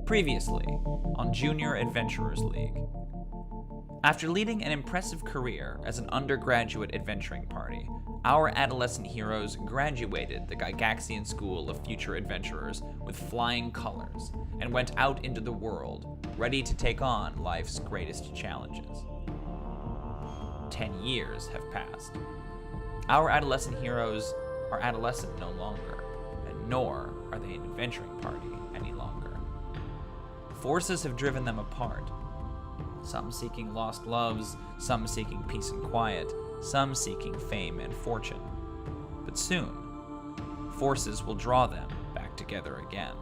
Previously on Junior Adventurers League. After leading an impressive career as an undergraduate adventuring party, our adolescent heroes graduated the Gygaxian School of Future Adventurers with flying colors and went out into the world, ready to take on life's greatest challenges. 10 years have passed. Our adolescent heroes are adolescent no longer, and nor are they an adventuring party any longer. Forces have driven them apart, some seeking lost loves, some seeking peace and quiet, some seeking fame and fortune. But soon, forces will draw them back together again.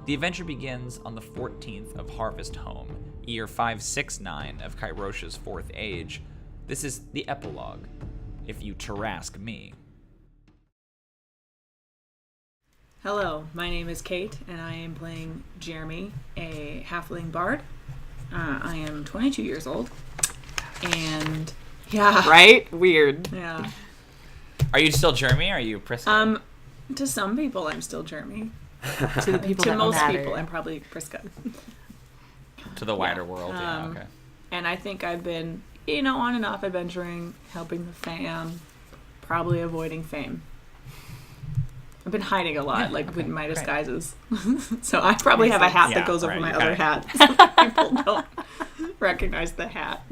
The adventure begins on the 14th of Harvest Home, year 569 of Kairosha's Fourth Age. This is the Epilogue, if you Tarrasque me. Hello, my name is Kate, and I am playing Jeremy, a halfling bard. I am 22 years old, and yeah. Right? Weird. Yeah. Are you still Jeremy, or are you Priska? To some people, I'm still Jeremy. To the people To that most matter. people, I'm probably Priska. To the wider world, yeah, okay. And I think I've been, on and off adventuring, helping the fam, probably avoiding fame. I've been hiding a lot, with my disguises. So I probably have a hat that goes over my other hat. So people don't recognize the hat.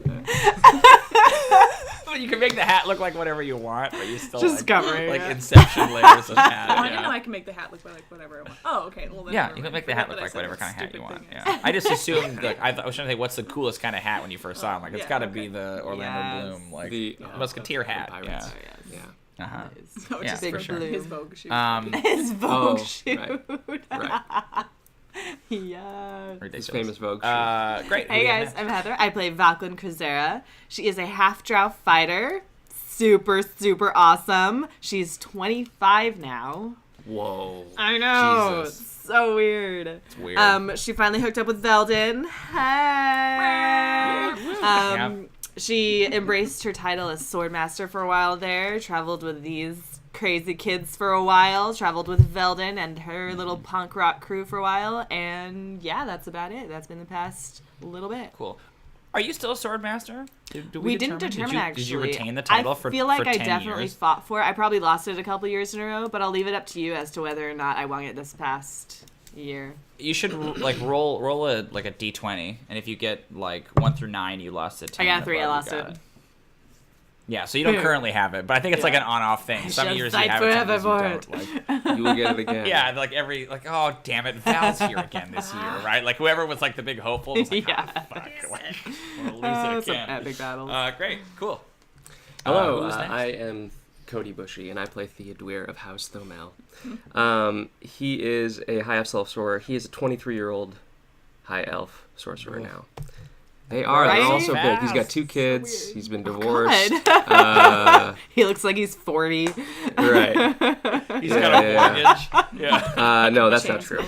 Well, you can make the hat look like whatever you want, but you still Just covering it. Inception layers of hat. Oh, I didn't know I can make the hat look like whatever I want. Oh, okay. Well, then Yeah, never you can mind. make the hat Forget look what I like said. whatever What kind of hat stupid you want. thing Yeah, I just assumed I was trying to say, what's the coolest kind of hat when you first saw him? Like, it's Yeah, got to okay. be the Orlando Bloom, the Musketeer hat. Pirates. Yeah. Yeah. Uh-huh. Oh, Yeah, just for for sure. his Vogue shoes. His Vogue shoot. Right. Yeah. His famous Vogue shoes. Great. Hey guys, I'm Heather. I play Valklin Cruzera. She is a half-drow fighter. Super, super awesome. She's 25 now. Whoa. I know. Jesus. So weird. It's weird. She finally hooked up with Veldin. Hey. She embraced her title as Swordmaster for a while there, traveled with these crazy kids for a while, traveled with Veldin and her little punk rock crew for a while, and yeah, that's about it. That's been the past little bit. Cool. Are you still a swordmaster? We didn't determine, actually. Did you retain the title for 10 years? I feel like I definitely fought for it. I probably lost it a couple years in a row, but I'll leave it up to you as to whether or not I won it this past year. You should roll a d20, and if you get 1 through 9, you lost it. 10 I got 3. I above, you lost got it. Yeah, so you don't currently have it, but I think it's like an on-off thing. Some shall years you fight have it, some forever years you for don't. You will get it again. Yeah, oh damn it, Val's here again this year, right? Like whoever was the big hopeful was like, Yeah. fuck, we'll lose it Some again. epic battles. Great, cool. Hello, who's next? I am Cody Bushy, and I play Theodwir of House Thomel. He is a high elf sorcerer. He is a 23-year-old high elf sorcerer now. They are. Right? They're also big. He's got Fast. 2 kids. He's been divorced. God. He looks like he's 40. Right. He's got a mortgage. Yeah. No, that's not Chain true.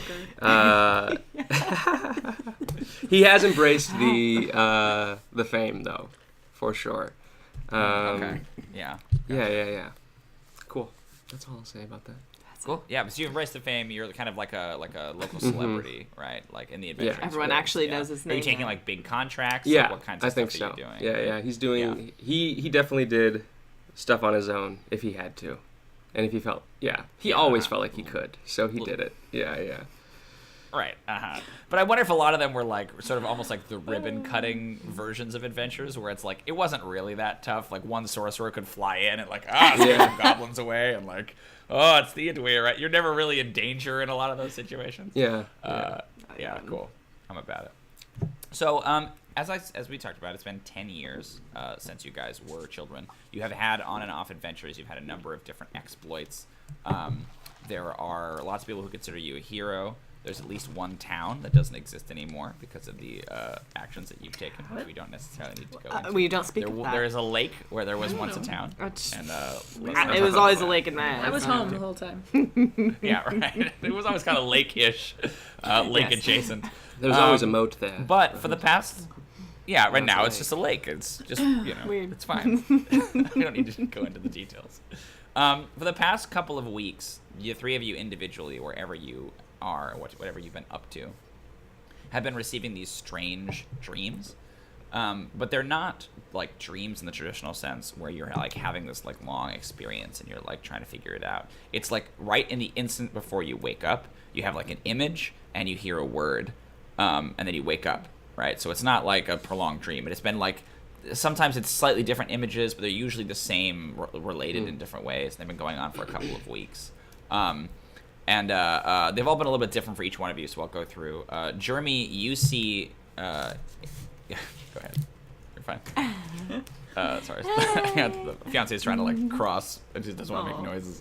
He has embraced the fame, though, for sure. Okay. Yeah. Yeah. Cool. That's all I'll say about that. Cool. Yeah, but so you embrace the fame. You're kind of like a local celebrity, right? Like in the adventure. Everyone actually knows his Are you name taking now. big contracts? Yeah, What kinds of I think stuff so. are you doing? Yeah. He's doing. He definitely did stuff on his own if he had to, and if he felt. Yeah, he always felt like he could, so he did it. Yeah. Right. But I wonder if a lot of them were sort of almost like the ribbon cutting versions of adventures, where it's it wasn't really that tough. Like one sorcerer could fly in and scare some goblins away, and it's Theodwir, right? You're never really in danger in a lot of those situations. Yeah. Yeah. Cool. I'm about it. So, as we talked about, it's been 10 years since you guys were children. You have had on and off adventures. You've had a number of different exploits. There are lots of people who consider you a hero. There's at least one town that doesn't exist anymore because of the actions that you've taken, which we don't necessarily need to go into. We don't speak of that. There is a lake where there was once a town. And It was always a lake in my I eyes. was home the whole time. Yeah, right. It was always kind of lake-ish, lake adjacent. There's always a moat there. But for the past, right now a it's just a lake. It's just Weird. it's fine. We don't need to go into the details. For the past couple of weeks, the 3 of you individually, wherever you are, whatever you've been up to, have been receiving these strange dreams. But they're not like dreams in the traditional sense where you're like having this like long experience and you're like trying to figure it out. It's like right in the instant before you wake up, you have like an image and you hear a word, and then you wake up, right? So it's not like a prolonged dream. It's been like, sometimes it's slightly different images, but they're usually the same, related in different ways. They've been going on for a couple of weeks. And they've all been a little bit different for each one of you, so I'll go through. Jeremy, you see... Yeah, go ahead. You're fine. Sorry. The fiance is trying to like cross. It just doesn't want to make noises.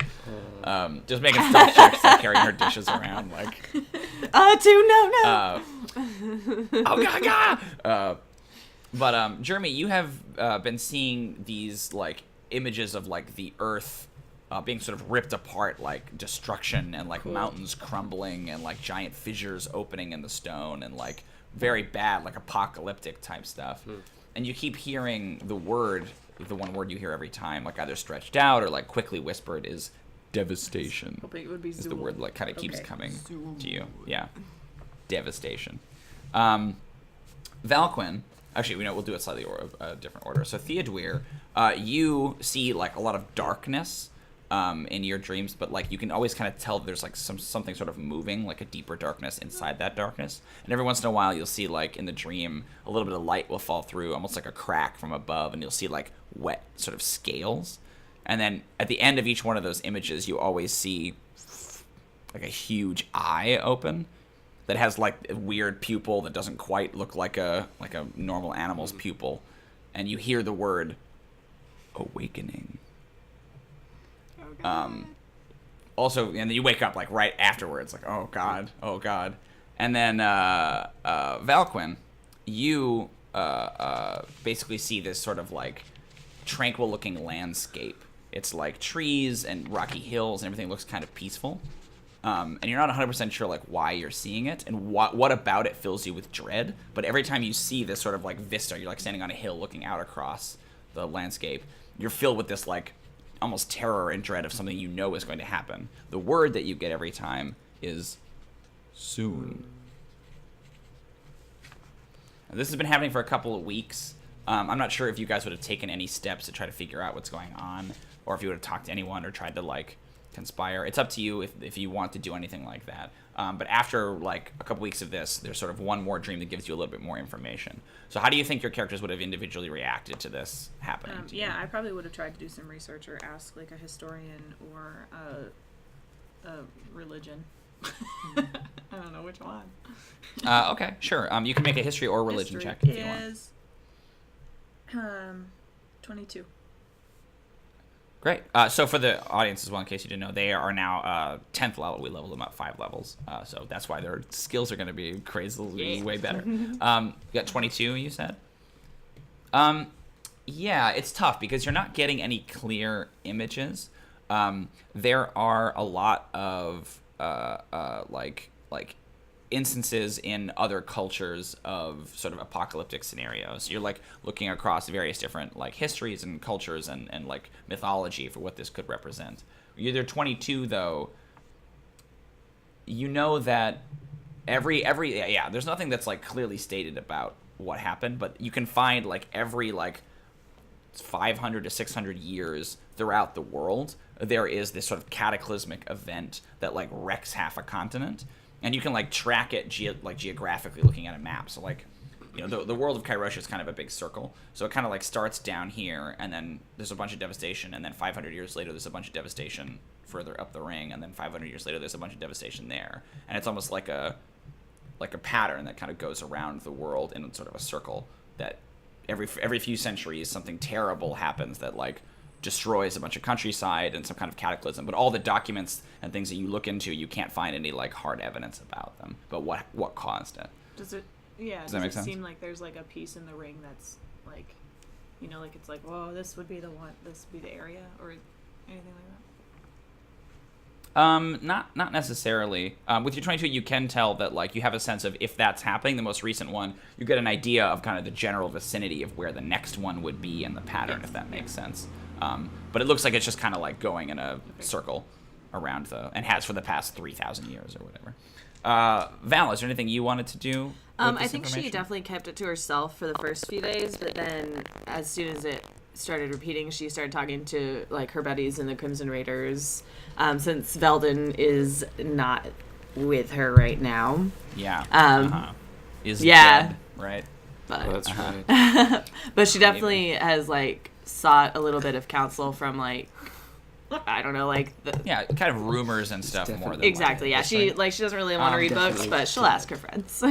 Just making stealth checks, like carrying her dishes around, like. No. Oh god. But Jeremy, you have been seeing these like images of like the earth being sort of ripped apart, like destruction and like mountains crumbling and like giant fissures opening in the stone and like very bad, like apocalyptic type stuff. And you keep hearing the word, the one word you hear every time, like either stretched out or like quickly whispered, is devastation. Hoping it would be is the word like kind of keeps coming to you. Yeah, devastation. Valquin, actually, we'll do it slightly different order. So Theodwir, you see like a lot of darkness in your dreams, but like you can always kind of tell there's like something sort of moving, like a deeper darkness inside that darkness. And every once in a while you'll see like in the dream a little bit of light will fall through, almost like a crack from above, and you'll see like wet sort of scales. And then at the end of each one of those images you always see like a huge eye open that has like a weird pupil that doesn't quite look like a normal animal's pupil, and you hear the word awakening. Also, and then you wake up like right afterwards, like oh god, and then Valquin, you basically see this sort of like tranquil-looking landscape. It's like trees and rocky hills, and everything looks kind of peaceful. And you're not 100% sure like why you're seeing it and what about it fills you with dread. But every time you see this sort of like vista, you're like standing on a hill looking out across the landscape, you're filled with this like almost terror and dread of something you know is going to happen. The word that you get every time is soon. And this has been happening for a couple of weeks. I'm not sure if you guys would have taken any steps to try to figure out what's going on, or if you would have talked to anyone or tried to like conspire. It's up to you if you want to do anything like that. But after like a couple weeks of this, there's sort of one more dream that gives you a little bit more information. So how do you think your characters would have individually reacted to this happening? Yeah, I probably would have tried to do some research or ask like a historian or a religion. I don't know which one. Okay, sure. You can make a history or religion check if you want. Is 22. Great. So for the audience as well, in case you didn't know, they are now 10th level. We leveled them up 5 levels. So that's why their skills are going to be crazily way better. You got 22, you said? Yeah, it's tough because you're not getting any clear images. There are a lot of like instances in other cultures of sort of apocalyptic scenarios. You're like looking across various different like histories and cultures and like mythology for what this could represent. You're 22 though. You know that every there's nothing that's like clearly stated about what happened, but you can find like every like 500 to 600 years throughout the world there is this sort of cataclysmic event that like wrecks half a continent. And you can like track it geographically looking at a map. So like, you know, the world of Kairos is kind of a big circle. So it kind of like starts down here, and then there's a bunch of devastation, and then 500 years later there's a bunch of devastation further up the ring, and then 500 years later there's a bunch of devastation there. And it's almost like a pattern that kind of goes around the world in sort of a circle that every few centuries something terrible happens that like destroys a bunch of countryside and some kind of cataclysm. But all the documents and things that you look into, you can't find any like hard evidence about them. But what caused it? Does it? Yeah. Does that make sense? Seem like there's like a piece in the ring that's like, you know, like it's like, whoa, this would be the one, this would be the area, or anything like that? Not necessarily. With your 22, you can tell that like you have a sense of if that's happening. The most recent one, you get an idea of kind of the general vicinity of where the next one would be in the pattern, if that makes sense. But it looks like it's just kind of like going in a circle. around and has for the past 3,000 years or whatever. Val, is there anything you wanted to do? I think she definitely kept it to herself for the first few days, but then as soon as it started repeating, she started talking to like her buddies in the Crimson Raiders, since Veldin is not with her right now. Yeah. Dead, right? But That's right. but she definitely has like sought a little bit of counsel from like, I don't know, like kind of rumors and stuff more than exactly. Yeah, she doesn't really want to read books, but she'll ask her friends.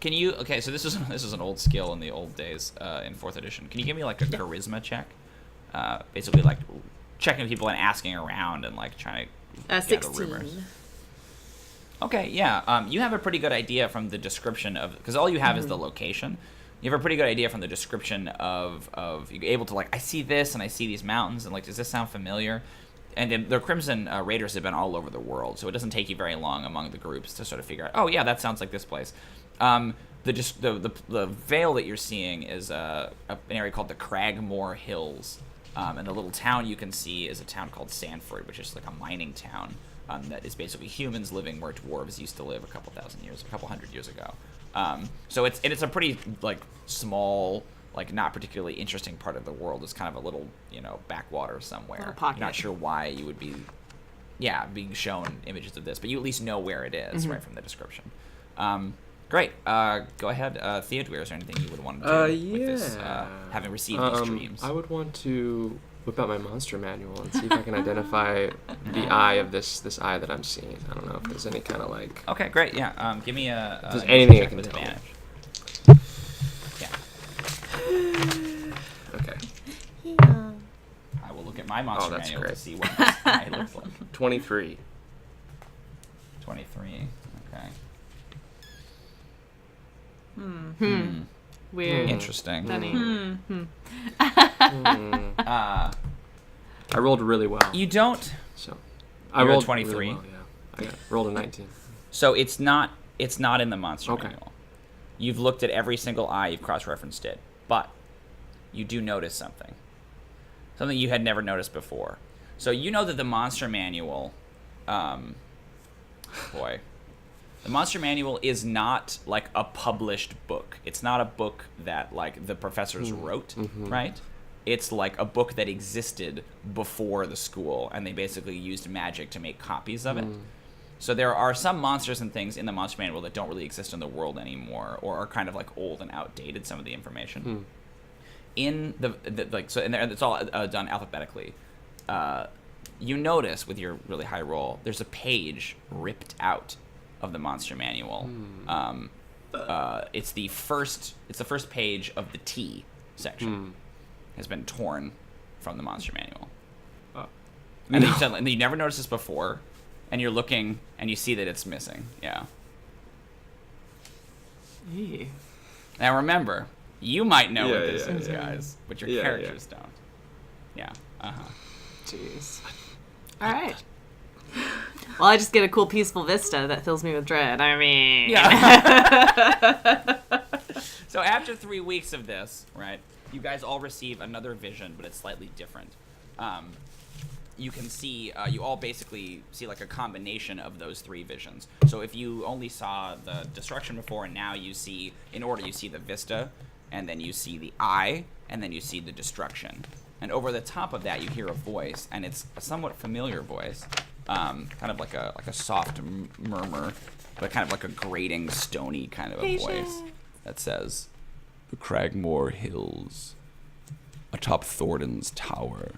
Can you? Okay, so this is an old skill in the old days in 4th edition. Can you give me like a charisma check? Basically, like checking people and asking around and like trying to gather 16. rumors. Okay, yeah. You have a pretty good idea from the description of, because all you have is the location. You have a pretty good idea from the description of you're able to like, I see this and I see these mountains and like, does this sound familiar? And the Crimson Raiders have been all over the world, so it doesn't take you very long among the groups to sort of figure out, oh yeah, that sounds like this place. The vale that you're seeing is an area called the Cragmore Hills, and the little town you can see is a town called Sanford, which is like a mining town that is basically humans living where dwarves used to live a couple hundred years ago. So it's a pretty like small, like not particularly interesting part of the world. It's kind of a little backwater somewhere. Pocket. Not sure why you would be, being shown images of this, but you at least know where it is right from the description. Great. Go ahead, Theodwir. Is there anything you would want to do with this, having received these dreams? I would want to whip out my monster manual and see if I can identify the eye of this eye that I'm seeing. I don't know if there's any kind of like. Okay, great. Yeah. Give me a. If there's anything I can with tell. advantage. Yeah. Okay. I will look at my monster that's manual great. to see what this eye looks like. 23. 23. Okay. Weird. Interesting. Funny. I rolled really well. You don't. So I rolled 23. Really well, yeah. I rolled a 19. So it's not in the monster Okay. manual. You've looked at every single eye, you've cross-referenced it, but you do notice something you had never noticed before. So you know that the monster manual, the monster manual is not like a published book. It's not a book that like the professors wrote, right? It's like a book that existed before the school, and they basically used magic to make copies of it. So there are some monsters and things in the monster manual that don't really exist in the world anymore, or are kind of like old and outdated. Some of the information in and it's all done alphabetically. You notice with your really high roll, there's a page ripped out of the monster manual. It's the first page of the T section has been torn from the monster manual. And then you never noticed this before, and you're looking and you see that it's missing. Yeah. Ew. Now remember, you might know what this is, guys, but your characters don't. Yeah. Jeez. All right. Well, I just get a cool, peaceful vista that fills me with dread. I mean... Yeah. So after 3 weeks of this, right, you guys all receive another vision, but it's slightly different. You can see, you all basically see like a combination of those 3 visions. So if you only saw the destruction before, and now you see, in order, you see the vista, and then you see the eye, and then you see the destruction. And over the top of that, you hear a voice, and it's a somewhat familiar voice, kind of like a soft murmur, but kind of like a grating, stony kind of a voice that says, "The Cragmore Hills, atop Thornton's Tower.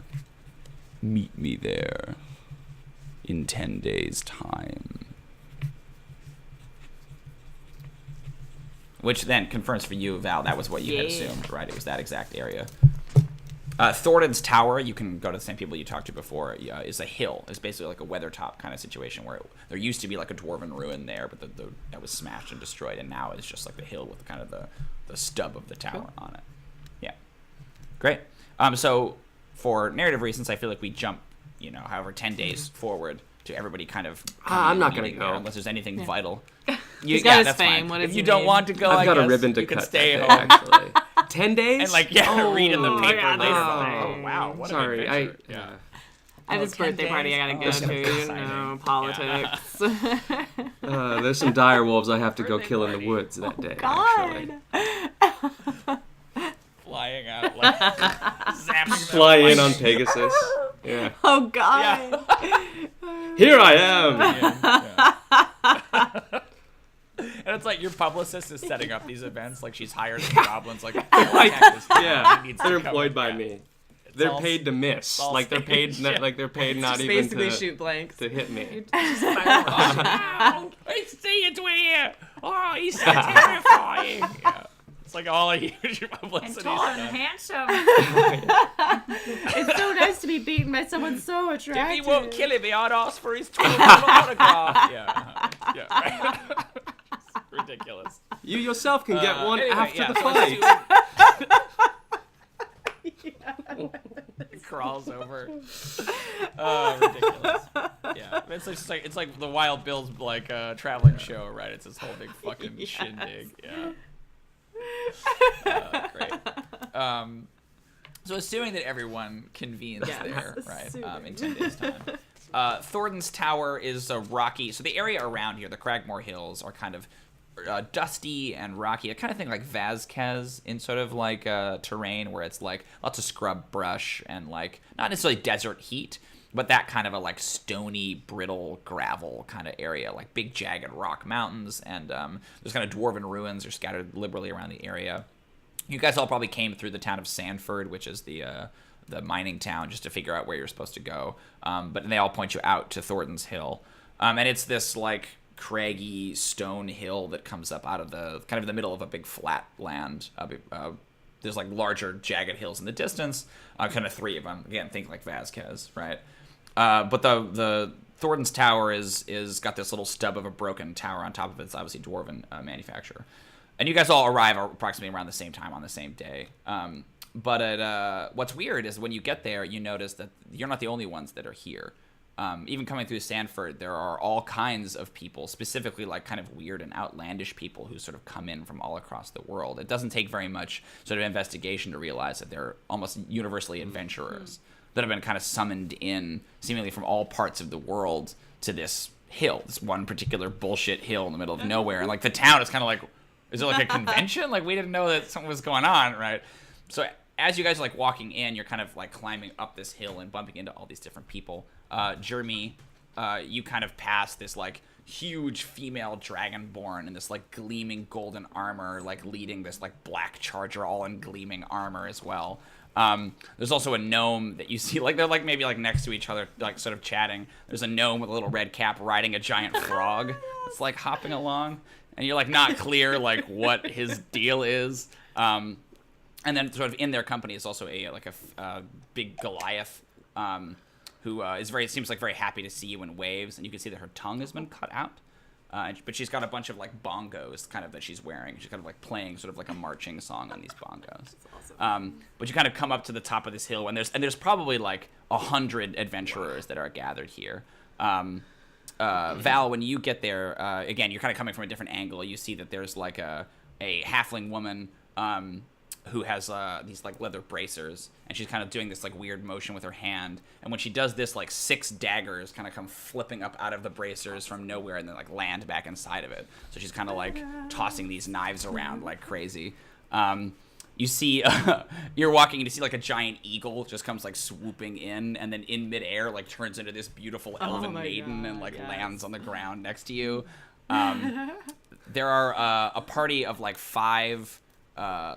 Meet me there in 10 days' time." Which then confirms for you, Val, that was what you had assumed, right? It was that exact area. Thornton's Tower, you can go to the same people you talked to before, is a hill. It's basically like a weathertop kind of situation where there used to be like a dwarven ruin there, but that was smashed and destroyed, and now it's just like the hill with kind of the stub of the tower on it. Yeah. Great. So for narrative reasons, I feel like we jump, however, 10 days forward to everybody kind of... I'm not going to go. Unless there's anything vital. He's got his that's fame. Fine. What if does you he don't need? want to go, I've got I a guess ribbon to you can cut stay that home. day, actually. 10 days? And read in the paper later. God, Oh, wow. What Sorry, an adventure. Yeah. I have this 10 birthday party I gotta days? go to. You Exciting. know, politics. There's some dire wolves I have to go Birthday kill in the party. woods that day. God. Actually, Flying out, like, zapping them, fly in on like- Pegasus. Yeah. Oh God. Here I am. Yeah. And it's like your publicist is setting up these events. Like she's hired the goblins. Like, Yeah, he needs to they're come employed in. by Yeah. me. It's They're all- paid to miss. all Like they're paid. staged. Like they're paid not Just even basically to shoot blanks. to hit me. Oh, I see it's weird. Oh, he's so terrifying. Yeah. It's like all a huge publicity stuff. handsome. It's so nice to be beaten by someone so If attractive. he won't kill him, I'd ask for his $12 autograph. Yeah. Yeah. Right. It's ridiculous. You yourself can get one Anyway, after yeah, the so fight. He crawls over. Oh, ridiculous. Yeah, it's like the Wild Bill's like traveling show, right? It's this whole big fucking shindig. Yeah. Great. So assuming that everyone convenes Yes, there, right, assuming. in 10 days' time. Thornton's Tower is a rocky. So the area around here, the Cragmore Hills, are kind of dusty and rocky. I kind of think like Vasquez in sort of like terrain where it's like lots of scrub brush and like not necessarily desert heat, but that kind of a like stony, brittle gravel kind of area, like big jagged rock mountains, and there's kind of dwarven ruins are scattered liberally around the area. You guys all probably came through the town of Sanford, which is the mining town, just to figure out where you're supposed to go. But they all point you out to Thornton's Hill, and it's this like craggy stone hill that comes up out of the kind of the middle of a big flat land. There's like larger jagged hills in the distance, kind of three of them. Again, think like Vasquez, right? But the Thornton's Tower is got this little stub of a broken tower on top of it. It's obviously dwarven manufacture. And you guys all arrive approximately around the same time on the same day. But what's weird is when you get there, you notice that you're not the only ones that are here. Even coming through Sanford, there are all kinds of people, specifically like kind of weird and outlandish people who sort of come in from all across the world. It doesn't take very much sort of investigation to realize that they're almost universally adventurers that have been kind of summoned in seemingly from all parts of the world to this hill, this one particular bullshit hill in the middle of nowhere. And like the town is kind of like, is it like a convention? Like we didn't know that something was going on, right? So as you guys are like walking in, you're kind of like climbing up this hill and bumping into all these different people. Jeremy, you kind of pass this like huge female dragonborn in this like gleaming golden armor, like leading this like black charger all in gleaming armor as well. There's also a gnome that you see, like they're like maybe like next to each other, like sort of chatting. There's a gnome with a little red cap riding a giant frog. It's like hopping along, and you're like not clear like what his deal is. And then sort of in their company is also a big Goliath, who seems like very happy to see you and waves, and you can see that her tongue has been cut out. But she's got a bunch of like bongos kind of that she's wearing. She's kind of like playing sort of like a marching song on these bongos. Awesome. But you kind of come up to the top of this hill, and there's probably like 100 adventurers that are gathered here. Val, when you get there, again, you're kind of coming from a different angle. You see that there's like a halfling woman who has these like leather bracers, and she's kind of doing this like weird motion with her hand, and when she does this, like 6 daggers kind of come flipping up out of the bracers from nowhere and then like land back inside of it. So she's kind of like tossing these knives around like crazy. You see you're walking and you see like a giant eagle just comes like swooping in, and then in midair like turns into this beautiful elven maiden and like lands on the ground next to you. There are a party of like 5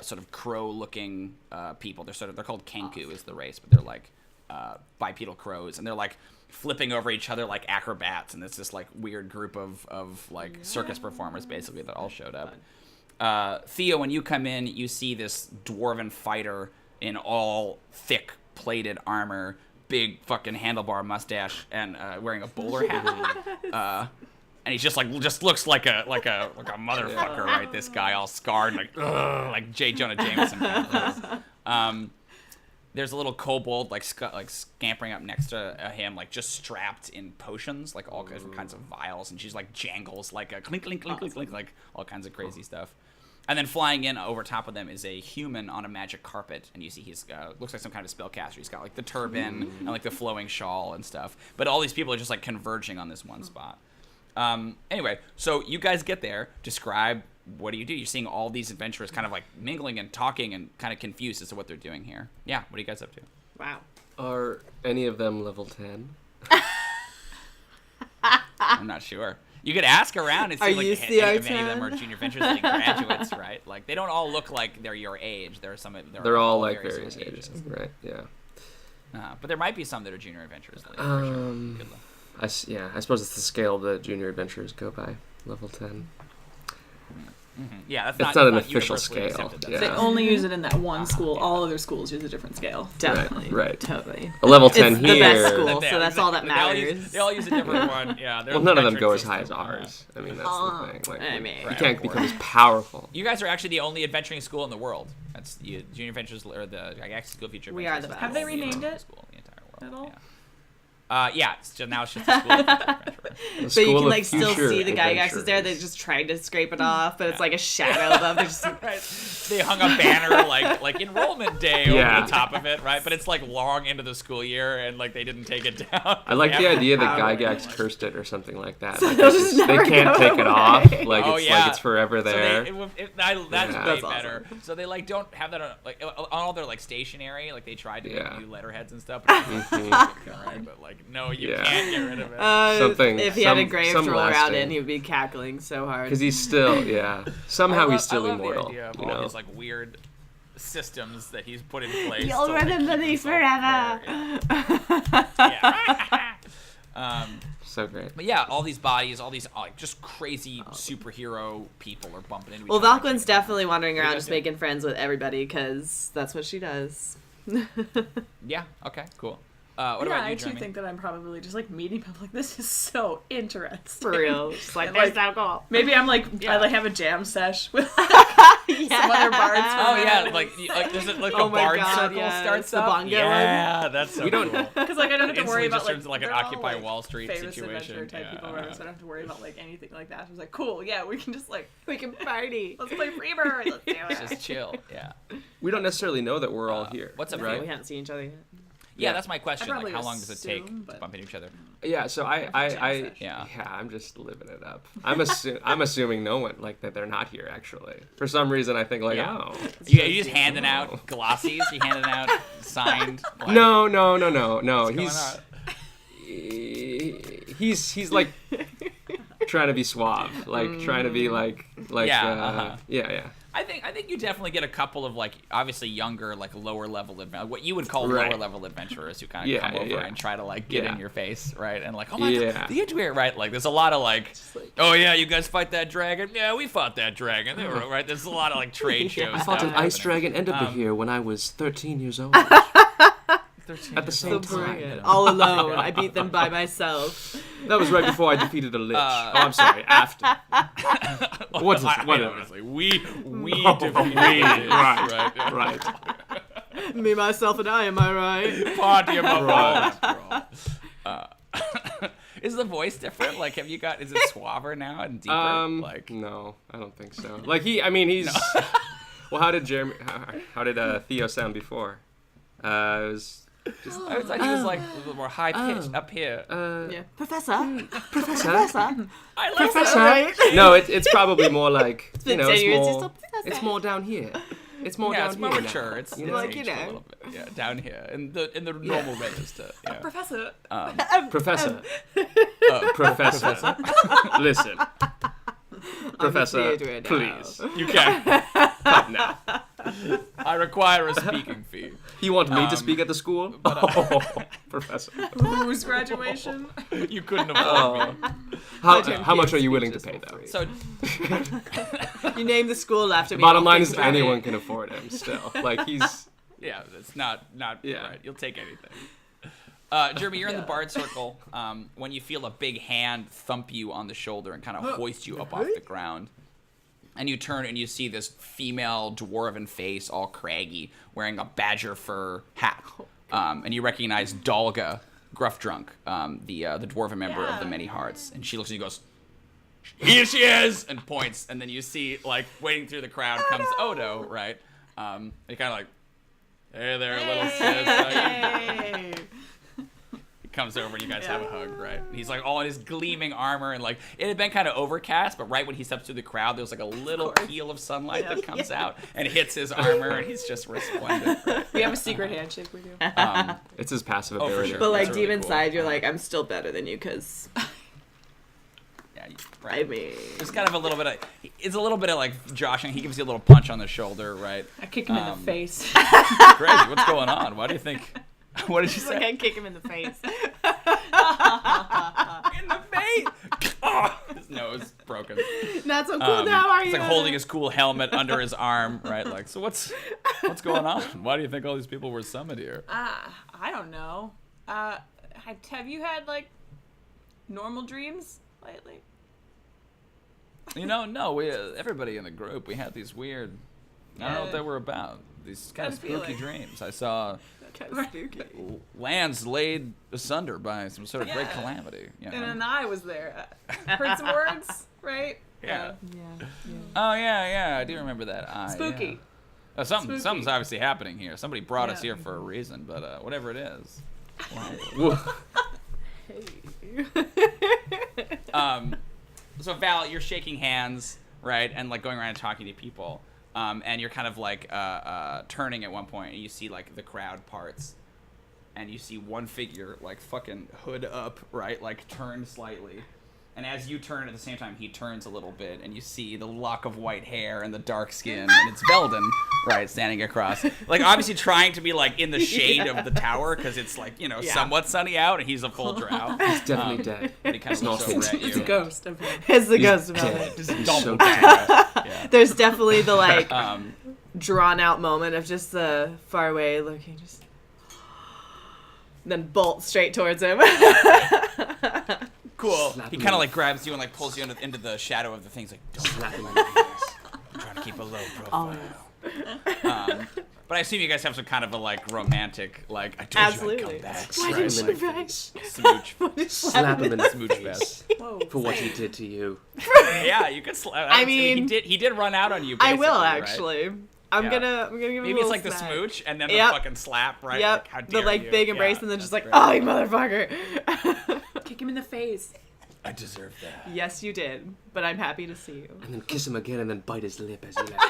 sort of crow-looking people. They're called Kenku is the race, but they're like bipedal crows, and they're like flipping over each other like acrobats, and it's this like weird group of like circus performers basically that all showed up. Theo, when you come in, you see this dwarven fighter in all thick plated armor, big fucking handlebar mustache, and wearing a bowler hat. And he's just looks like a motherfucker, right? This guy all scarred and like J. Jonah Jameson. Kind of there's a little kobold like scampering up next to him, like just strapped in potions, like all different kinds of vials, and she's like jangles like a clink clink clink clink clink, like all kinds of crazy stuff. And then flying in over top of them is a human on a magic carpet, and you see he's looks like some kind of spellcaster. He's got like the turban and like the flowing shawl and stuff. But all these people are just like converging on this one spot. Anyway, so you guys get there. Describe, what do? You're seeing all these adventurers kind of like mingling and talking and kind of confused as to what they're doing here. Yeah, what are you guys up to? Wow. Are any of them level 10? I'm not sure. You could ask around and see Are like you if any of them CR10? are junior adventurers like graduates, right? Like they don't all look like they're your age. There are some. They're all like various various ages, right? Yeah. But there might be some that are junior adventurers. Like, for sure. Good luck. I suppose it's the scale that junior adventurers go by, level 10. Yeah, that's It's not an official universally scale, accepted. That's yeah. They not- only use it in that one school. All other schools use a different scale. Definitely. Right. Totally. A level 10 It's here. the best school, Yeah, so that's all that they all use- matters. They all use a different one. Yeah. Well, none of them go as high as ours. I mean, that's the thing. Like, I mean, you Right, can't of become course. as powerful. You guys are actually the only adventuring school in the world. That's Junior Adventures, or the Galactic School of Future We are Adventures the is best. Have they only renamed adventuring it school in the entire world. at all? Yeah. Now it's just a School of Future Adventurers. The But you School can of like still Future see the Gygaxes there. They're Adventurers. just trying to scrape it off, but it's like a shadow above. They're just Right. They hung a banner like enrollment day Yeah. over the top of it, right? But it's like long into the school year, and like they didn't take it down. I like the Yeah. idea that Power. Gygax cursed it or something like that. So Like, they'll it's just just- they never can't go take it away. off. Like Oh, it's yeah. like it's forever So there. that's Yeah. way That's better. awesome. So they like don't have that on all their like stationery. Like they tried to Yeah. make new letterheads and stuff. But, Mhm. right, but like no, you Yeah. can't get rid of it. Something- If he had a some- grave some to roll around lasting. in, he would be cackling so hard. Because he's still, somehow he's still I love immortal. The idea of You all know? these like weird systems that he's put in place. You'll to, like, remember keep these himself forever. there, yeah. So great. But yeah, all these bodies, all these like just crazy superhero people are bumping into each Well, other. Valquin's definitely wandering around guys just doing? making friends with everybody because that's what she does. Yeah. Okay. Cool. What yeah, about I you, actually Jeremy? think that I'm probably just like meeting people. Like, this is so interesting. For real. Just like, And, there's like, so cool. Maybe I'm like Yeah. I like have a jam sesh with Yeah. some other bards. Oh yeah, like there's a, like Oh a my bard God, circle yes, starts the up. bongo Yeah, that's so We don't- cool. Because like I don't have to worry Instantly about just like turns into, like, an they're all, Occupy like, Wall Street famous situation. adventure type people, Yeah. whatever, so I don't have to worry about like anything like that. So I was like, cool, yeah, we can just like We can party. let's play Freebird. Let's do it. Just chill. Yeah. We don't necessarily know that we're all here. What's up, Right? right? We haven't seen each other yet. Yeah, Yeah. that's my question. probably Like, how long does it take assume, to but- bump into each other? Yeah, so I Yeah. I'm just living it up. I'm assuming no one like that they're not here actually. For some reason I think like Yeah. oh You just handing out glossies? You handing out signed? Like, no what's he's going on? he's like trying to be suave, like trying to be like Yeah, uh-huh. yeah. I think you definitely get a couple of like obviously younger like lower level what you would call Right. lower level adventurers who kind of Yeah, come over yeah. and try to like get Yeah. in your face, right? And like, oh my Yeah. god, the Edgeware, right? Like there's a lot of like, oh yeah, you guys fight that dragon? Yeah, we fought that dragon. They were right. There's a lot of like trade shows. I fought stuff an ice happening. dragon enderby here when I was 13 years old. 13 At the years same old. So time. brilliant. All alone. I beat them by myself. That was right before I defeated a lich. I'm sorry, after. What is I- what obviously, we Oh, defeated we, it, right, right? right. Me, myself, and I, am I right? Party above Right. all. Is the voice different? Like, have you got? Is it suaver now and deeper? Like, No, I don't think so. Like he's. Well, how did Jeremy? How did Theo sound before? It was. I thought he was like a little more high pitched up here. Yeah. Professor. Professor. I like Professor. Right? No, it's probably more like been it's 10 years, you're more. still Professor. It's more down here. It's more Yeah, down it's more here. mature. now. It's You know? Like, aged you a know. little bit. Yeah, down here in the normal register. Yeah. Professor. Professor. Professor. Listen. Professor, Adrian now. please. You can. Stop now. I require a speaking fee. You want me to speak at the school? Professor. Whose graduation? You couldn't afford me. How much are you willing to pay, though? So You name the school after me. Bottom I'll line think is about anyone it. can afford him still. Like, he's... yeah, it's not Yeah. right. You'll take anything. Jeremy, you're in the bard circle when you feel a big hand thump you on the shoulder and kind of hoist you up off the ground. And you turn and you see this female dwarven face, all craggy, wearing a badger fur hat. And you recognize Dalga Gruffdrunk, the dwarven member of the Many Hearts. And she looks and she goes, here she is, and points, and then you see, like, waiting through the crowd comes Odo, right? He kind of like, hey there, little sis. Hey. He comes over and you guys have a hug, right? And he's like all in his gleaming armor, and like it had been kind of overcast, but right when he steps through the crowd, there's like a little peel of sunlight that comes out and hits his armor, and he's just resplendent. Right? We have a secret handshake with you. It's his passive for ability. sure. But like That's deep really cool. inside, you're like, I'm still better than you, because Yeah, right. I mean, There's kind of a little bit of, it's a little bit of like joshing. He gives you a little punch on the shoulder, right? I kick him in the face. Crazy. What's going on? Why do you think? What did you say? like I kick him in the face. In the face. Oh, his nose broken. Not so cool now, are you? It's like holding his cool helmet under his arm, right? Like, so what's going on? Why do you think all these people were summoned here? I don't know. Have you had like normal dreams lately? You know, no. We everybody in the group, we had these weird. I don't know what they were about. These kind of Kinda spooky feeling. dreams. I saw Kind of spooky. lands laid asunder by some sort of great Yeah. calamity. You know? And then I was there. Heard some words, right? Yeah. Yeah. Oh yeah, I do remember that. Spooky. Yeah. Something's obviously happening here. Somebody brought us Yeah. here for a reason, but whatever it is. Whoa. So Val, you're shaking hands, right, and like going around and talking to people, and you're kind of like turning at one point, and you see like the crowd parts, and you see one figure like fucking hood up, right, like turn slightly. And as you turn at the same time, he turns a little bit, and you see the lock of white hair and the dark skin, and it's Veldon, right, standing across. Like, obviously trying to be, like, in the shade of the tower, because it's, like, you know, somewhat sunny out, and he's a full drow. He's definitely dead. But he kind of It's looks not over at It's a you. ghost of him. It's the He's ghost of dead. it. Just He's double so back. Yeah. There's definitely the like Um, drawn out moment of just the far away looking, just then bolt straight towards him. cool. Slap He him kind in of, the like, grabs you and, like, pulls you into the shadow of the thing. He's like, don't Slap look him at in my the face. I'm trying to keep a low profile. But I assume you guys have some kind of a, like, romantic, like, I told Absolutely. you I'd come back. Why Right. didn't Him you in the rush? Smooch. Slap him in the Smooch face fest. Whoa. for what he did to you. Yeah, you could slap. I mean, he did run out on you. I will basically, right? actually. I'm Yeah. gonna give him a Maybe little it's like the smack. smooch and then the Yep. fucking slap, right? Yep. Like, how The dare like you? big embrace Yeah, and then just that's like, great. oh, you motherfucker. Kick him in the face. I deserve that. Yes, you did. But I'm happy to see you. And then kiss him again and then bite his lip as you let go.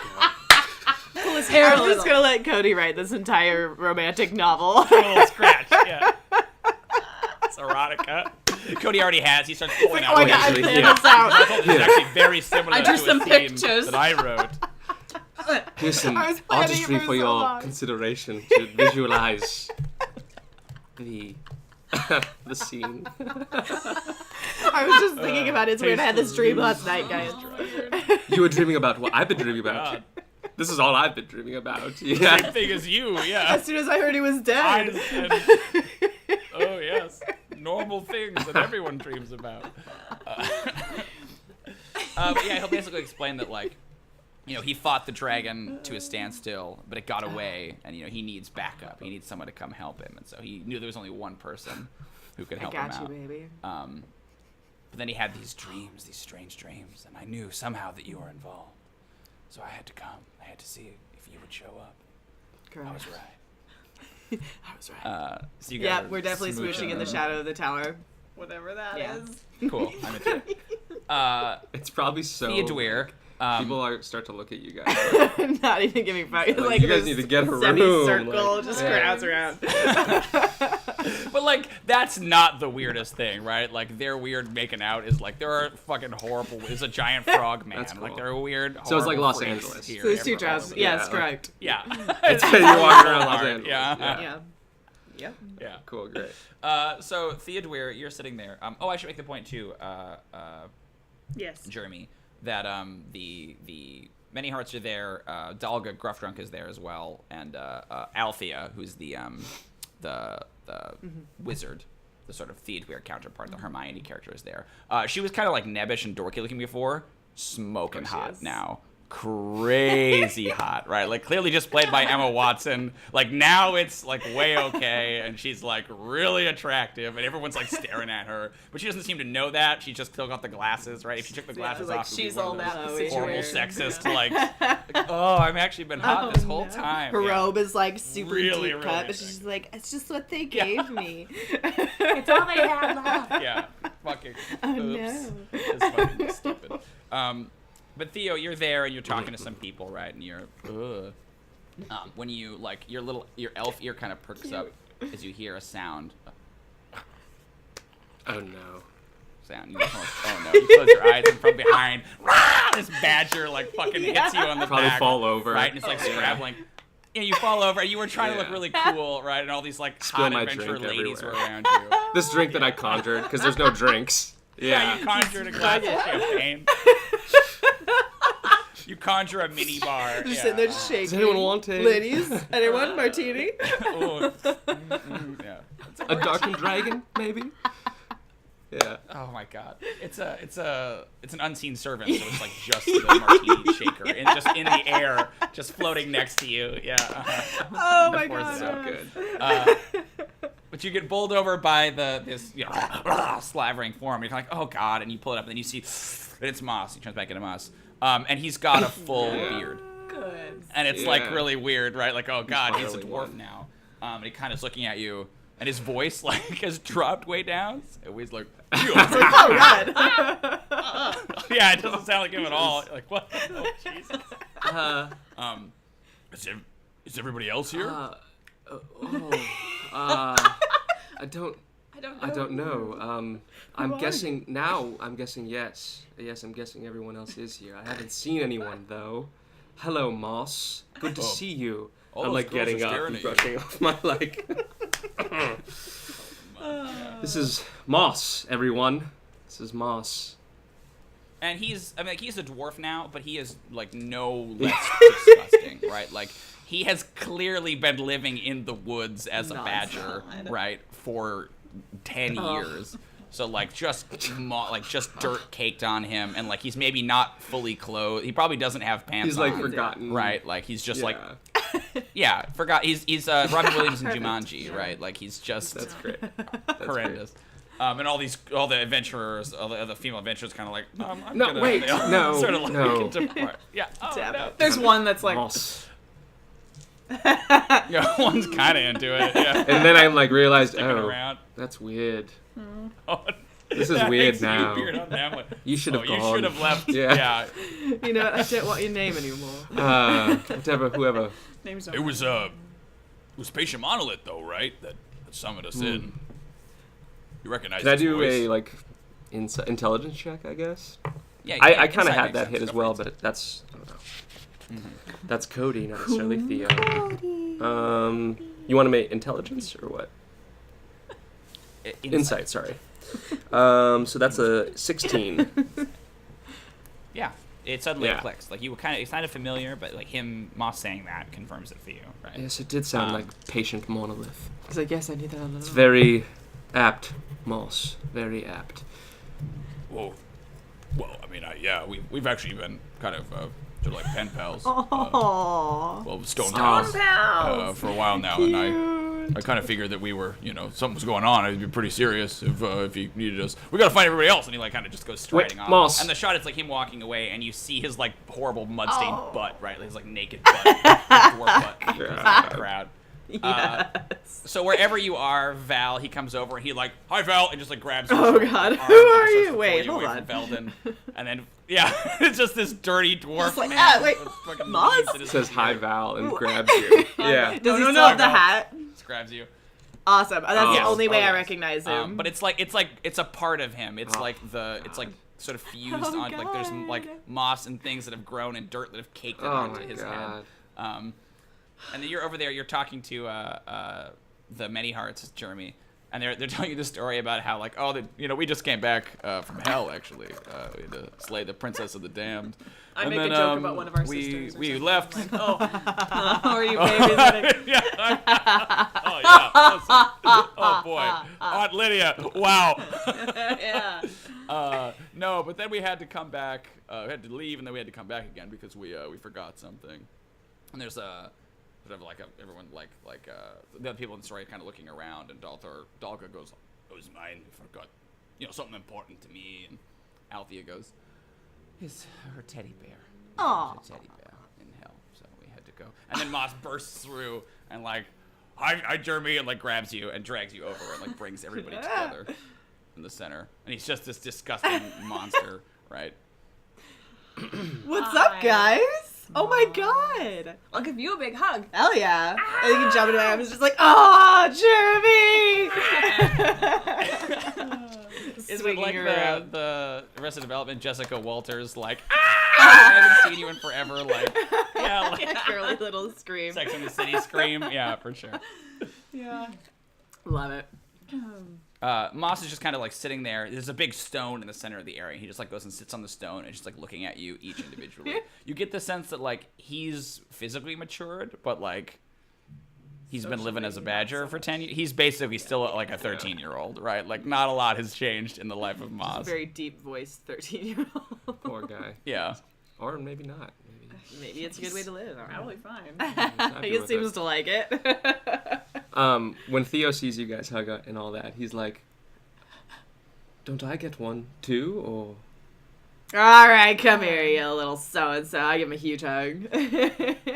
Pull his hair a I'm just little. gonna let Cody write this entire romantic novel. A little scratch, yeah. It's erotica. Cody already has. He starts pulling oh out. my god, I actually, planned yeah. this out. It's actually very similar I drew to some a theme pictures. that I wrote. Here's some I was planning artistry it for for so your long. consideration to visualize the the scene. I was just thinking about it. It's weird. I had this dream last night, guys. You were dreaming about what I've been dreaming about. God. This is all I've been dreaming about. Yeah. Same thing as you, yeah. As soon as I heard he was dead. Eyes and- oh yes, normal things that everyone dreams about. But yeah, he'll basically explain that, like, you know, he fought the dragon to a standstill, but it got away, and you know he needs backup. He needs someone to come help him, and so he knew there was only one person who could I help him got you, out. baby. But then he had these dreams, these strange dreams, and I knew somehow that you were involved, so I had to come. I had to see if you would show up. Correct. I was right. I was right. So you guys Yeah, are we're definitely smooching in the shadow of the tower. Whatever that is. Yeah. Cool. I'm into it. It's probably so. Theodware. People start to look at you guys. Not even giving fuck. Like, you guys need to get a room. Semicircle, Like, just yeah. crowds around. But, like, that's not the weirdest thing, right? Like, their weird making out is, like, there are fucking horrible... There's a giant frog man. That's cool. Like, there are weird, So it's like horrible Los freaks Angeles. here So there's two everywhere. drows. Yeah, Yes, like- correct. Yeah. It's you walk around Los Hard, Angeles. Yeah. Yeah. Yep. Yeah. Cool, great. So, Theodware, you're sitting there. I should make the point, too, Yes. Jeremy, that the Many Hearts are there. Dalga Gruffdrunk is there as well, and Althea, who's the wizard, the sort of Theodware counterpart. The Hermione character is there. She was kind of like nebbish and dorky looking before, smoking Of course she hot is. now, crazy hot, right? Like clearly just played by Emma Watson. Like now it's like way okay, and she's like really attractive, and everyone's like staring at her, but she doesn't seem to know that. She just took off the glasses, right? If she took the glasses like off, it would be she's one of all that those situation. horrible sexist, like, oh, I've actually been hot this whole time. Her Yeah. robe is like super Really, deep really cut, but thick. she's like, it's just what they gave me. It's all they have left. Yeah, fucking. Oh, oops. no. It's fucking stupid. But Theo, you're there and you're talking to some people, right? And you're, when you like your elf ear kind of perks up as you hear a sound. Oh no. You close your eyes, and from behind, this badger like fucking hits you on the Probably back, fall over. right? And it's like scrabbling. Yeah, you fall over, and you were trying to look Yeah. really cool, right? And all these like Spill hot my adventure drink ladies were everywhere. around you. This drink that I conjured, because there's no drinks. Yeah, Yeah. you conjured a glass of champagne. You conjure a mini bar. Just yeah. sitting there just shaking. Does anyone want a Ladies, anyone? Martini? Oh, yeah. a darkened dragon, maybe? Yeah. Oh my god. It's an unseen servant, so it's like just the martini shaker and just in the air, just floating next to you. Yeah. Oh my Pours it god. out. Good. But you get bowled over by this slavering form. You're like, oh god, and you pull it up, and then you see that it's Moss. He turns back into Moss, and he's got a full beard, Good. and it's like Yeah. really weird, right? Like, oh god, he's a finally dwarf won. now, and he kind of is looking at you, and his voice like has dropped way down. So he's like, Oh god. yeah, it doesn't sound like him at all. Like what? Oh Jesus. Is everybody else here? I don't I don't know. know. I'm guessing now. I'm guessing yes. Yes, I'm guessing everyone else is here. I haven't seen anyone though. Hello, Moss. Good to see you. All I'm those like girls getting are up staring and at you. brushing off my This is Moss, everyone. This is Moss. And he's a dwarf now, but he is like no less disgusting, right? Like he has clearly been living in the woods as a badger, right, for 10 years. So like just dirt caked on him, and like he's maybe not fully clothed. He probably doesn't have pants He's like on, forgotten. right? Like he's just like Yeah. forgot. He's Robin Williams in Jumanji, right? Like he's just That's great. That's horrendous. And all the adventurers, all the female adventurers, kind of like, I'm No, gonna, wait, they all no, sort of like no. depart. Yeah, no. There's one that's like, Moss. Yeah, one's kind of into it. Yeah, And then I like realized, sticking oh, around. that's weird. Oh, This is that weird makes you now. weird on them. Like, You should have You gone. should have left. Yeah. Yeah. You know what? I don't want your name anymore. Whoever. names It was Patient Monolith though, right? That summoned us in. You recognize? Can I his do voice? a like intelligence check? I guess. Yeah, I kind of insight had makes that sense. hit Go as for well, insight. but that's I don't know. That's Cody, not necessarily Theo. You want to make intelligence or what? Insight, sorry. So that's a 16. Yeah, it suddenly Yeah. clicks. Like it's kind of familiar, but like Moss saying that confirms it for you, right? Yes, it did sound like Patient Monolith. He's like, yes, I need that on the It's very apt, Moss. Very apt. Well, I mean, we've actually been kind of sort of like pen pals. Aww. Well, Stone Stone Towers for a while now, and I kind of figured that we were, something was going on. It'd be pretty serious if he needed us. We gotta find everybody else, and he like kind of just goes striding off. Moss. And the shot is like him walking away, and you see his like horrible mud-stained butt, right? His like naked butt, dwarf butt, in the crowd. So wherever you are, Val, he comes over and he like, hi Val, and just like grabs your Oh, arm God. and Who are starts you? to pull Wait, you hold away on. from Veldin. And then it's just this dirty dwarf. Just like, man wait, with fucking Moss? leaves in It his says hi beard. Val and grabs you. Yeah. Does he no, still no, have the no. hat? Just grabs you. Awesome. That's Oh, the yes. only way Oh, I yes. recognize him. But it's a part of him. It's like it's like sort of fused Oh, on. Like there's God. like moss and things that have grown and dirt that have caked it Oh onto my his god. head. And then you're over there. You're talking to the Many Hearts, Jeremy, and they're telling you the story about how like, oh, we just came back from hell actually. We had to slay the princess of the damned. I make a joke about one of our sisters. We left. Like, oh, Or you babysitting? Yeah. Oh yeah. Oh boy. Aunt Lydia. Wow. Yeah. No, but then we had to come back. We had to leave, and then we had to come back again because we forgot something. And there's everyone the other people in the story kind of looking around, and Dalga goes, "It was mine. We forgot, something important to me." And Althea goes, "It's her teddy bear. Aw. It's a teddy bear in hell, so we had to go." And then Moss bursts through and like, "Hi, Jeremy," and like grabs you and drags you over and like brings everybody together in the center. And he's just this disgusting monster, right? What's up, guys? Oh my god. I'll give you a big hug. Hell yeah. And you can jump into my arms, just like, oh, Jeremy! Is it Swinging like around. the Arrested Development Jessica Walters, like, I haven't seen you in forever, like, yeah, like Girly little scream. Sex and the City scream, yeah, for sure. Yeah. Love it. Moss is just kind of like sitting there. There's a big stone in the center of the area. He just like goes and sits on the stone and just like looking at you each individually. You get the sense that like he's physically matured, but like he's been living as a badger for 10 years. He's basically still like a 13-year-old, right? Like not a lot has changed in the life of Moss. Very deep voice 13-year-old. Poor guy. Yeah. Or maybe not. Maybe it's a good way to live. Probably fine. He seems to like it. When Theo sees you guys hug and all that, he's like, "Don't I get one too?" Or All right, come here, you little so-and-so. I give him a huge hug. You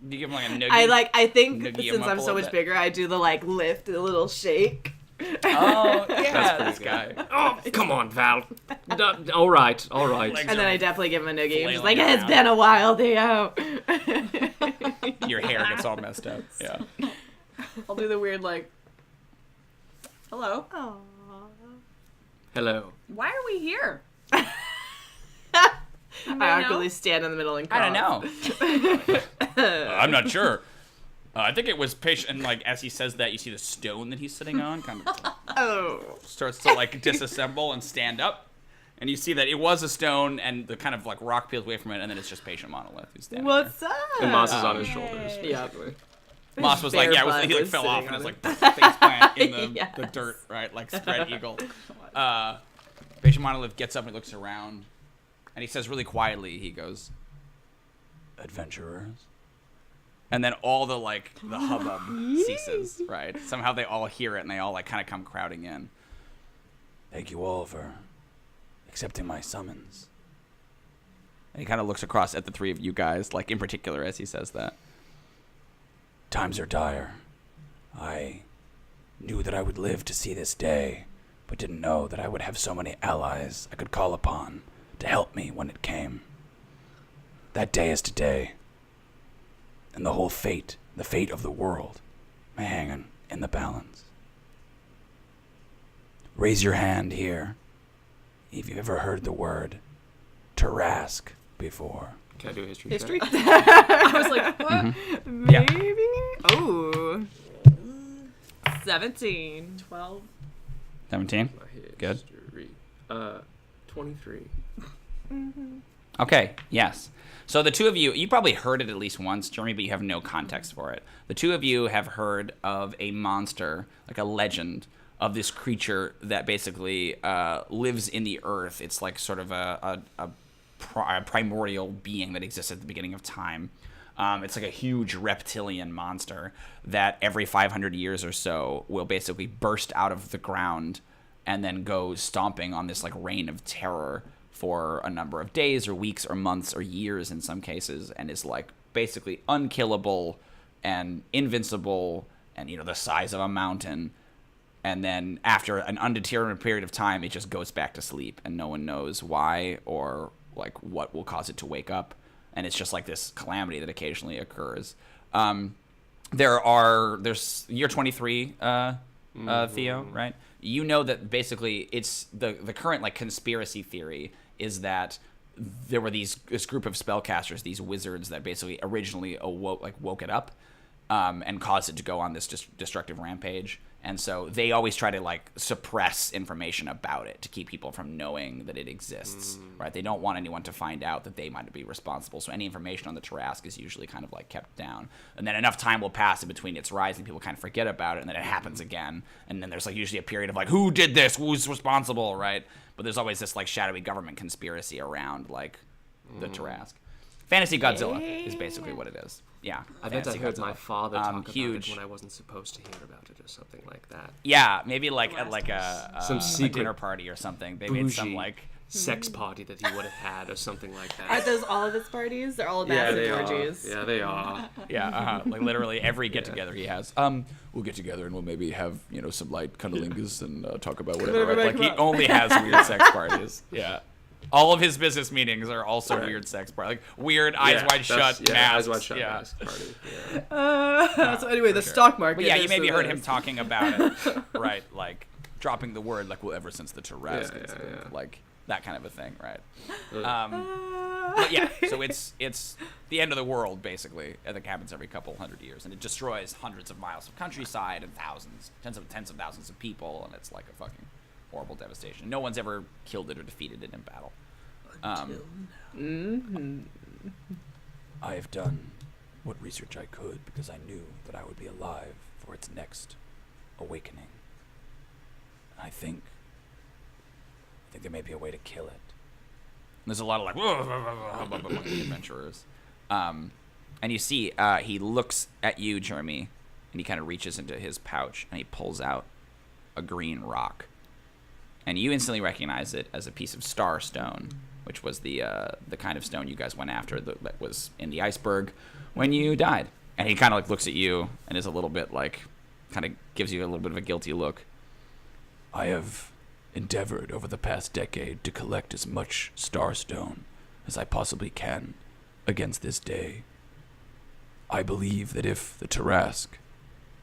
give him like a noogie. I think Noogie him since up I'm a so little much bit. bigger, I do the like lift, a little shake. Oh, yeah, That's this pretty guy. "Oh, come on, Val. All right, all right." Legs And then are I definitely give him a noogie. I'm just flailing like, it's around. been a while, Theo. Your hair gets all messed up. Yeah. I'll do the weird like, hello. Hello. Why are we here? I awkwardly stand in the middle and cough. I don't know. I'm not sure. I think it was patient. And like as he says that, you see the stone that he's sitting on kind of Oh. starts to like disassemble and stand up, and you see that it was a stone, and the kind of like rock peels away from it, and then it's just patient monolith who's standing What's up? And Moss is on his shoulders. Yep. basically. there. Moss was like, Bare yeah, butt he like was fell off sitting and was on like face plant in the Yes. dirt, right, like spread eagle. Patient monolith gets up and looks around, and he says really quietly, he goes, "Adventurers." And then all the like the hubbub ceases, right? Somehow they all hear it and they all like kind of come crowding in. "Thank you all for accepting my summons." And he kind of looks across at the three of you guys, like in particular as he says that. "Times are dire. I knew that I would live to see this day, but didn't know that I would have so many allies I could call upon to help me when it came. That day is today. And the whole fate, the fate of the world, may hang in the balance. Raise your hand here if you've ever heard the word Tarrasque before." Can I do a history? History? check? I was like, what? Maybe? Oh. 17. 12. 17? My Good. history. 23. Okay, yes. So the two of you probably heard it at least once, Jeremy, but you have no context for it. The two of you have heard of a monster, like a legend, of this creature that basically lives in the earth. It's like sort of a primordial being that exists at the beginning of time. It's like a huge reptilian monster that every 500 years or so will basically burst out of the ground and then go stomping on this like reign of terror for a number of days or weeks or months or years in some cases, and is like basically unkillable and invincible and, you know, the size of a mountain. And then after an undetermined period of time, it just goes back to sleep, and no one knows why or like what will cause it to wake up. And it's just like this calamity that occasionally occurs. There's year 23, Theo, right? You know that basically it's the current like conspiracy theory is that there were this group of spellcasters, these wizards that basically originally woke it up and caused it to go on this destructive rampage. And so they always try to like suppress information about it to keep people from knowing that it exists, right? They don't want anyone to find out that they might be responsible. So any information on the Tarrasque is usually kind of like kept down. And then enough time will pass in between its rise and people kind of forget about it, and then it happens again. And then there's like usually a period of like, who did this? Who's responsible, right? But there's always this like shadowy government conspiracy around like the Tarrasque. Fantasy Godzilla is basically what it is. Yeah, I bet I heard my father talk about huge. it when I wasn't supposed to hear about it or something like that. Yeah, maybe like at like a Some secret dinner party or something. They made some bougie like sex party that he would have had or something like that. Are those all of his parties? They're all yeah, massive they orgies. are. Yeah, they are. like literally every get together he has. We'll get together and we'll maybe have some light cunnilingus and talk about whatever. Right? Like he only has weird sex parties. Yeah. All of his business meetings are also weird sex parties, like weird eyes wide shut masks. Eyes wide shut mask party. So anyway, the stock market. But yeah, you maybe heard him talking about it, right? Like dropping the word, like, well, ever since the Tarrasque, like that kind of a thing, right? But yeah, so it's the end of the world basically. I think happens every couple hundred years, and it destroys hundreds of miles of countryside and tens of thousands of people, and it's like a fucking horrible devastation. No one's ever killed it or defeated it in battle. I have done what research I could because I knew that I would be alive for its next awakening. I think there may be a way to kill it. And there's a lot of like hubbub among the adventurers. And you see he looks at you, Jeremy, and he kind of reaches into his pouch and he pulls out a green rock. And you instantly recognize it as a piece of star stone, which was the kind of stone you guys went after that was in the iceberg when you died. And he kind of like looks at you and is a little bit like, kind of gives you a little bit of a guilty look. I have endeavored over the past decade to collect as much starstone as I possibly can against this day. I believe that if the Tarrasque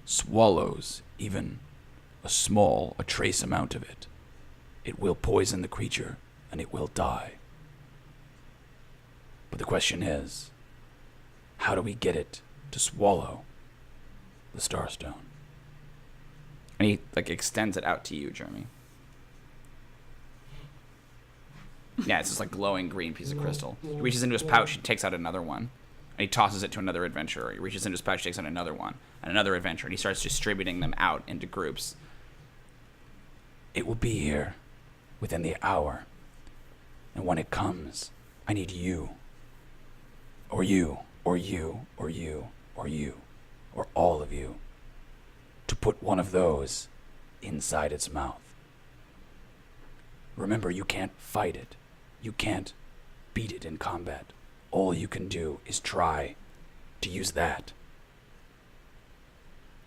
swallows even a trace amount of it, it will poison the creature and it will die. But the question is, how do we get it to swallow the starstone? And he like extends it out to you, Jeremy. Yeah, it's this like glowing green piece of crystal. He reaches into his pouch, he takes out another one, and he tosses it to another adventurer. He reaches into his pouch, takes out another one, and another adventurer, and he starts distributing them out into groups. It will be here within the hour. And when it comes, I need you. Or you, or you, or you, or you, or all of you, to put one of those inside its mouth. Remember, you can't fight it. You can't beat it in combat. All you can do is try to use that.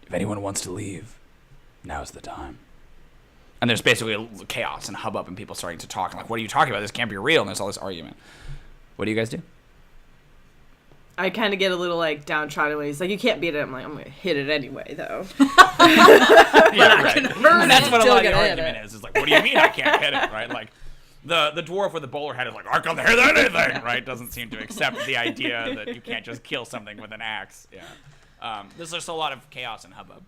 If anyone wants to leave, now's the time. And there's basically chaos and hubbub and people starting to talk. I'm like, what are you talking about? This can't be real. And there's all this argument. What do you guys do? I kind of get a little like downtrodden when he's like, you can't beat it. I'm like, I'm going to hit it anyway, though. Yeah, right. And that's what a lot of the argument is. It's like, what do you mean I can't hit it, right? Like, the dwarf with the bowler hat is like, I can't hit anything, right? Doesn't seem to accept the idea that you can't just kill something with an axe. Yeah. There's just a lot of chaos and hubbub.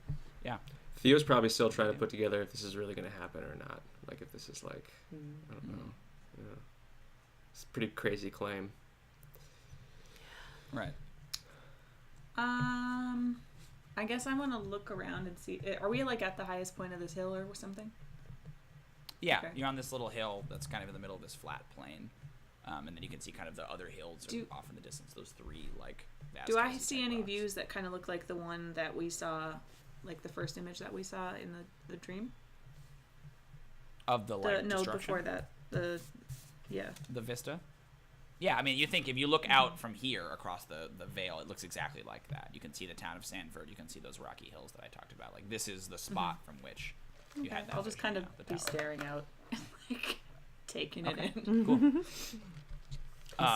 Yeah. Theo's probably still trying to put together if this is really going to happen or not. Like, if this is like, I don't know. Yeah. It's a pretty crazy claim. Right. I guess I want to look around and see. Are we like at the highest point of this hill or something? Yeah, Okay. you're on this little hill that's kind of in the middle of this flat plain. And then you can see kind of the other hills off in the distance. Those three, like, vast Do I hills see and any rocks. views that kind of look like the one that we saw, like the first image that we saw in the dream? Of the, like, No, destruction? before that. Yeah. The vista? Yeah, I mean, you think if you look out from here across the vale, it looks exactly like that. You can see the town of Sanford. You can see those rocky hills that I talked about. Like, this is the spot from which you had that I'll just vision, kind of the be tower. staring out, like taking it Okay. in. Cool.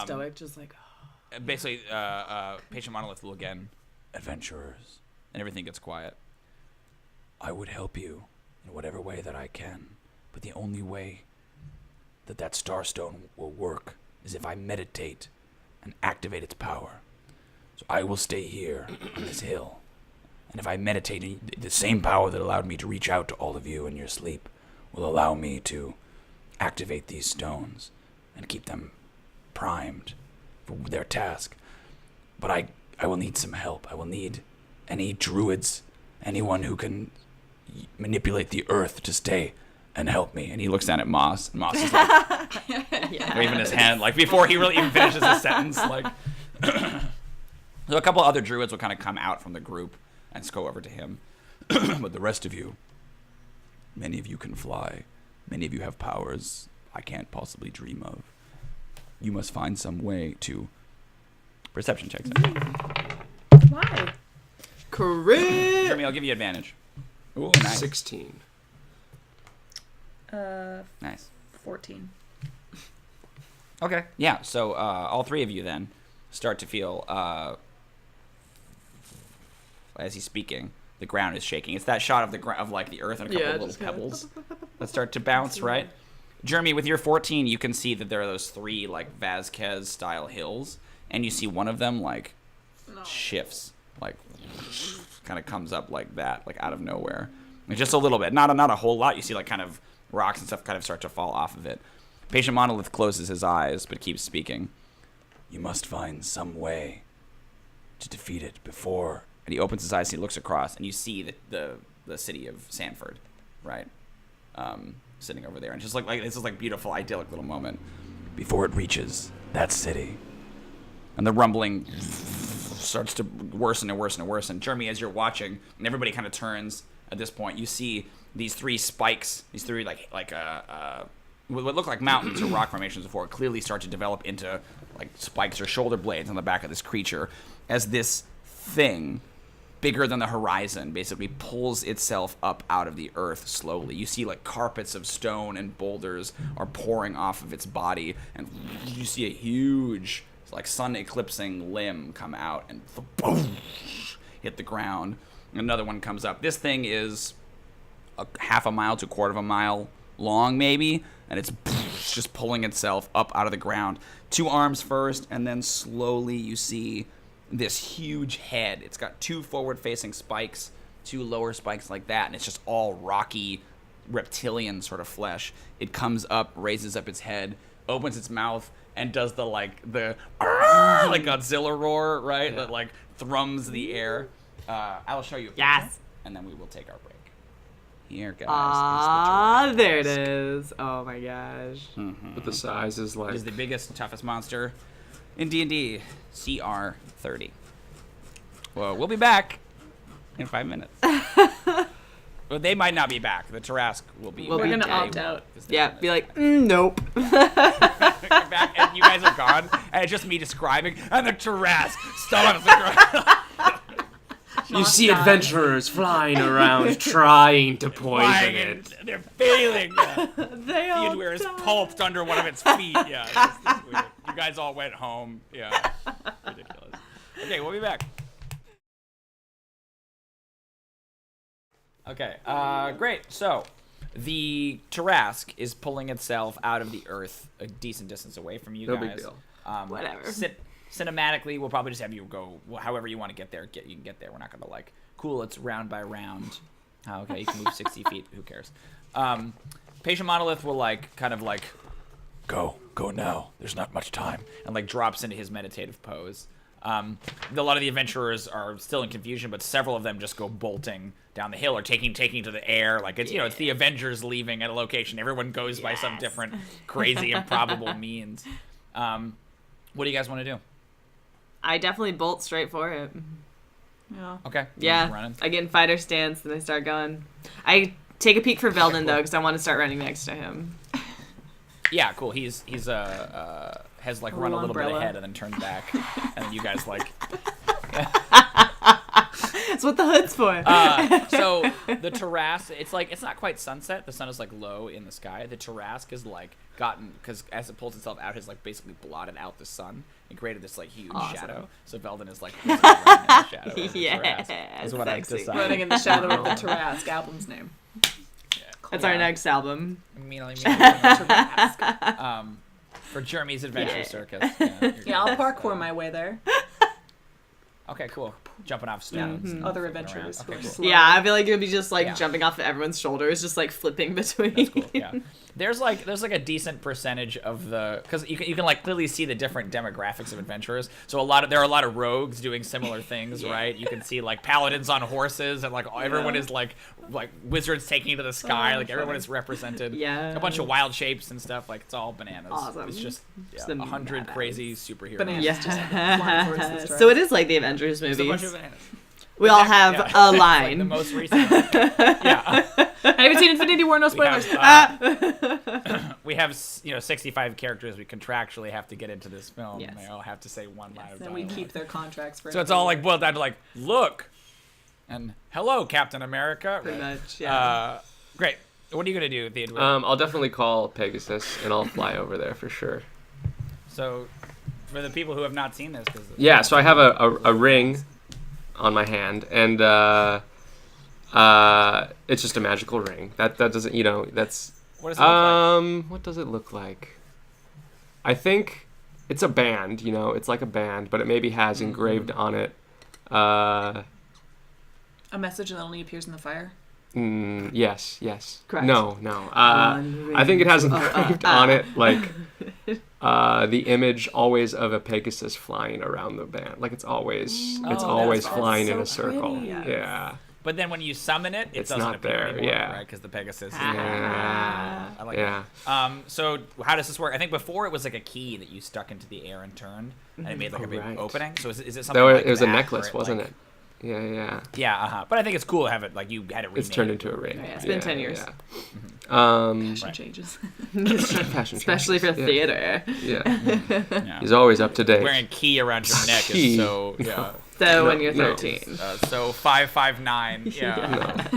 Stoic, just like, Basically, Patient Monolith will again, adventurers, and everything gets quiet. I would help you in whatever way that I can, but the only way that starstone will work is if I meditate and activate its power. So I will stay here on this hill And if I meditate, the same power that allowed me to reach out to all of you in your sleep will allow me to activate these stones and keep them primed for their task. But I will need some help. I will need any druids, anyone who can manipulate the earth to stay and help me. And he looks down at Moss, and Moss is like waving his hand, like before he really even finishes his sentence. Like, so a couple other druids will kind of come out from the group and just go over to him. But the rest of you, many of you can fly. Many of you have powers I can't possibly dream of. You must find some way to perception checks. Why? Correct. Jeremy, I'll give you advantage. Ooh, nice. 16. Nice. 14. Okay. Yeah, so all three of you then start to feel, as he's speaking, the ground is shaking. It's that shot of of like the earth and a couple of little pebbles that start to bounce, right? Jeremy, with your 14, you can see that there are those three like Vasquez-style hills, and you see one of them like shifts, like kind of comes up like that, like out of nowhere. Like, just a little bit, not a whole lot. You see like kind of rocks and stuff kind of start to fall off of it. Patient Monolith closes his eyes but keeps speaking. You must find some way to defeat it before. And he opens his eyes and he looks across, and you see the city of Sanford, right? Sitting over there, and just like this is like beautiful, idyllic little moment before it reaches that city. And the rumbling starts to worsen and worsen and worsen. Jeremy, as you're watching, and everybody kind of turns at this point, you see these three spikes, these three what look like mountains or rock formations before clearly start to develop into like spikes or shoulder blades on the back of this creature, as this thing bigger than the horizon basically pulls itself up out of the earth slowly. You see like carpets of stone and boulders are pouring off of its body, and you see a huge like sun eclipsing limb come out and boom, hit the ground. Another one comes up. This thing is a half a mile to a quarter of a mile long maybe, and it's just pulling itself up out of the ground. Two arms first, and then slowly you see this huge head. It's got two forward-facing spikes, two lower spikes like that, and it's just all rocky, reptilian sort of flesh. It comes up, raises up its head, opens its mouth, and does the like Godzilla roar, right? That like thrums the air. I'll show you a picture, Yes. and then we will take our break. Here, guys. There it is. Oh my gosh. But the size is like... It is the biggest, toughest monster in D&D, CR 30. Well, we'll be back in 5 minutes. Well, they might not be back. The Tarrasque will be. We're We're back. gonna opt out. Yeah, be like, nope. Back, and you guys are gone, and it's just me describing, and the Tarrasque stomps the ground. You see adventurers flying around trying to poison it. They're failing. They all Theodore is died. pulped under one of its feet. Yeah, it's weird. You guys all went home. Yeah, ridiculous. Okay, we'll be back. Okay, great. So, the Tarrasque is pulling itself out of the earth a decent distance away from you No guys. big deal. Whatever. Cinematically, we'll probably just have you go however you want to get there. You can get there. We're not going to like, cool, it's round by round. Oh, okay, you can move 60 feet. Who cares? Patient Monolith will like, kind of like, go now. There's not much time. And like drops into his meditative pose. A lot of the adventurers are still in confusion, but several of them just go bolting down the hill or taking to the air. Like it's, it's the Avengers leaving at a location. Everyone goes by some different crazy, improbable means. What do you guys want to do? I definitely bolt straight for it. Yeah. Okay. Yeah. Running. I get in fighter stance and I start going. I take a peek for Veldon though, because I want to start running next to him. Yeah, cool. He's has like run a little bit ahead and then turned back, and then you guys like. That's what the hood's for. So the Tarrasque, it's not quite sunset. The sun is like low in the sky. The Tarrasque is like because as it pulls itself out, has like basically blotted out the sun and created this like huge shadow. So Veldon is like running in the shadow. Of the Tarrasque, is what I've sexy. decided. Running in the shadow of the Tarrasque, album's name. That's our next album. Tarrasque. For Jeremy's Adventure Circus. Yeah, I'll parkour my way there. Okay, cool. Jumping off stones. and Other flipping adventurers. around. who Okay, are cool. slow. Yeah, I feel like it would be just like Yeah. jumping off everyone's shoulders, just like flipping between. That's cool. Yeah, there's like a decent percentage of the because you can like clearly see the different demographics of adventurers. So there are a lot of rogues doing similar things, right? You can see like paladins on horses, and like everyone is like wizards taking to the sky. Like everyone is represented. Yeah. a bunch of wild shapes and stuff. Like it's all bananas. Awesome. It's just the 100 badass. crazy superheroes. Bananas. Yeah. Just like flying horses, right? So it is like the Avengers It's a bunch movies. of bananas. We all Exactly, have yeah. a It's line. like the most recent. Yeah. I haven't seen Infinity War. No We spoilers. have, we have 65 characters we contractually have to get into this film. Yes. And they all have to say one line of Then we dialogue. keep their contracts for. So it's all like boiled down to like, look, and hello, Captain America. Pretty Right. much, yeah. Great. What are you gonna do, Theodore? I'll definitely call Pegasus and I'll fly over there for sure. So, for the people who have not seen this, Yeah, so I have a ring on my hand, and it's just a magical ring. That doesn't, that's what does it look like? what does it look like? I think it's a band, it's like a band, but it maybe has engraved on it a message that only appears in the fire. yes. Correct. No. I think it has engraved on it like the image always of a Pegasus flying around the band. Like it's always that's flying in so a circle. pretty. Yeah. But then when you summon it, it It's doesn't not appear there, anymore, yeah. right? Because the Pegasus is Yeah. I like Yeah. that. So how does this work? I think before it was like a key that you stuck into the air and turned, and it made like a big right. opening. So is it something It like was a that, necklace, where wasn't like- it? Yeah. Yeah, But I think it's cool to have it like you had it remade. It's turned into a ring. Yeah, it's been 10 years. Yeah. Fashion Right. changes. Fashion Especially for changes. theater. Yeah. Yeah. He's always up to date. Wearing a key around your neck Key. is so yeah. So when No, you're no. 13. So 559. Yeah.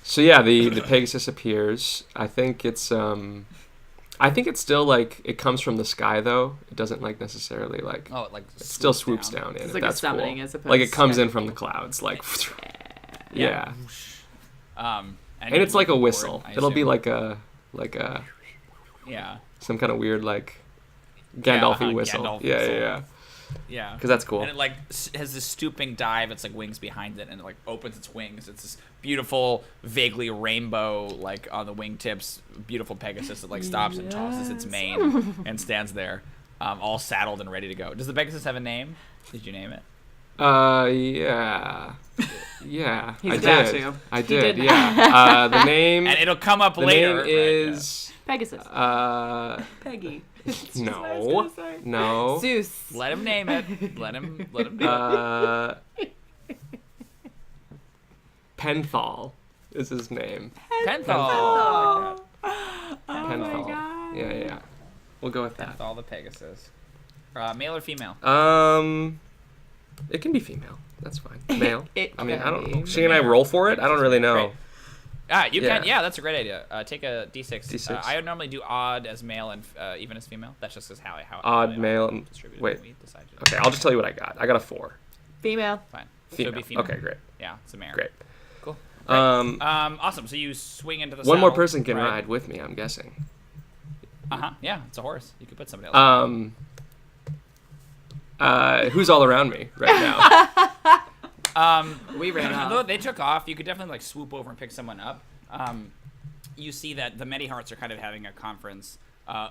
So yeah, the Pegasus appears. I think it's still like it comes from the sky though. It doesn't like necessarily like Oh, it like it still swoops down in. It's it. like a That's summoning cool. as opposed like it comes to- in from the clouds like yeah. And it's like a whistle. It'll be like a yeah. some kind of weird like Gandalf-y Yeah, whistle. Gandalf Yeah, whistle. yeah. Yeah. Because that's cool. And it like has this stooping dive. It's like wings behind it, and it like opens its wings. It's this beautiful, vaguely rainbow, like on the wingtips, beautiful Pegasus that like stops and tosses its mane and stands there, all saddled and ready to go. Does the Pegasus have a name? Did you name it? Yeah. Yeah. He's I got did. to. I He did. did. Yeah. The name. And it'll come up the later. name right, yeah. is. Pegasus. Peggy. No. No. Zeus. Let him name it. Let him name it. Penthal is his name. Penthal. Oh. Penthal. Yeah. We'll go with that. Penthal the Pegasus. Male or female? It can be female. That's fine. Male. It I mean, I can don't be. know. Should I roll for it? I don't really know. Great. You can. Yeah. Yeah, that's a great idea. Take a d6. D6. I would normally do odd as male and even as female. That's just how Odd I male. distribute it Wait. when we decide to. Okay, I'll just tell you what I got. I got a 4. Female. Fine. So Female. it'd be female. Okay, great. Yeah, it's a mare. Great. Cool. Awesome. So you swing into the One more saddle, person can right? ride with me, I'm guessing. Yeah, it's a horse. You could put somebody else. Who's all around me right now? We ran Although off. they took off, you could definitely like swoop over and pick someone up. You see that the Medihearts are kind of having a conference.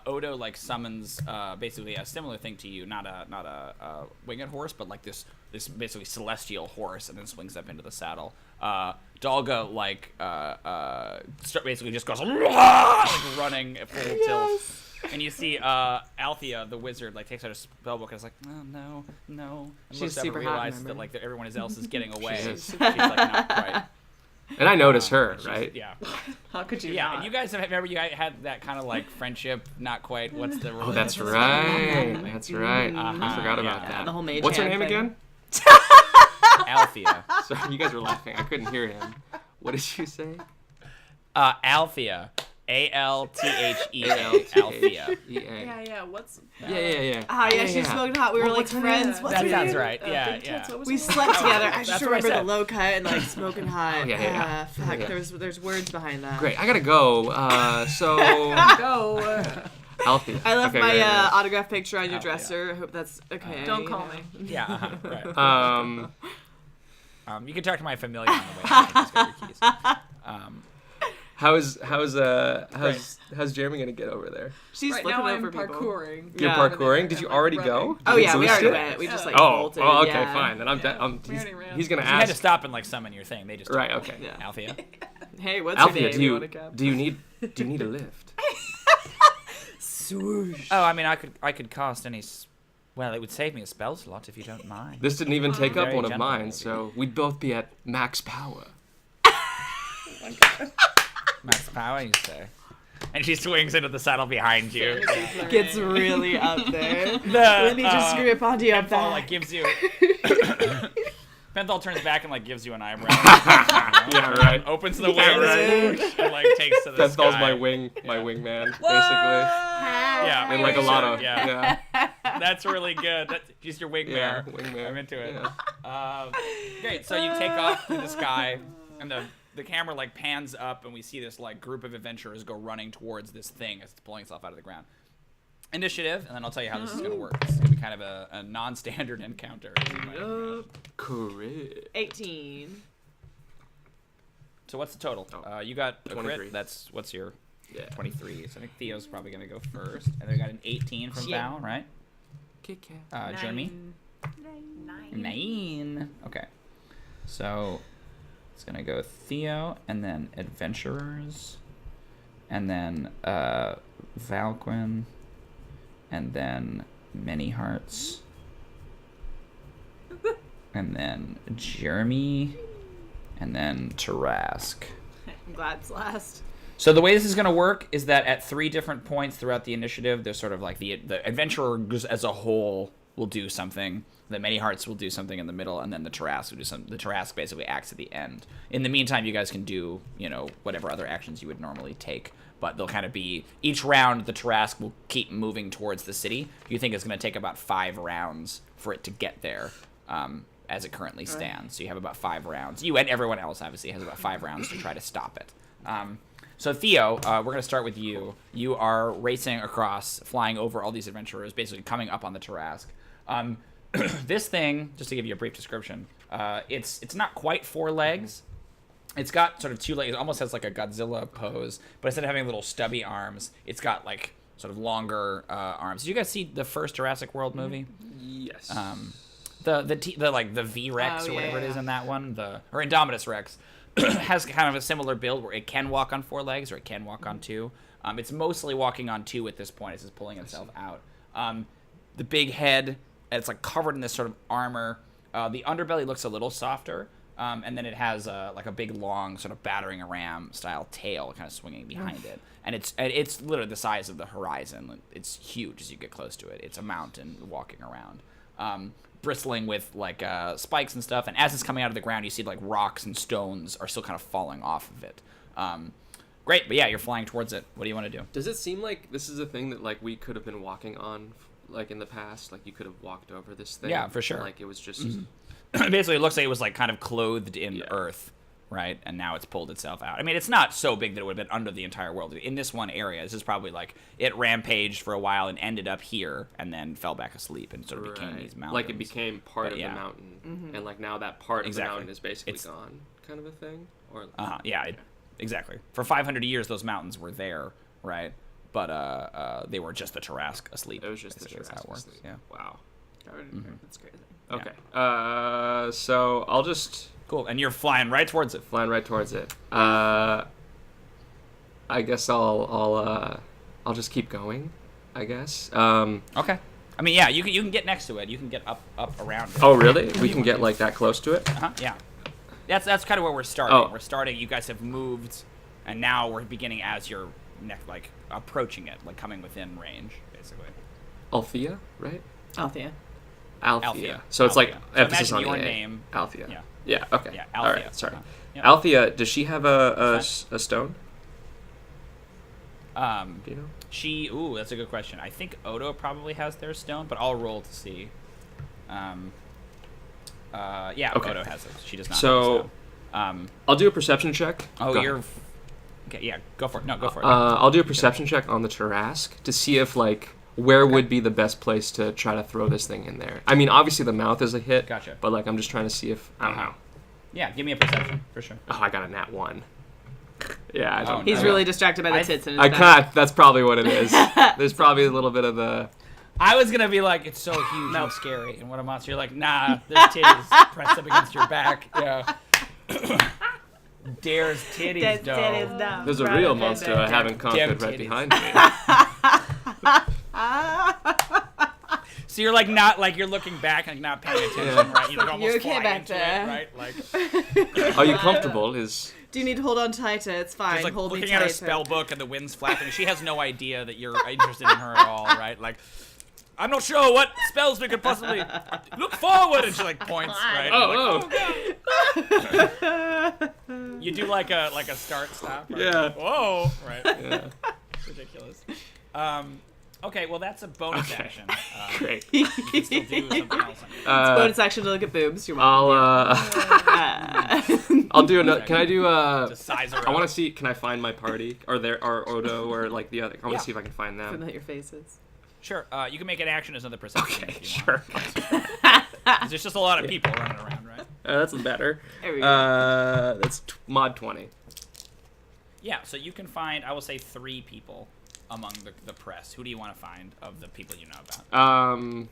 Odo like summons basically a similar thing to you, not a winged horse, but like this basically celestial horse, and then swings up into the saddle. Dalga like basically just goes like running at full tilt. And you see Althea, the wizard, like takes out her spellbook and is like, oh, no. And She's looks up super and hot, realizes that remember? like everyone else is getting away. She is. She's like not quite. And I notice her, She's- right? Yeah. How could you Yeah, not? and you guys remember you guys had that kind of like friendship, not quite. What's the? Oh, that's what's right. the- That's right. I forgot about yeah. that. The whole mage What's her hand name thing. again? Althea. Sorry, you guys were laughing. I couldn't hear him. What did you say? Althea. Althea. Althea. Yeah. What's? Yeah. Ah, yeah, she's smoking hot. We were like what's her friends. name? What's That her sounds name? right. Yeah, Big yeah. Tits, what was We her slept together. I That's just what I remember the said. low cut and like smoking hot. yeah. Fuck, Yeah. there's words behind that. Great. I gotta go. So name? Go. Alfie. I left Okay, my great, great. autograph picture on your Oh, yeah. dresser. I hope that's okay. Don't call me. Yeah, right. Um, You can talk to my familiar on the way. I can just get your keys. how's Jeremy gonna get over there? She's Right flipping now I'm over people. parkouring. You're Yeah. parkouring? Did you already go? Oh You yeah, we boosted already it? went. We just like Oh, bolted. oh, okay, yeah. fine. Then We already ran. he's gonna You had to ask. stop and like summon your thing. They just Right. Okay. Yeah. Althea. Hey, what's Alfia, your name? do Want a cab? you need a lift? Swoosh. Oh, I mean, I could cast any. Well, it would save me a spell slot if you don't mind. This didn't even take up Very one of gentle mine, of you. so we'd both be at max power. Max power, you say. And she swings into the saddle behind you. Gets really up there. The, Let me just grip onto your Penthal, back. like, gives you... Penthal turns back and, like, gives you an eyebrow. Yeah, right. Opens the wings right. and, like, takes to the Penthal's sky. my wingman, basically. Yeah. In like a lotto. Yeah. Yeah. That's really good. That's just your wingman. Yeah, wingman. I'm into it. Yeah. Great. So you take off through the sky, and the camera like pans up, and we see this like group of adventurers go running towards this thing as it's pulling itself out of the ground. Initiative, and then I'll tell you how this is going to work. This is going to be kind of a non-standard encounter. As you might imagine. Correct. 18. So what's the total? Oh, You got a 23. crit. That's what's your Yeah. 23. So I think Theo's probably going to go first, and then we got an 18 from Yeah. Val, right? Kit Kat. Jeremy. 9. 9. Okay. So it's gonna go Theo, and then Adventurers, and then Valquin, and then Many Hearts, and then Jeremy, and then Tarrasque. I'm glad it's last. So the way this is going to work is that at 3 different points throughout the initiative, there's sort of like the adventurers as a whole will do something. The Many Hearts will do something in the middle, and then the Tarrasque will do something. The Tarrasque basically acts at the end. In the meantime, you guys can do, whatever other actions you would normally take. But they'll kind of be, each round, the Tarrasque will keep moving towards the city. You think it's going to take about 5 rounds for it to get there, as it currently stands. So you have about 5 rounds. You and everyone else, obviously, has about 5 rounds to try to stop it. So Theo, we're going to start with you. You are racing across, flying over all these adventurers, basically coming up on the Tarrasque. This thing, just to give you a brief description, it's not quite 4 legs. It's got sort of 2 legs. It almost has like a Godzilla pose, but instead of having little stubby arms, it's got like sort of longer arms. Did you guys see the first Jurassic World movie? Yes. The like the V-Rex Oh, or whatever yeah. it is in that one, or Indominus Rex. Has kind of a similar build where it can walk on 4 legs or it can walk on 2. It's mostly walking on 2 at this point. It's just pulling itself out. The big head, it's like covered in this sort of armor. The underbelly looks a little softer, and then it has like a big long sort of battering ram style tail kind of swinging behind it. And it's literally the size of the horizon. It's huge as you get close to it. It's a mountain walking around. Bristling with like spikes and stuff, and as it's coming out of the ground, you see like rocks and stones are still kind of falling off of it. Great, but yeah, you're flying towards it. What do you want to do? Does it seem like this is a thing that like we could have been walking on, like in the past? Like you could have walked over this thing? Yeah, for sure. Like it was just. Basically, it looks like it was like kind of clothed in Yeah. earth, right? And now it's pulled itself out. I mean, it's not so big that it would have been under the entire world. In this one area, this is probably like it rampaged for a while and ended up here, and then fell back asleep and sort of became Right. these mountains. Like it became part of yeah. the mountain, and like now that part of Exactly. the mountain is basically It's- gone, kind of a thing. Or Yeah, exactly. For 500 years, those mountains were there, right? But they were just the Tarrasque asleep. it was just the basically is how it Jurassic works. sleep. Yeah. Wow. That's crazy. Okay. So I'll just Cool. And you're flying right towards it. flying right towards it. I guess I'll just keep going. I guess. Okay. I mean, yeah, you can get next to it. You can get up around it. Oh really? We can get like that close to it? Uh-huh, yeah. That's kind of where we're starting. Oh. We're starting. You guys have moved, and now we're beginning as you're like approaching it, like coming within range, basically. Althea, right? Althea. Althea. So it's like Althea. So emphasis imagine on your the A. name. Althea. Yeah. Yeah. Okay. Yeah, All Althea. right. Sorry. Yep. Althea, does she have a stone? Do you know? Ooh, that's a good question. I think Odo probably has their stone, but I'll roll to see. Yeah, Okay. Odo has it. She does not So- have a stone. I'll do a perception check. Oh, Go you're ahead. Okay, yeah, go for it. No, go for it. I'll do a perception check on the Tarrasque to see if like where would be the best place to try to throw this thing in there. I mean, obviously the mouth is a hit. Gotcha. But like I'm just trying to see if I don't know. Yeah, give me a perception for sure. Oh, I got a nat 1. Yeah, I don't. He's really distracted by the tits in his I back. can't. That's probably what it is. There's probably a little bit of the. I was gonna be like, it's so huge and scary, and what a monster. You're like, nah, there's titties pressed up against your back. Yeah. Dare's titties, though. There's a real monster I haven't conquered right titties. behind me. So you're like not like you're looking back and not paying attention, right? You almost You're okay fly back into there. it, right? Like Are you comfortable? Is Do you need to hold on tighter? It's fine. she's like hold me looking at her tighter. spell book and the wind's flapping. She has no idea that you're interested in her at all, right? Like, I'm not sure what spells we could possibly look forward, and she like points, right? You do like a start stop. Right? Yeah. Whoa. Right. yeah. Ridiculous. Okay, well that's a bonus action. Great. You can still do something else. Bonus action to look at boobs. You're I'll welcome. I'll do another. Can I do Just size her I want up. to see. Can I find my party or Odo or like the other? I want to Yeah. see if I can find them. Familiar faces. Sure. You can make an action as another perception. Okay, if you sure. Want. There's just a lot of people running around, right? That's better. There we go. That's mod 20. Yeah. So you can find, I will say, 3 people among the press. Who do you want to find of the people you know about?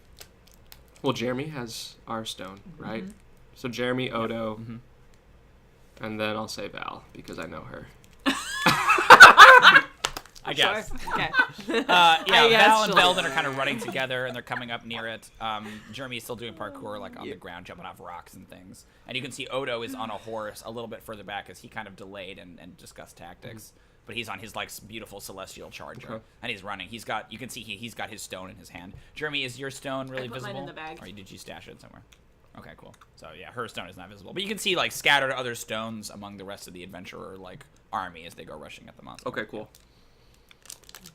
Well, Jeremy has our stone, right? So Jeremy, Odo, and then I'll say Val because I know her. I guess. Sure. Okay. Yeah, guess Val and she'll- Veldin are kind of running together, and they're coming up near it. Jeremy's still doing parkour, like on the ground, jumping off rocks and things. And you can see Odo is on a horse a little bit further back as he kind of delayed and discussed tactics. But he's on his like beautiful celestial charger, and he's running. You can see he's got his stone in his hand. Jeremy, is your stone really I put mine visible? in the bag. Or did you stash it somewhere? Okay, cool. So yeah, her stone is not visible, but you can see like scattered other stones among the rest of the adventurer like army as they go rushing at the monster. Okay, cool.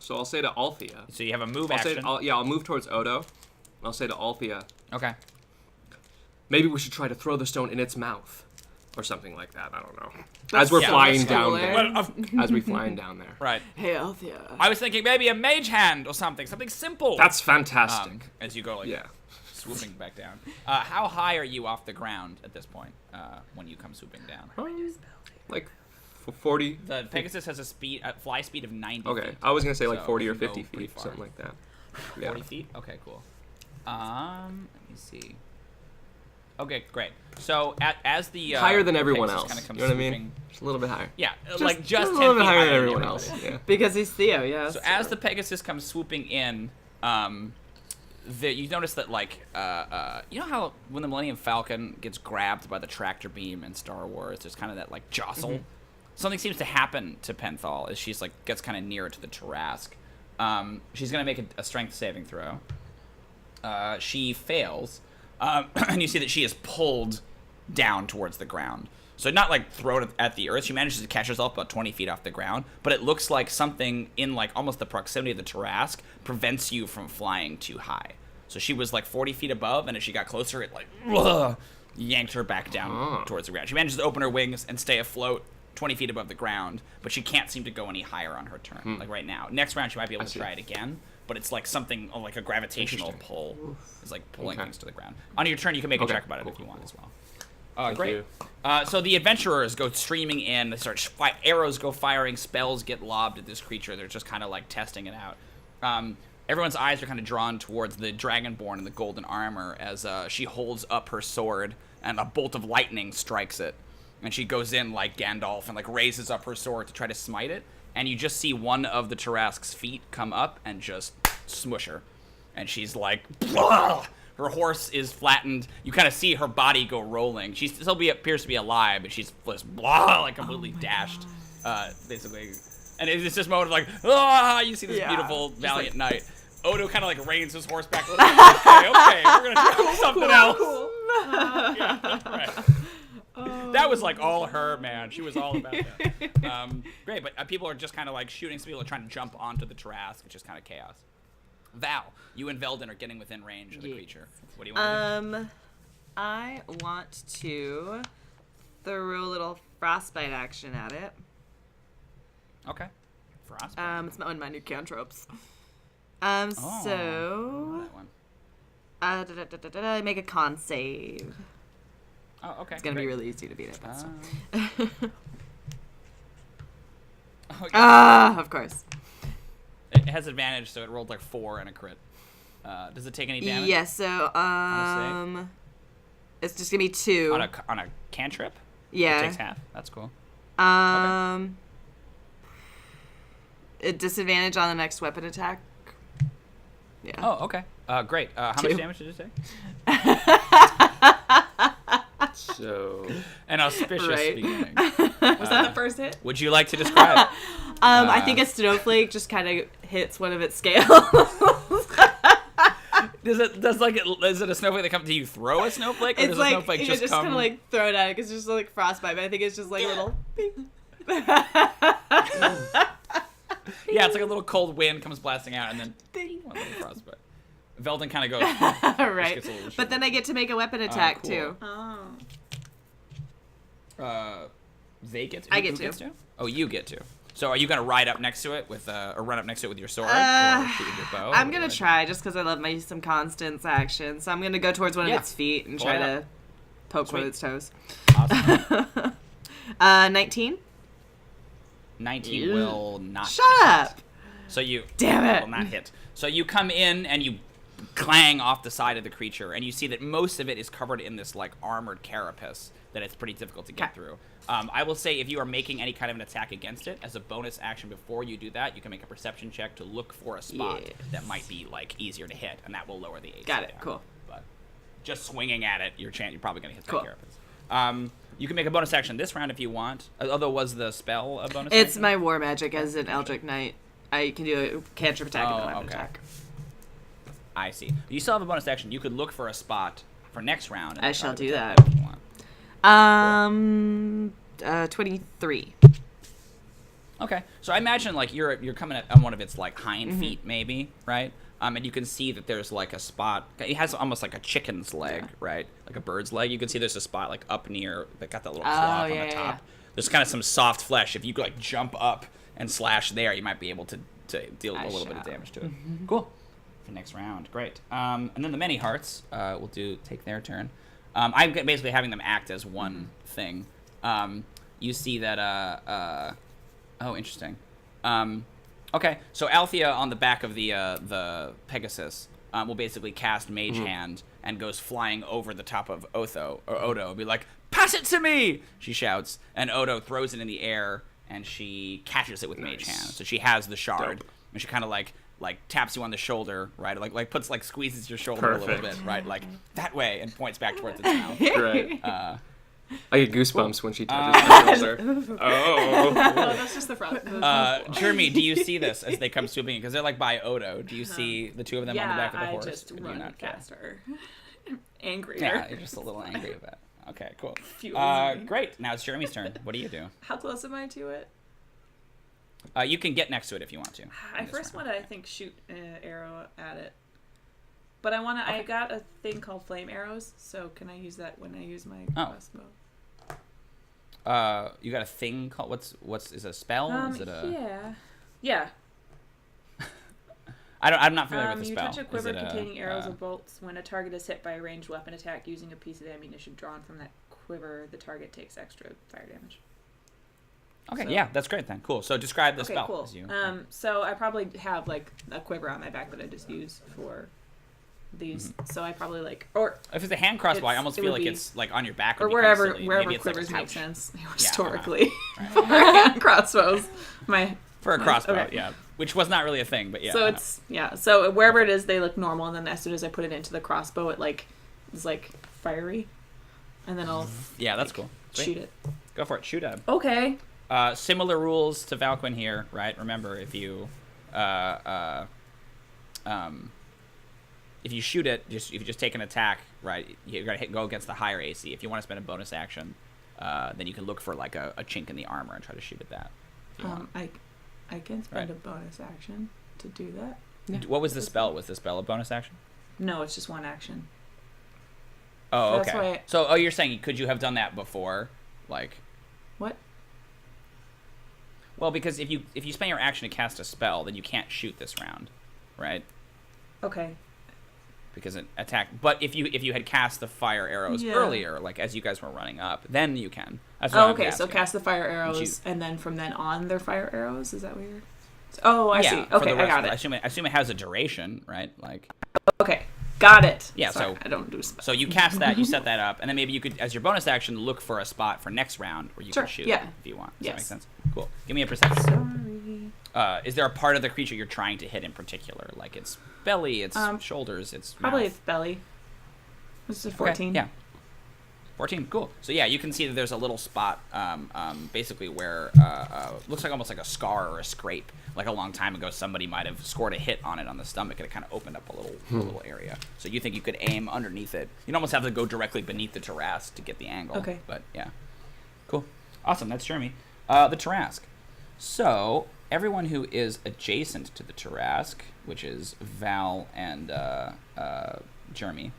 So I'll say to Althea. So you have a move I'll say action. I'll move towards Odo. I'll say to Althea, Okay. maybe we should try to throw the stone in its mouth, or something like that. I don't know. As we're so flying much down cooler. there. Well, As we flying down there. right. Hey, Althea. I was thinking maybe a mage hand or something simple. That's fantastic. As you go like Yeah. swooping back down. How high are you off the ground at this point when you come swooping down? Like 40. The Pegasus has a fly speed of 90 Okay, feet. I was gonna say like So 40 or you go 50 pretty feet, far. something like that. Yeah. 40 feet? Okay, cool. Let me see. Okay, great. So as the Higher than everyone Pegasus else. kinda comes You know what I mean? swooping- Just a little bit higher. Yeah, Just, like just a 10 little bit feet higher than than everyone everybody. else. Yeah. Because he's Theo, yes. So as the Pegasus comes swooping in, you notice that like you know how when the Millennium Falcon gets grabbed by the tractor beam in Star Wars, there's kind of that like jostle. Something seems to happen to Penthal as she's like gets kind of nearer to the Tarrasque. She's gonna make a strength saving throw. She fails, and you see that she is pulled down towards the ground. So not like thrown at the earth. She manages to catch herself about 20 feet off the ground, but it looks like something in like almost the proximity of the Tarrasque prevents you from flying too high. So she was like 40 feet above, and as she got closer, it like yanked her back down towards the ground. She manages to open her wings and stay afloat 20 feet above the ground, but she can't seem to go any higher on her turn, like right now. Next round, she might be able to try it again, but it's like something like a gravitational pull is like pulling things to the ground. On your turn, you can make a check about it if you want as well. Great. you. So the adventurers go streaming in. They start arrows go firing. Spells get lobbed at this creature. They're just kind of like testing it out. Everyone's eyes are kind of drawn towards the Dragonborn in the golden armor as she holds up her sword and a bolt of lightning strikes it. And she goes in like Gandalf and like raises up her sword to try to smite it. And you just see one of the Tarrasque's feet come up and just smush her. And she's like, "Blah!" Her horse is flattened. You kind of see her body go rolling. She still appears to be alive, but she's just blah, like completely dashed, basically. And it's this moment of like, ah! You see this beautiful, valiant knight. Odo kind of like reins his horse back. Okay, we're gonna try something else. Yeah, right. That was like all her, man. She was all about that. Great, but people are just kind of like shooting. Some people are trying to jump onto the Tarrasque. It's just kind of chaos. Val, you and Veldin are getting within range of the creature. What do you want to do? I want to throw a little frostbite action at it. Okay. Frostbite. It's one of my new cantrips. Oh, So that one. make a con save. Oh, okay. It's gonna be great. really easy to beat it. But still. Oh, yeah. Of course. It has advantage, so it rolled like 4 and a crit. Does it take any damage? Yes. So it's just gonna be 2 On a cantrip. Yeah. It takes half. That's cool. A disadvantage on the next weapon attack. Yeah. Oh, okay. Great. How 2. much damage did it take? So An auspicious Right. beginning. Was that the first hit? Would you like to describe? I think a snowflake just kind of hits one of its scales. Is it a snowflake that comes? Do you throw a snowflake, or It's does like a snowflake you just just come? kind of like throw it at it because it's just like frostbite. But I think it's just like little. Yeah, it's like a little cold wind comes blasting out, and then ding, one little frostbite. Velden kind of goes Right. gets a little But then I get to make a weapon attack cool. too. Oh. They get. I who get gets to. Oh, you get to. So are you gonna ride up next to it with or run up next to it with your sword or shoot with your bow? I'm Or gonna what? try just because I love some constance action. So I'm gonna go towards one Yeah. of its feet and Pull try it to poke Sweet. one of its toes. Awesome. 19. 19 Ew. will not. Shut hit. up! So you Damn it. will not hit. So you come in and you clang off the side of the creature, and you see that most of it is covered in this like armored carapace that it's pretty difficult to get Okay. through. I will say if you are making any kind of an attack against it, as a bonus action before you do that, you can make a perception check to look for a spot Yes. that might be like easier to hit, and that will lower the AC. Got it. down. Cool. But just swinging at it, you're probably going to hit Cool. that carapace. You can make a bonus action this round if you want. Although was the spell a bonus? It's action? my war magic as an Eldritch Knight. I can do a cantrip attack and a weapon attack. I see. You still have a bonus action. You could look for a spot for next round. And I try shall to do attack that. if you want. 23. Okay, so I imagine like you're coming at on one of its like hind Mm-hmm. feet, maybe, right? And you can see that there's like a spot. It has almost like a chicken's leg, right? Like a bird's leg. You can see there's a spot like up near that got that little claw on yeah, the yeah, top. yeah. There's kind of some soft flesh. If you like jump up and slash there, you might be able to deal a little bit of damage to it. Cool. For next round, great. And then the many hearts will take their turn. I'm basically having them act as one thing. You see that. Oh, interesting. Okay, so Althea on the back of the Pegasus will basically cast Mage Hand and goes flying over the top of Odo. And be like, "Pass it to me!" She shouts, and Odo throws it in the air, and she catches it with Mage Hand. So she has the shard, and she kind of like taps you on the shoulder, right? Like squeezes your shoulder a little Perfect. bit, right? Like that way, and points back towards its mouth. Great. I get goosebumps when she touches my shoulder. Oh, that's just the front. Jeremy, do you see this as they come swooping in? Because they're like by Odo. Do you see the two of them on the back of the horse? I just Or do you run not care? faster. Angrier. Yeah, you're just a little angry about it. Okay, cool. Fuels me. Great. Now it's Jeremy's turn. What do you do? How close am I to it? You can get next to it if you want to. I first want to, I think, shoot an arrow at it. But I want to. I got a thing called flame arrows, so can I use that when I use my crossbow? You got a thing called what's is it a spell? Is it a yeah. I'm not familiar with the You spell. touch a Is quiver it containing arrows or bolts. When a target is hit by a ranged weapon attack using a piece of ammunition drawn from that quiver, the target takes extra fire damage. Okay, So- yeah, that's great then. Cool. So describe the Okay, spell. cool. As you, So I probably have like a quiver on my back that I just use for these. So I probably or if it's a hand crossbow, I almost it feel would like be- it's like on your back. or would be wherever kinda silly. wherever Maybe it's like a quivers make pouch. sense Yeah, historically right. for hand crossbows. For a crossbow, okay. yeah. Which was not really a thing, but yeah. So I know. it's So wherever it is, they look normal, and then as soon as I put it into the crossbow, it is fiery, and then I'll yeah, that's cool. Sweet. shoot it. Go for it. Shoot at him. Okay. Similar rules to Valquin here, right? Remember, if you shoot it, if you just take an attack, right, you gotta go against the higher AC. If you want to spend a bonus action, then you can look for like a chink in the armor and try to shoot at that. If you want. I can spend Right. a bonus action to do that. What was the spell? Was the spell a bonus action? No, it's just one action. Oh, That's okay. why So, you're saying could you have done that before, like? What? Well, because if you spend your action to cast a spell, then you can't shoot this round, right? Okay. Because it attacked. But if you had cast the fire arrows earlier, like as you guys were running up, then you can. That's what okay. So cast the fire arrows, and then from then on, they're fire arrows. Is that weird? Oh, I see. Okay, I got it. I assume it has a duration, right? Like. Okay, got it. Yeah. Sorry, So I don't do spells. So you cast that, you set that up, and then maybe you could, as your bonus action, look for a spot for next round where you can shoot if you want. Does that make sense? Cool. Give me a perception. Sorry. Is there a part of the creature you're trying to hit in particular? Like its belly, its shoulders, its probably mouth? its belly. This is 14. Okay, yeah. 14, cool. So yeah, you can see that there's a little spot, basically where looks like almost like a scar or a scrape. Like a long time ago, somebody might have scored a hit on it on the stomach, and it kind of opened up a little area. So you think you could aim underneath it? You'd almost have to go directly beneath the Tarrasque to get the angle. Okay. But yeah, cool, awesome. That's Jeremy. The Tarrasque. So everyone who is adjacent to the Tarrasque, which is Val and Jeremy.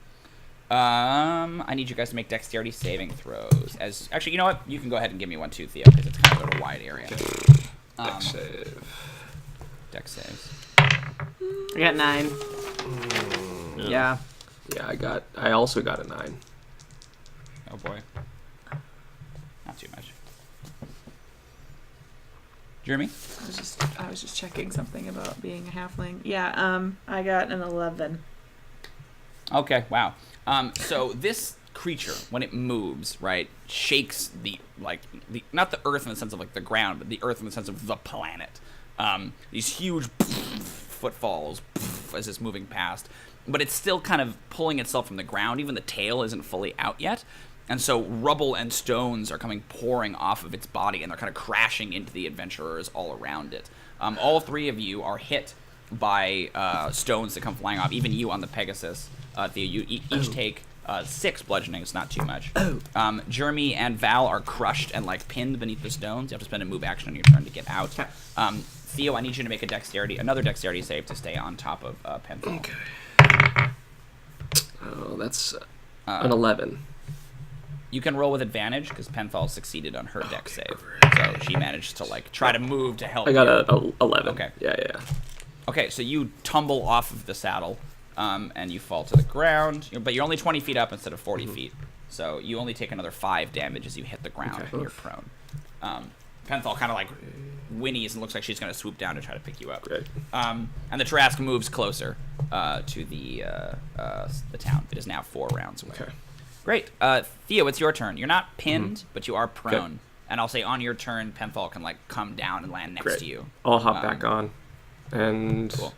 I need you guys to make dexterity saving throws. Actually, you know what? You can go ahead and give me one too, Theo, because it's kind of a wide area. Dex save. Dex saves. I got 9. Yeah, I also got a 9. Oh boy. Not too much. Jeremy? I was just checking something about being a halfling. Yeah, I got an 11. Okay, wow. So this creature, when it moves, right, shakes not the earth in the sense of like the ground, but the earth in the sense of the planet. These huge footfalls as it's moving past, but it's still kind of pulling itself from the ground. Even the tail isn't fully out yet. And so rubble and stones are pouring off of its body, and they're kind of crashing into the adventurers all around it. All three of you are hit by stones that come flying off, even you on the Pegasus. Theo, you each take 6 bludgeoning. It's not too much. Jeremy and Val are crushed and pinned beneath the stones. You have to spend a move action on your turn to get out. Theo, I need you to make another dexterity save to stay on top of Penthal. Okay. Oh, that's an 11. You can roll with advantage because Penthal succeeded on her dex save, so she managed to try to move to help. I got a 11. Okay. Yeah. Okay, so you tumble off of the saddle, and you fall to the ground, but you're only 20 feet up instead of 40 feet, so you only take another 5 damage as you hit the ground and you're prone. Penthal kind of whinnies and looks like she's going to swoop down to try to pick you up. Great. And the Tarrasque moves closer to the town. It is now 4 rounds away. Okay. Great. Theo, it's your turn. You're not pinned, but you are prone. Okay. And I'll say on your turn, Penthal can come down and land next to you. I'll hop back on. And cool.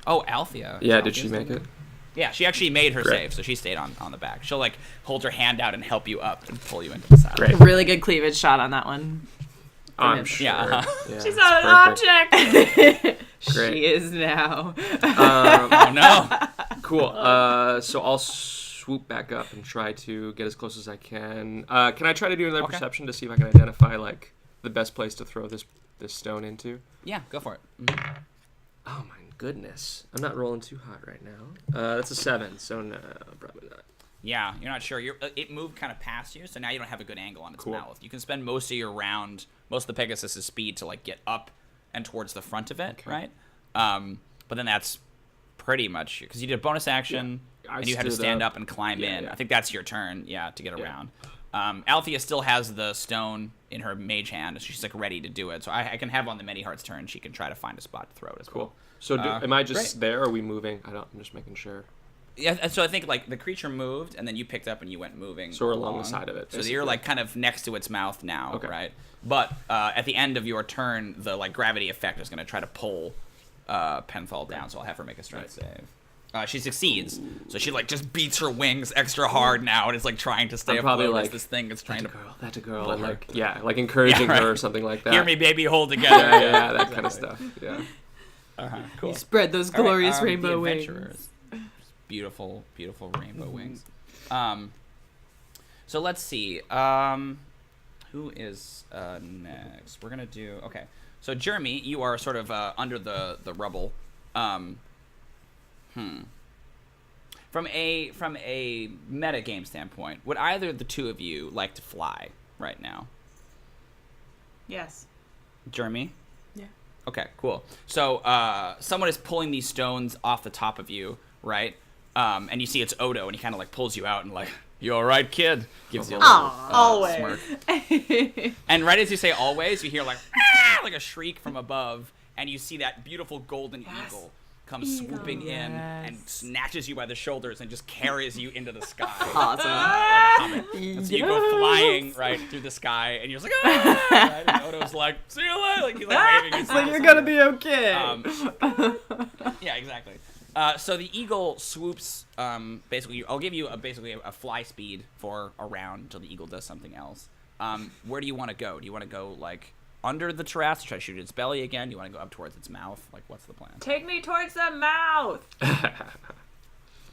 Oh, Althea. Yeah, did she make it? Yeah, she actually made her save, so she stayed on the back. She'll hold her hand out and help you up and pull you into the saddle. Great. Really good cleavage shot on that one. I'm sure. Yeah. Yeah, She's not an object. She is now. Oh no. Cool. So I'll swoop back up and try to get as close as I can. Can I try to do another perception to see if I can identify the best place to throw this stone into? Yeah, go for it. Mm-hmm. Oh my goodness. I'm not rolling too hot right now. That's a 7, so no, probably not. Yeah, you're not sure. It moved kind of past you, so now you don't have a good angle on its mouth. You can spend most of your round, most of the Pegasus's speed to get up and towards the front of it, right? But then that's pretty much because you did a bonus action and you had to stand up and climb in. Yeah. I think that's your turn, to get around. Althea still has the stone in her mage hand, so she's ready to do it. So I can have on the Many Hearts turn. She can try to find a spot to throw it as well. So am I just there? Or are we moving? I'm just making sure. Yeah, so I think the creature moved, and then you picked up and you went moving. So we're along the side of it. So you're kind of next to its mouth now, right? But at the end of your turn, the gravity effect is going to try to pull Penthal down. So I'll have her make a strength save. She succeeds, so she just beats her wings extra hard now, and is trying to stay afloat as this thing is trying to. That's a girl. Encouraging her or something like that. Hear me, baby, hold together. yeah, that kind of stuff. Yeah. Cool. You spread those glorious rainbow the wings. adventurers. Beautiful, beautiful rainbow wings. So let's see. Who is next? We're gonna do. Okay. So Jeremy, you are sort of under the rubble. From a meta game standpoint, would either of the two of you like to fly right now? Yes. Jeremy? Yeah. Okay, cool. So someone is pulling these stones off the top of you, right? And you see it's Odo, and he kind of like pulls you out and like, "You all right, kid?" Gives you a little always. smirk. And right as you say "always," you hear like like a shriek from above, and you see that beautiful golden eagle come swooping in and snatches you by the shoulders and just carries you into the sky. Awesome. Like a comet. And so you go flying right through the sky, and you're just like, ah! Right? And Odo's like, "See you later!" Like he's like waving. His Like you're gonna be okay. Yeah, exactly. So the eagle swoops. Basically, I'll give you basically a fly speed for a round until the eagle does something else. Where do you want to go? Do you want to go like under the Tarrasque, try to shoot its belly again? Do you want to go up towards its mouth? Like, what's the plan? Take me towards the mouth.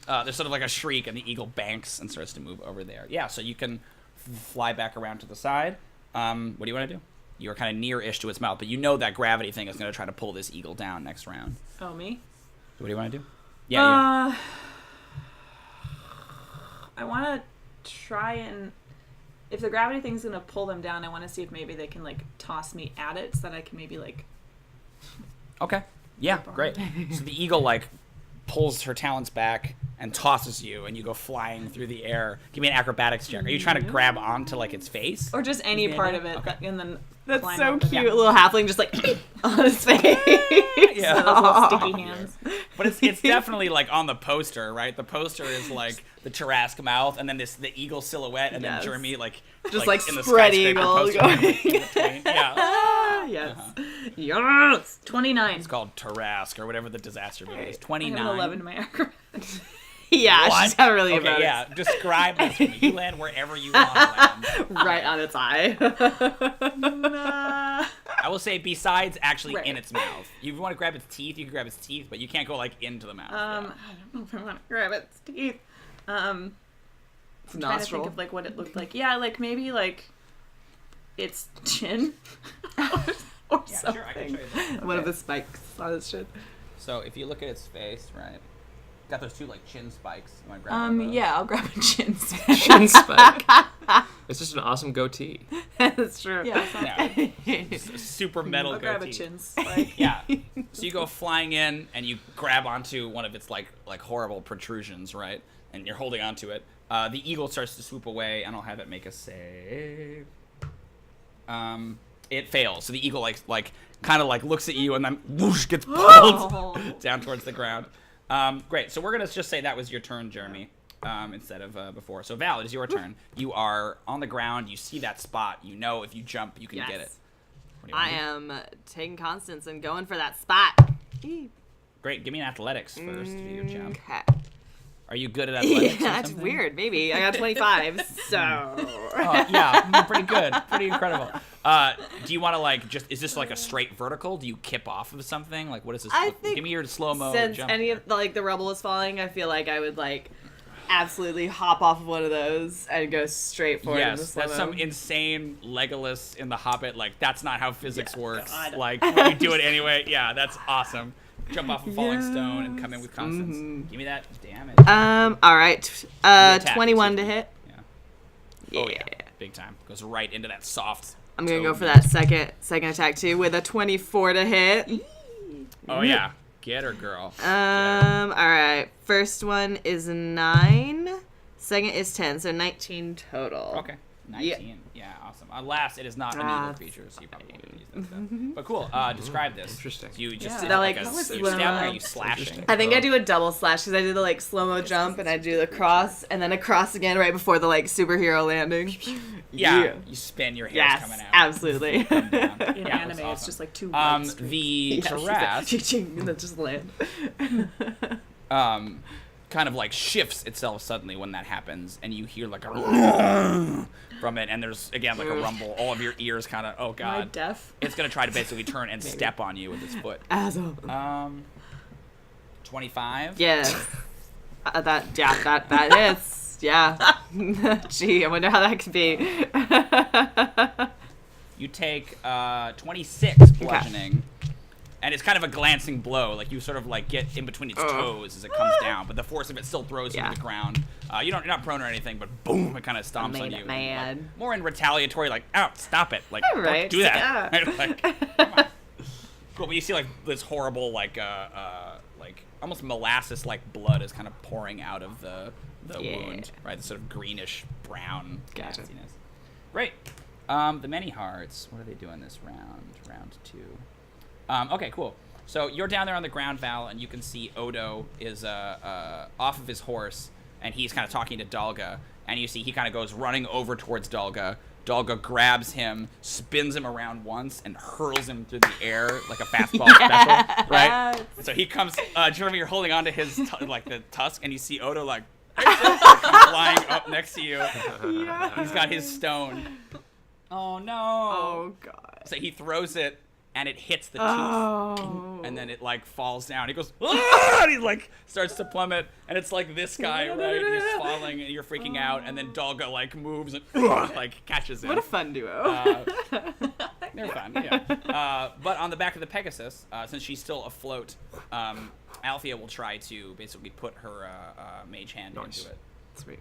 There's sort of like a shriek, and the eagle banks and starts to move over there. Yeah, so you can fly back around to the side. What do you want to do? You're kind of near-ish to its mouth, but you know that gravity thing is going to try to pull this eagle down next round. Oh, me? So what do you want to do? Yeah, I want to try and... If the gravity thing's going to pull them down, I want to see if maybe they can, like, toss me at it so that I can maybe, like... Okay. Yeah, great. So the eagle, like, pulls her talons back and tosses you, and you go flying through the air. Give me an acrobatics check. Are you trying to grab onto, like, its face? Or just any part of it, and then That's climb so up cute. and- Little halfling just like on his face. Yeah. Those little sticky hands. But it's definitely, like, on the poster, right? The poster is, like, the Tarrasque mouth, and then the eagle silhouette, and then Yes. Jeremy, like... Just like in the spread skyscraper eagle poster, going. like, in between. Yeah. Yes. Yes. 29. It's called Tarrasque, or whatever the disaster movie is. I have 29. an 11 in my acrobatics. Yeah, What? she's not really Okay, about yeah. Describe this for me. You land wherever you want to land. it. Right on its eye. I will say, besides actually Right. in its mouth. If you want to grab its teeth, you can grab its teeth, but you can't go, like, into the mouth. I don't know if I want to grab its teeth. I'm trying to Nostril. think of, like, what it looked like. Yeah, like, maybe, like, its chin. or Yeah, something. sure, I can show you that. One of the spikes on his chin. So if you look at its face, right? Got those two, like, chin spikes. You want to grab one of those? Yeah, I'll grab a chin spike. Chin spike. It's just an awesome goatee. That's true. Yeah, sounds Yeah. Super metal I'll grab a goatee. chin spike. Yeah. So you go flying in, and you grab onto one of its, like horrible protrusions, right? And you're holding onto it. The eagle starts to swoop away, and I'll have it make a save. It fails. So the eagle, like kind of, like, looks at you, and then whoosh, gets pulled down towards the ground. Great. So we're going to just say that was your turn, Jeremy, instead of before. So Val, it is your turn. You are on the ground. You see that spot. You know if you jump, you can Yes. get it. What do you I wanna do? am taking Constance and going for that spot. Great. Give me an athletics first to do your jump. Okay. Are you good at athletics? Yeah, or that's something? weird. Maybe I got 25. So Yeah, pretty good. Pretty incredible. Do you want to, like, is this like a straight vertical? Do you kip off of something? Like, what is this? I think Give me your slow-mo since jump. any of the rubble was falling, I feel like I would like absolutely hop off of one of those and go straight for it. In the Yes, that's slow-mo. some insane Legolas in The Hobbit. Like, that's not how physics works. God. Like, you do it anyway. Yeah, that's awesome. Jump off a falling stone and come in with Constance. Give me that damage. All right. Attack, 21 to excuse me. hit. Yeah. Oh, yeah. Big time. Goes right into that soft. I'm gonna go toe. for that second attack too with a 24 to hit. Oh, yeah. Get her, girl. All right. First one is 9. Second is 10, so 19 total. Okay. 19. Yeah, awesome. Last, it is not an evil creature, so you probably won't use that stuff. But cool. Describe this. Interesting. So you just Yeah. did That, like like, a was you when stab, or I- are you slashing? Interesting. I think I do a double slash because I do the like slow-mo jump and I do the cross and then a cross again right before the like superhero landing. Yeah. You spin, your hair's Yes, coming out. absolutely. Come down. In Yeah, anime, that's it's awesome. just like two white streaks. The Yeah, she's like, Tarrasque ching-ching, and then just land. kind of like shifts itself suddenly when that happens, and you hear like a from it, and there's again like a rumble. All of your ears kind of, oh Am I god, deaf? it's gonna try to basically turn and step on you with its foot. Asshole. 25. Yeah. That hits. Yeah. Gee, I wonder how that could be. You take 26 bludgeoning, And it's kind of a glancing blow. Like, you sort of, like, get in between its toes as it comes down. But the force of it still throws you to the ground. You're not prone or anything, but boom, it kind of stomps on you. Mad. Like, more in retaliatory, like, ow, stop it. Like, All right, don't do that. yeah. Right? Like, come on. Cool, but you see, like, this horrible, like almost molasses-like blood is kind of pouring out of the wound, right? The sort of greenish brown nastiness. Great. The many hearts. What are they doing this round? Round 2. Okay, cool. So you're down there on the ground, Val, and you can see Odo is off of his horse, and he's kind of talking to Dalga, and you see he kind of goes running over towards Dalga. Dalga grabs him, spins him around once, and hurls him through the air like a fastball special, right? So he comes, Jeremy, you're holding onto his, the tusk, and you see Odo, like flying up next to you. He's got his stone. Oh, no. Oh, God. So he throws it, and it hits the tooth, and then it, like, falls down. He goes, ah! And he, like, starts to plummet, and it's, like, this guy, right? He's falling, and you're freaking out, and then Dalga, like, moves and, like, catches him. What a fun duo. They're fun, yeah. But on the back of the Pegasus, since she's still afloat, Althea will try to basically put her mage hand into it. Sweet.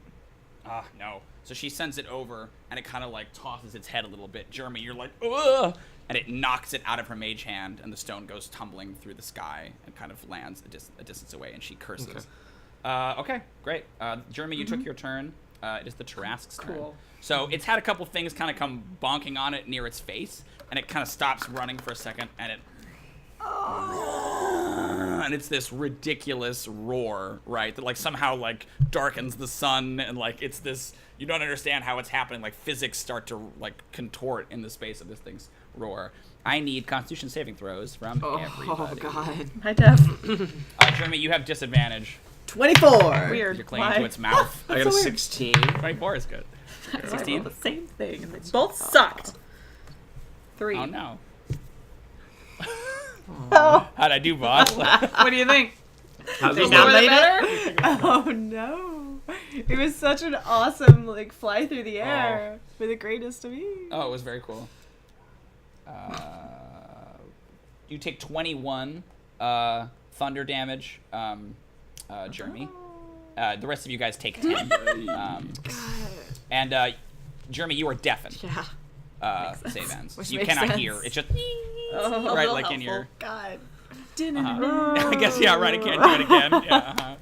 No. So she sends it over, and it kind of, like, tosses its head a little bit. Jeremy, you're like, ugh! And it knocks it out of her mage hand, and the stone goes tumbling through the sky and kind of lands a distance away, and she curses. Okay, great. Jeremy, you took your turn. It is the Tarrasque's turn. Cool. So it's had a couple things kind of come bonking on it near its face, and it kind of stops running for a second, and it... And it's this ridiculous roar, right? That, like, somehow, like, darkens the sun, and, like, it's this... You don't understand how it's happening. Like, physics start to, like, contort in the space of this thing's roar. I need Constitution saving throws from everybody. Oh, God. Hi, Def. Jeremy, you have disadvantage. 24. Weird. You're clinging to its mouth. I got a 16. 24 is good. 16? The same thing. And they both sucked. 3. Oh, no. How'd I do, boss? What do you think? How's They this not one? made it? Oh, no. It was such an awesome, like, fly through the air for the greatest of ease. Oh, it was very cool. You take 21 thunder damage, Jeremy. The rest of you guys take 10. And Jeremy, you are deafened. Yeah. Save ends. Which So you makes cannot sense. hear. It's just Oh, right, like in your. God. I guess, yeah, right. I can't do it again. Yeah.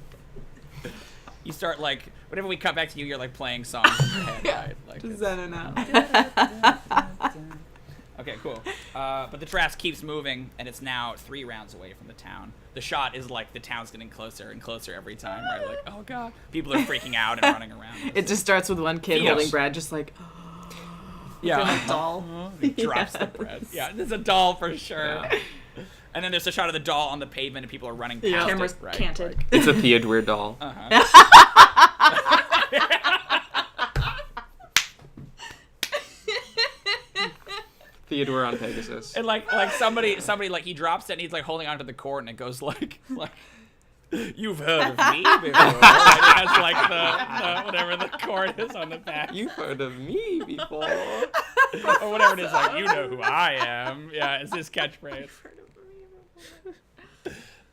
You start, like, whenever we cut back to you, you're, like, playing songs in your head, right? Like, Just zen out. okay, cool. But the Tarrasque keeps moving, and it's now 3 rounds away from the town. The shot is like the town's getting closer and closer every time, right? Like, oh, God. People are freaking out and running around. It just starts with one kid Yes. holding Brad, just like, Yeah. Doll. He drops the bread. Yeah, there's a doll for sure. Yeah. And then there's a shot of the doll on the pavement, and people are running past Yeah. it. Camera's Right? canted. Like, It's a Theodore doll. Theodore on Pegasus. and like somebody like he drops it and he's like holding onto the cord and it goes like you've heard of me before. Right? It has like the whatever the cord is on the back. You've heard of me before. Or whatever it is, like, you know who I am. Yeah, it's his catchphrase.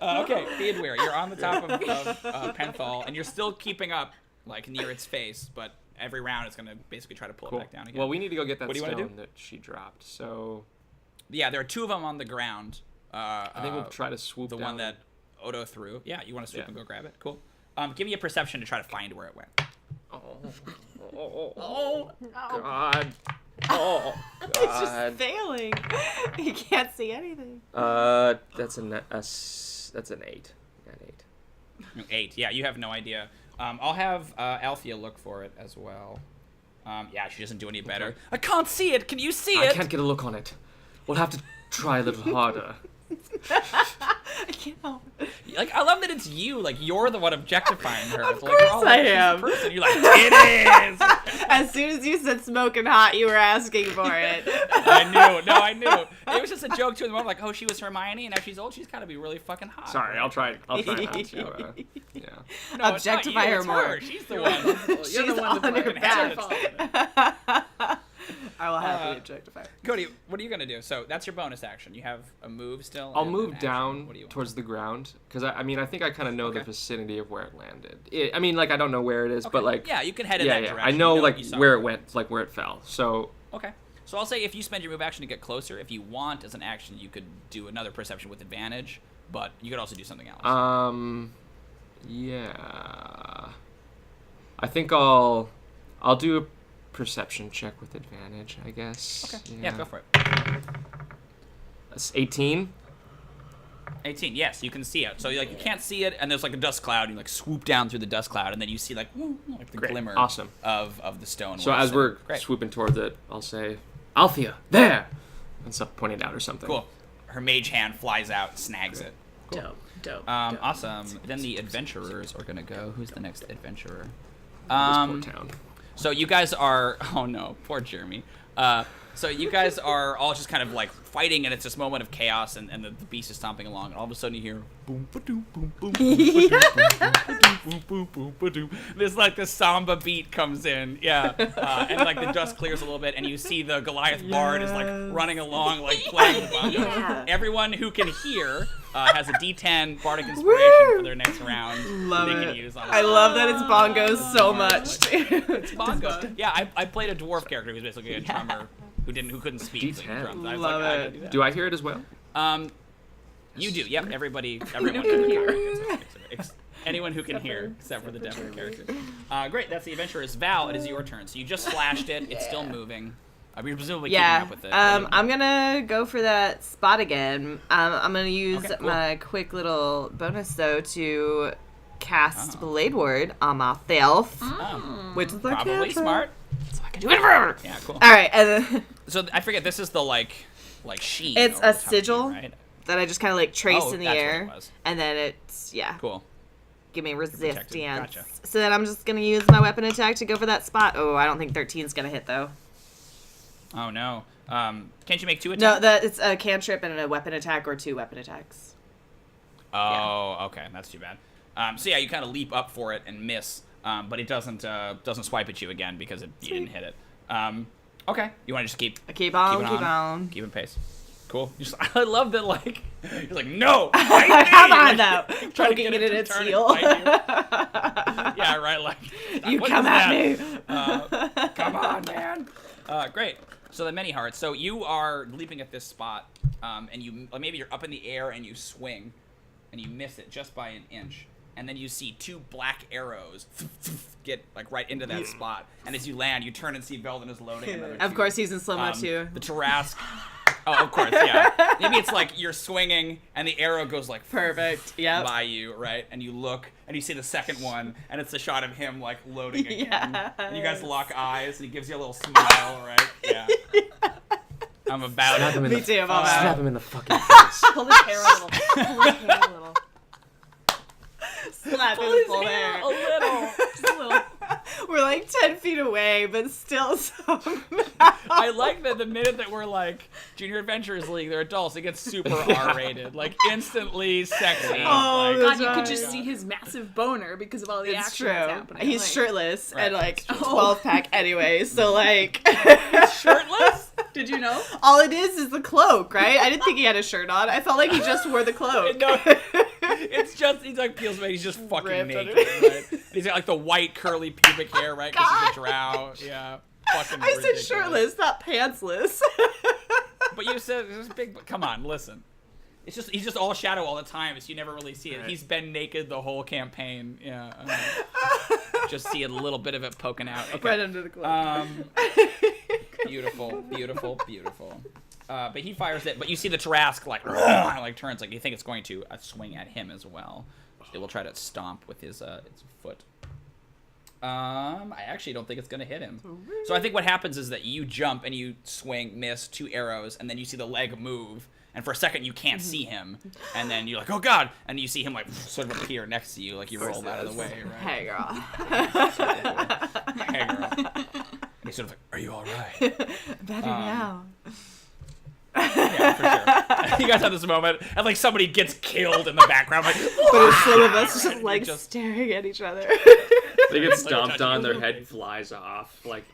Okay, Theodore, you're on the top of Penthal, and you're still keeping up, like, near its face, but every round it's going to basically try to pull it back down again. Well, we need to go get that What do you wanna stone do? that she dropped. So Yeah, there are 2 of them on the ground. I think we'll try to swoop the down. one that Odo threw. Yeah, you want to swoop Yeah. and go grab it? Cool. Give me a perception to try to find where it went. Oh, God. Oh, it's just God. failing. You can't see anything. That's an 8. An 8. 8. Yeah, you have no idea. I'll have Althea look for it as well. Yeah, she doesn't do any better. Okay. I can't see it. Can you see I it? can't get a look on it. We'll have to try a little harder. I can't help it. Like, I love that it's you. Like, you're the one objectifying her. Of It's like, course oh, I she's a am. person. You're like, it is. As soon as you said smoking hot, you were asking for it. I knew. No, I knew. It was just a joke too. In the moment, like, oh, she was Hermione, and now she's old. She's got to be really fucking hot. Sorry, I'll try not to. Yeah. No, it's not Objectify you, her it's more. She's the one. You're She's the one on that's her fucking back. had it. I will happily objectify. Cody, what are you gonna do? So that's your bonus action. You have a move still. I'll and move an action. down What do you want? towards the ground because I mean I think I kind of know the Okay. vicinity of where it landed. I mean like I don't know where it is, but like yeah, you can head in yeah, that yeah. direction. I know You like what you saw. where it went, like where it fell. So Okay. So I'll say if you spend your move action to get closer, if you want as an action, you could do another perception with advantage, but you could also do something else. Yeah. I think I'll do a perception check with advantage, I guess. Okay. Yeah, go for it. That's 18. 18. Yes, you can see it. So like you can't see it, and there's like a dust cloud. And you like swoop down through the dust cloud, and then you see like the Great. glimmer Awesome. of the stone. So where as it's we're sitting. Great. swooping towards it, I'll say, Althea, there! And stuff pointed out or something. Cool. Her mage hand flies out, snags it. Dope. Awesome. Then the adventurers are gonna go. Who's the next adventurer? This poor town. So you guys are. Oh no, poor Jeremy. So you guys are all just kind of like fighting, and it's this moment of chaos, and the beast is stomping along, and all of a sudden you hear boom, ba-doom, boom, boom, boom, ba-doom, boom, boom, ba-doom. This like the samba beat comes in, yeah, and like the dust clears a little bit, and you see the Goliath bard is like running along, like playing the bongo. Yeah. Everyone who can hear has a D10 bardic inspiration for their next round. Love they it. Can use on I love that it's bongos so much. It's bongo. Yeah, I played a dwarf character who's basically a drummer who couldn't speak. So he D10. drummed. I was Love like, I it. can do that. Do I hear it as well? You do. Yep. Everyone can hear. Anyone who can hear, except for the deaf character. Great. That's the adventurers. Val, it is your turn. So you just slashed it. It's still moving. You're presumably keeping Yeah. up with it. I'm gonna go for that spot again. I'm gonna use Okay, cool. my quick little bonus though to cast Blade Ward on myself, which is like Probably smart. so I can do it forever. Yeah. Cool. All right, and then So I forget. This is the like sheen. It's over a the top of sigil. you, right? that I just kind of like trace Oh, in the that's what air, it was. and then it's Cool. give me protected. resistance. Gotcha. So then I'm just gonna use my weapon attack to go for that spot. Oh, I don't think 13's gonna hit though. Oh no. Can't you make 2 No, attacks? it's a cantrip and a weapon attack or 2 weapon attacks. Oh, okay, that's too bad. So yeah, you kind of leap up for it and miss, but it doesn't swipe at you again because you didn't hit it. Okay, you want to just keep Keep on, keep keep on. keeping pace. Cool. I love that. Like you're like no. Come on though, Trying to poking get it it in to its turn and heel. bite you. Yeah, right. Like You what come is at that? me. Come on, man. Great. So the many hearts. So you are leaping at this spot, and you maybe you're up in the air and you swing, and you miss it just by an inch, and then you see 2 black arrows get like right into that spot, and as you land, you turn and see Velden is loading another. Of 2. course, he's in slow-mo too. The Tarrasque. Oh, of course, yeah. Maybe it's like you're swinging and the arrow goes like Perfect. Yep. by you, right? And you look and you see the second one, and it's a shot of him like loading again. Yes. And you guys lock eyes, and he gives you a little smile, right? Yeah. I'm about Slap him it. in Me the, too. I'm all slap about him in the fucking face. Pull his hair a little. Pull his hair a little. Slap his full hair. a little. Just a little. We're like 10 feet away, but still somehow. I like that the minute that we're like Junior Adventurers League, they're adults, it gets super R-rated, like instantly sexy. Oh, like, God, you Right. could just see his massive boner because of all the It's action true. that's happening. He's Like, shirtless Right, and like that's a true. 12 pack anyway, so like. shirtless? Did you know? All it is the cloak, right? I didn't think he had a shirt on. I felt like he just wore the cloak. No, it's just he's like feels like he's just fucking Ripped naked. underneath. Right? He's got like the white curly pubic hair, right? Because he's a drow. Yeah, fucking. I said ridiculous. shirtless, not pantsless. But you said it's big. Come on, listen. It's just he's just all shadow all the time, so you never really see it. Right. He's been naked the whole campaign. Yeah, just see a little bit of it poking out. Okay. Right under the cloak. Beautiful, beautiful, beautiful. But he fires it, but you see the Tarrasque like turns, like you think it's going to swing at him as well. It will try to stomp with his foot. I actually don't think it's gonna hit him. So I think what happens is that you jump and you swing, miss 2 arrows, and then you see the leg move, and for a second you can't see him, and then you're like, oh god, and you see him like sort of appear next to you, like you rolled out of the way, right? Hey, girl. Hey, girl. And he's sort of like, are you all right? Better now. Yeah, for sure. You guys have this moment, and like somebody gets killed in the background, like, But it's some of us just Right, like just- staring at each other. They get Like stomped touching on, their his head face. flies off. Like,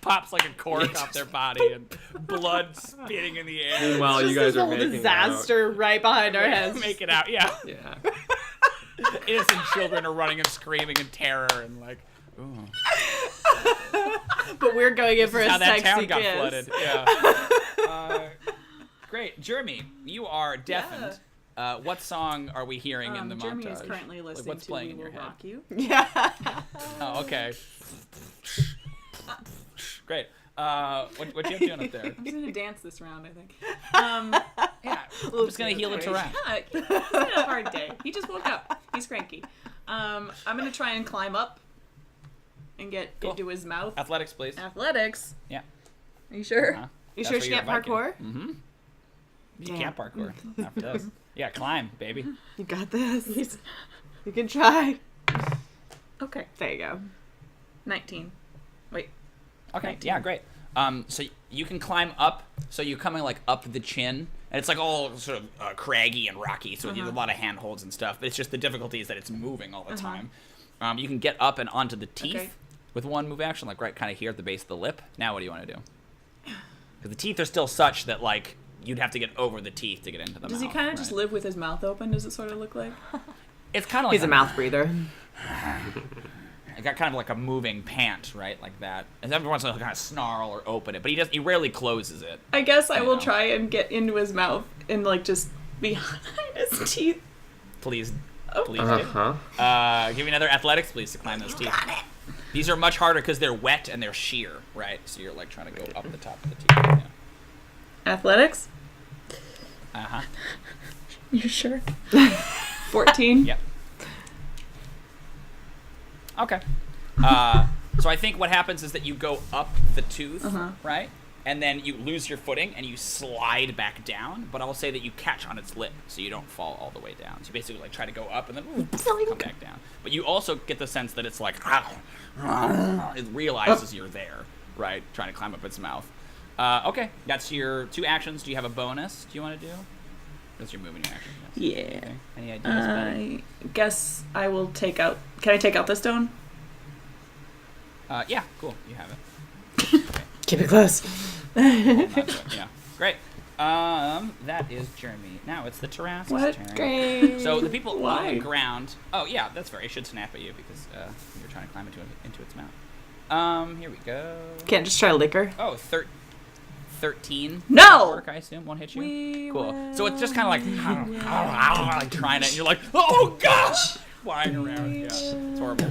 pops like a cork off their body and blood spitting in the air. Meanwhile, you Just guys this are whole making disaster right behind our heads. Make it out, yeah. out. Yeah. Innocent children are running and screaming in terror and like, ooh. But we're going in for a How that sexy town got kiss. flooded. Yeah. Great, Jeremy, you are deafened. What song are we hearing in the Jeremy montage? is currently listening what's to playing We in your Will head? Rock You. Yeah. Oh, okay. Great. What you doing up there? I'm just gonna dance this round, I think. Yeah, I'm just gonna heal it to rest. Yeah, he's had a hard day. He just woke up. He's cranky. I'm gonna try and climb up and get into his mouth. Athletics, please. Athletics. Yeah. Are you sure? Uh-huh. You That's sure what she you're can't Viking. parkour? Mm-hmm. You Damn. can't parkour after this. Yeah, climb, baby. You got this. You can try. Okay. There you go. 19. Wait. Okay, 19. yeah, great. So you can climb up. So you're coming like up the chin, and it's like all sort of craggy and rocky. So you have a lot of handholds and stuff. But it's just the difficulty is that it's moving all the time. You can get up and onto the teeth with one move action, like right kind of here at the base of the lip. Now what do you want to do? Because the teeth are still such that like you'd have to get over the teeth to get into the mouth. Does he kind of just live with his mouth open? Does it sort of look like? It's kind of like He's a mouth breather. It got kind of like a moving pant, right, like that. And every once in a while, he'll kind of snarl or open it, but he rarely closes it. I guess I will know. try and get into his mouth and like just behind his teeth. Please, Oh. please Uh-huh. do. Give me another athletics, please, to climb those teeth. These are much harder because they're wet and they're sheer, right? So you're like trying to go up the top of the teeth. Yeah. Athletics? Uh-huh. You sure? 14? Yep. Okay. So I think what happens is that you go up the tooth, right? And then you lose your footing and you slide back down. But I will say that you catch on its lip so you don't fall all the way down. So you basically like try to go up and then come back down. But you also get the sense that it's like, it realizes you're there, right? Trying to climb up its mouth. Okay, that's your 2 actions. Do you have a bonus? Do you want to do? That's your move and your action. Yes. Yeah. Okay. Any ideas, buddy? I guess I will take out... Can I take out the stone? Yeah, cool. You have it. Keep it close. Hold on to it, yeah. Great. That is Jeremy. Now it's the Tarrasque's What? turn. Great. So the people on Why? the ground... Oh, yeah, that's fair. It should snap at you because you're trying to climb into its mouth. Here we go. Can't just try liquor. Oh, 13. No! Work, I assume. Won't hit you? We Cool. So it's just kind of like trying it, and you're like, oh gosh! Flying around. Yeah, it's horrible.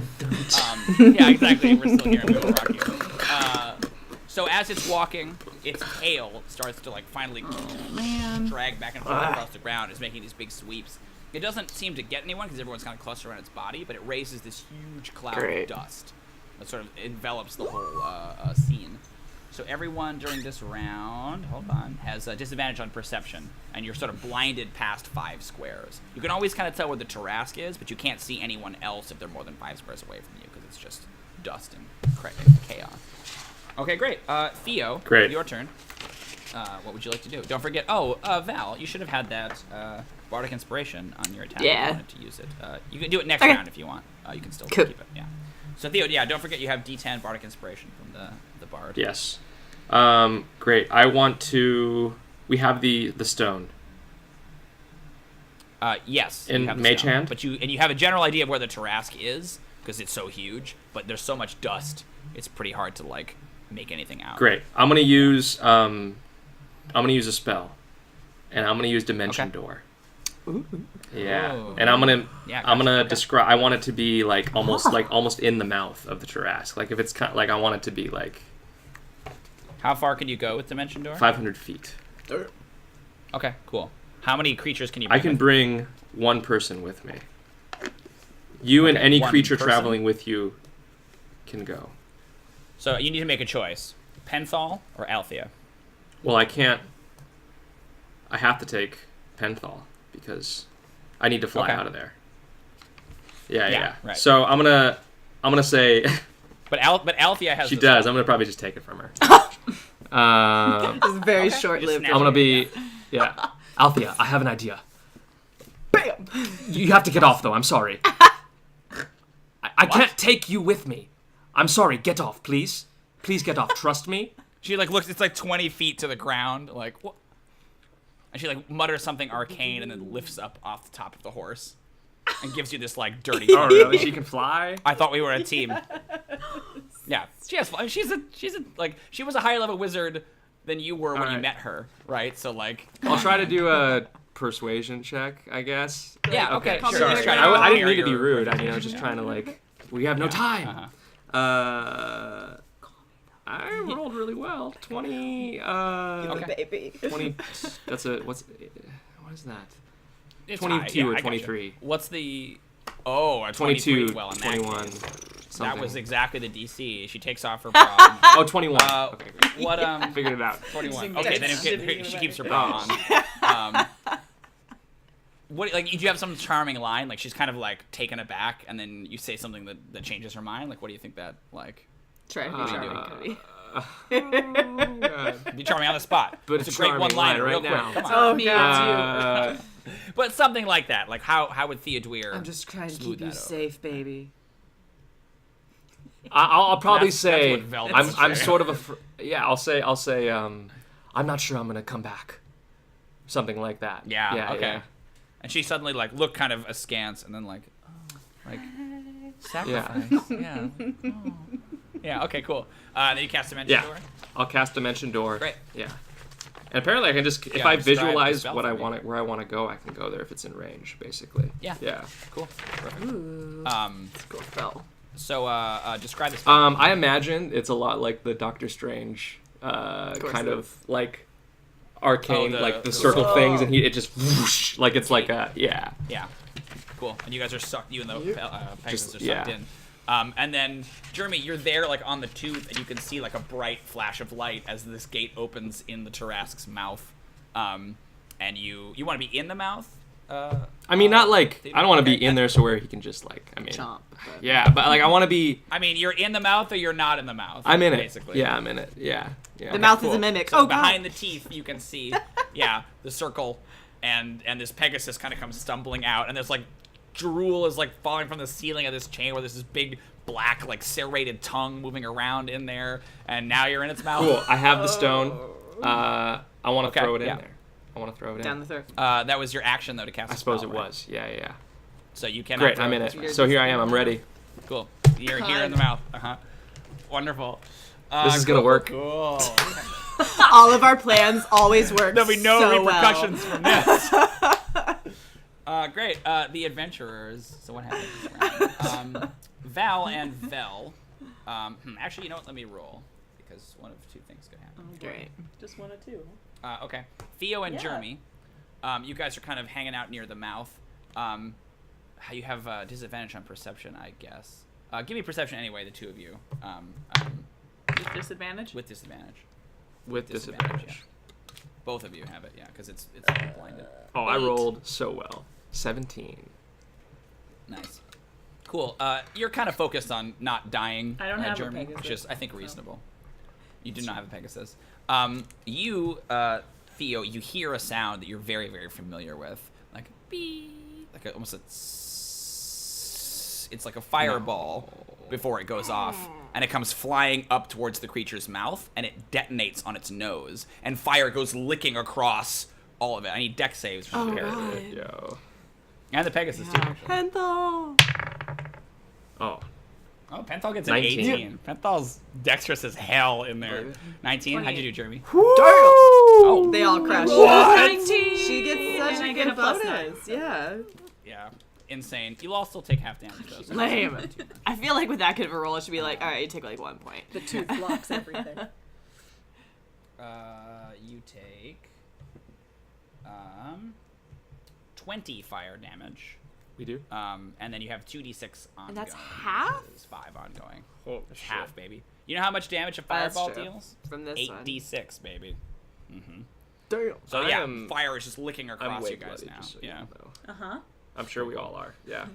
Yeah, exactly. We're still here. We will rock you. So as it's walking, its tail starts to like finally drag back and forth across the ground. It's making these big sweeps. It doesn't seem to get anyone because everyone's kind of clustered around its body, but it raises this huge cloud of dust that sort of envelops the whole scene. So everyone during this round, has a disadvantage on perception, and you're sort of blinded past 5 squares. You can always kind of tell where the Tarrasque is, but you can't see anyone else if they're more than 5 squares away from you, because it's just dust and chaos. Okay, great. Theo, Great. your turn. What would you like to do? Don't forget, Val, you should have had that Bardic Inspiration on your attack if Yeah. you wanted to use it. You can do it next Okay. round if you want. You can still Cool. keep it, yeah. So Theo, yeah, don't forget you have D10 Bardic Inspiration from the Bard. Yes. Great. I want to... We have the stone. Yes. In you have the Mage stone. Hand? But you have a general idea of where the Tarrasque is because it's so huge. But there's so much dust, it's pretty hard to like make anything out. Great. I'm gonna use a spell, and I'm gonna use Dimension Door. Ooh. Yeah, Oh. and I'm gonna Yeah, I'm gonna gotcha. describe. I want it to be like almost in the mouth of the Tarrasque. Like if it's kind like I want it to be like How far can you go with Dimension Door? 500 feet. Okay, cool. How many creatures can you? I can with? bring one person with me. You and any one creature person? traveling with you can go. So you need to make a choice: Penthal or Althea. Well, I can't. I have to take Penthal because I need to fly Okay. out of there. Yeah, Yeah, yeah. right. So I'm gonna say But Althea has. she the does. spell. I'm gonna probably just take it from her. It's very short-lived. Just I'm gonna be yeah. Althea, I have an idea. Bam! You have to get off though. I'm sorry. I can't take you with me. I'm sorry. Get off, please. Please get off. Trust me. She like looks. It's like 20 feet to the ground. Like what? And she like mutters something arcane and then lifts up off the top of the horse and gives you this like dirty. Oh, really? She can fly? I thought we were a team. Yeah, she has. She's a like she was a higher level wizard than you were when you Alright. met her, right? So like. I'll try to do a persuasion check, I guess. Yeah. Okay. Call me Sure. Nick. Try to I didn't carry mean to be your- rude. I mean, I was just trying to like. We have no time. Uh-huh. I rolled really well. 20. Okay. Baby. 20. That's a what is that? It's 22 high. Yeah, or I gotcha. 23. What's the? Oh, a 22, 23. Well, in that 21. case, Something. that was exactly the DC. She takes off her bra. Oh, 21. Okay, great. What Figured it out. 41. Using Okay, then dice. she keeps her bra on. What like do you have some charming line? Like she's kind of like taken aback, and then you say something that changes her mind. Like what do you think that like? Try to be charming, Cody. Oh, God. Be charming on the spot. But it's a it's great charming one-liner, line real right quick. now. Come on. Oh, Me, God. it's But something like that. Like how would Theodwir? I'm just trying to smooth keep you that over? safe, baby. I'll probably That's say what Velvet I'm would say. sort of I'll say I'm not sure I'm gonna come back. Something like that. Yeah. Okay. And she suddenly like looked kind of askance, and then like, oh, like sacrifice. Yeah. Oh. Yeah. Okay. Cool. Then you cast Dimension Yeah. Door. I'll cast Dimension Door. Great. Yeah. And apparently I can just if Yeah, I describe the visualize spell what for I me. want where I want to go, I can go there if it's in range, basically. Yeah. Yeah. Cool. Perfect. Ooh. Cool. Spell. So describe the spell. I imagine it's a lot like the Doctor Strange kind of like arcane, Oh, like the the- circle things, and it just whoosh, like it's like a Yeah. Cool. And you guys are sucked. You and the Pegasus are sucked in. And then Jeremy, you're there like on the tooth, and you can see like a bright flash of light as this gate opens in the Tarrasque's mouth. And you want to be in the mouth. I mean, not like Theodore? I don't want to be Okay. in there so where he can just like Chomp. Yeah, but like I want to be. I mean, you're in the mouth or you're not in the mouth. I'm in basically. it. Yeah, I'm in it. Yeah. The mouth is Cool. a mimic. So Oh, behind God. the teeth, you can see, the circle, and this Pegasus kind of comes stumbling out, and there's like drool is like falling from the ceiling of this chamber. There's this big black like serrated tongue moving around in there, and now you're in its mouth. Cool. I have the stone. I want to Okay, throw it in yeah. there. I want to throw it Down in. the throat. That was your action though to cast. I a suppose spell, it right? was. Yeah. So you cannot. Great. throw I'm in this it. round. So here I am. I'm ready. Cool. You're here in the mouth. Wonderful. This is gonna work. Cool. All of our plans always work. There'll be no so repercussions well. from this. Great. The adventurers. So what happens this round? Val and Vel. Actually, you know what? Let me roll because one of two things could happen. Great. Just one or two. Okay. Theo and Yeah. Jeremy. You guys are kind of hanging out near the mouth. You have disadvantage on perception, I guess. Give me perception anyway, the two of you. With disadvantage? With disadvantage. With Disadvantage, disadvantage. Both of you have it, yeah, because it's blinded. Oh, I 8. rolled so well. 17. Nice. Cool. You're kind of focused on not dying, I don't have a Jeremy, Pegasus, which is, I think, so. reasonable. You do not have a Pegasus. You, Theo, you hear a sound that you're very, very familiar with. Like, beep. Like almost a it's like a fireball before it goes off. And it comes flying up towards the creature's mouth, and it detonates on its nose. And fire goes licking across all of it. I need deck saves from the character. God. Yo. And the Pegasus, too. actually. Penthal. Oh. Oh, Penthal gets an 19. 18. Penthal's dexterous as hell in there. 19? How'd you do, Jeremy? Oh, they all crashed. What? 19! She gets such And I a get good a plus bonus. Yeah. Yeah. Insane. You'll all still take half damage, though. So Lame. not too much. I feel like with that kind of a roll, it should be like, all right, you take like 1 point. The tooth blocks everything. You take 20 fire damage. We do? And then you have 2d6 ongoing. And that's half? Which is 5 ongoing. Oh, That's half, baby. You know how much damage a That's fireball true. deals? From this one. 8d6, baby. Mm-hmm. Damn. So I yeah, am- fire is just licking I'm across way you guys bloody, now. just so you Yeah. know. Uh-huh. I'm sure we all are. Yeah.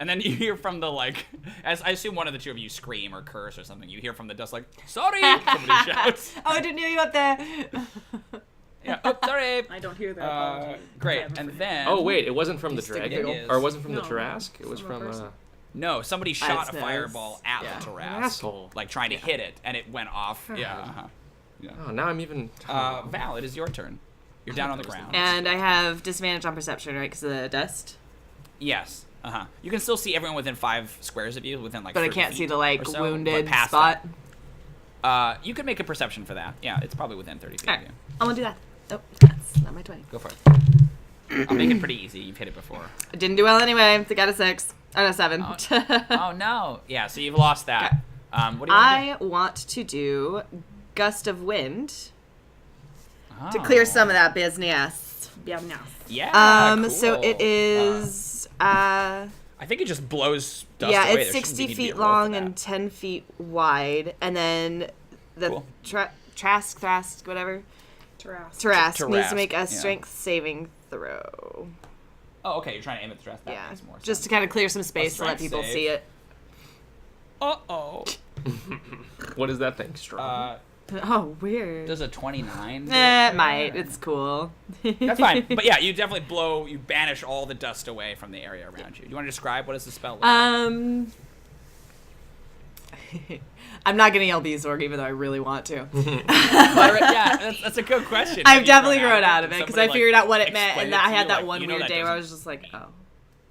And then you hear from the, like, as I assume one of the two of you scream or curse or something. You hear from the dust, like, sorry! Somebody shouts. Oh, I didn't hear you up there. Yeah, oh, sorry! I don't hear that apology. Great, I'm and afraid. then... Oh wait, it wasn't from the stick dragon, it is. or it wasn't from the No, Tarrasque. It was from a from. person. No, somebody shot a nose. fireball at Yeah. the An Tarrasque, asshole. like trying to hit it, and it went off. Yeah. Oh, now I'm even. Val, it is your turn. You're down on the ground. And I have disadvantage on perception, right? Because of the dust. Yes. You can still see everyone within 5 squares of you, within like. But I 30 can't see feet the like or so, wounded but past spot. that. You can make a perception for that. Yeah, it's probably within 30 feet All of right. you. I'm gonna do that. Oh, that's not my 20. Go for it. I'll make it pretty easy. You've hit it before. I didn't do well anyway. I got a 6. Oh, no, 7. Oh no. Yeah. So you've lost that. Okay. What do you want to I want to do gust of wind do? to clear some of that business. Yeah, no. Yeah. Cool. So it is. I think it just blows dust Yeah, away. it's There shouldn't 60 even be a feet roll for long that. and 10 feet wide, and then the Cool. Tarrasque, whatever. Tarrasque. Tarrasque needs to make a yeah. strength saving throw. Oh, okay. You're trying to aim at the Tarrasque. That Yeah, makes more sense. just to kind of clear some space to let strength people save. see it. Uh-oh. What is that thing? Strong. Oh, weird. Does a 29? It might. It's cool. That's fine. But yeah, you definitely you banish all the dust away from the area around you. Do you want to describe what does the spell look like? I'm not gonna yell Beezorg, even though I really want to. Yeah, that's a good question. Have I've you definitely grown grown out of it because I figured out what it meant, explain and it I to had you? that Like, one you know weird that day where I doesn't was just like, oh,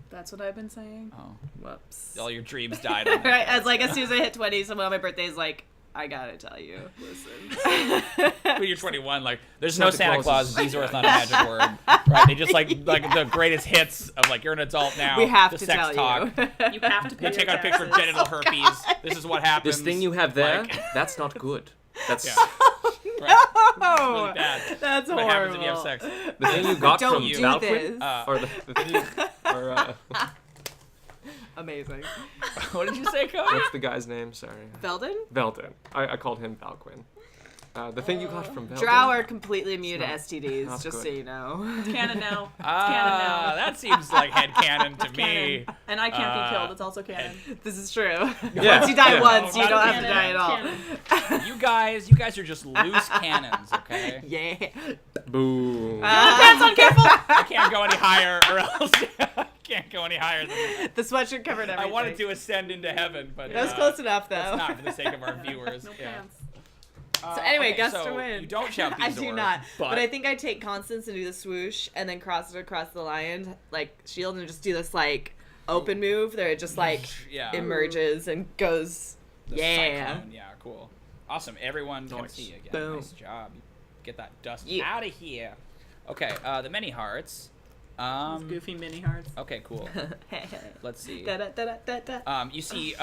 That's what I've been saying. Oh, whoops. all your dreams died. On Right, as like as soon as I hit 20, someone on my birthday is like, I gotta tell you, listen. When you're 21, like there's Santa no Santa Claus Claus. is- Bezor is not a magic word, right? They just like the greatest hits of like you're an adult now. We have the to sex tell talk. you. You have to pay They take your out a picture of taxes. genital herpes. This is what happens. This thing you have there, Like- that's not good. That's Yeah. Right. Oh, Really bad. that's What happens if you have horrible. sex? the thing you got Don't from do Valquin, this. or the thing you, or Amazing. What did you say, Cody? what's the guy's name? Sorry, Belden? Veldin. I called him Valquin. The thing you got from Veldin. Drow are completely immune to not- STDs, not just good. so you know. It's canon now. It's canon now. That seems like headcanon to me. Canon. And I can't be killed. It's also canon. This is true. Yeah, Once you die yeah. once, No, you not don't have to canon, die at all. canon. You guys are just loose cannons, okay? Yeah. Boo. Pants on, careful! I can't go any higher, or else I can't go any higher than that. The sweatshirt covered everything. I wanted to ascend into heaven, but That was close enough, though. That's not for the sake of our viewers. No yeah. pants. So anyway, Okay, gust so of wind. You don't shout I Bezor, do not. but, But I think I take Constance and do the swoosh and then cross it across the lion, like shield, and just do this like open move there. It just like yeah. emerges and goes. The Yeah. cyclone. Yeah, cool. Awesome. Everyone can Nice. see you again. Boom. Nice job. Get that dust Yeah. out of here. Okay, the many hearts. Those goofy mini hearts. Okay, cool. Let's see. Da, da, da, da, da, da. You see,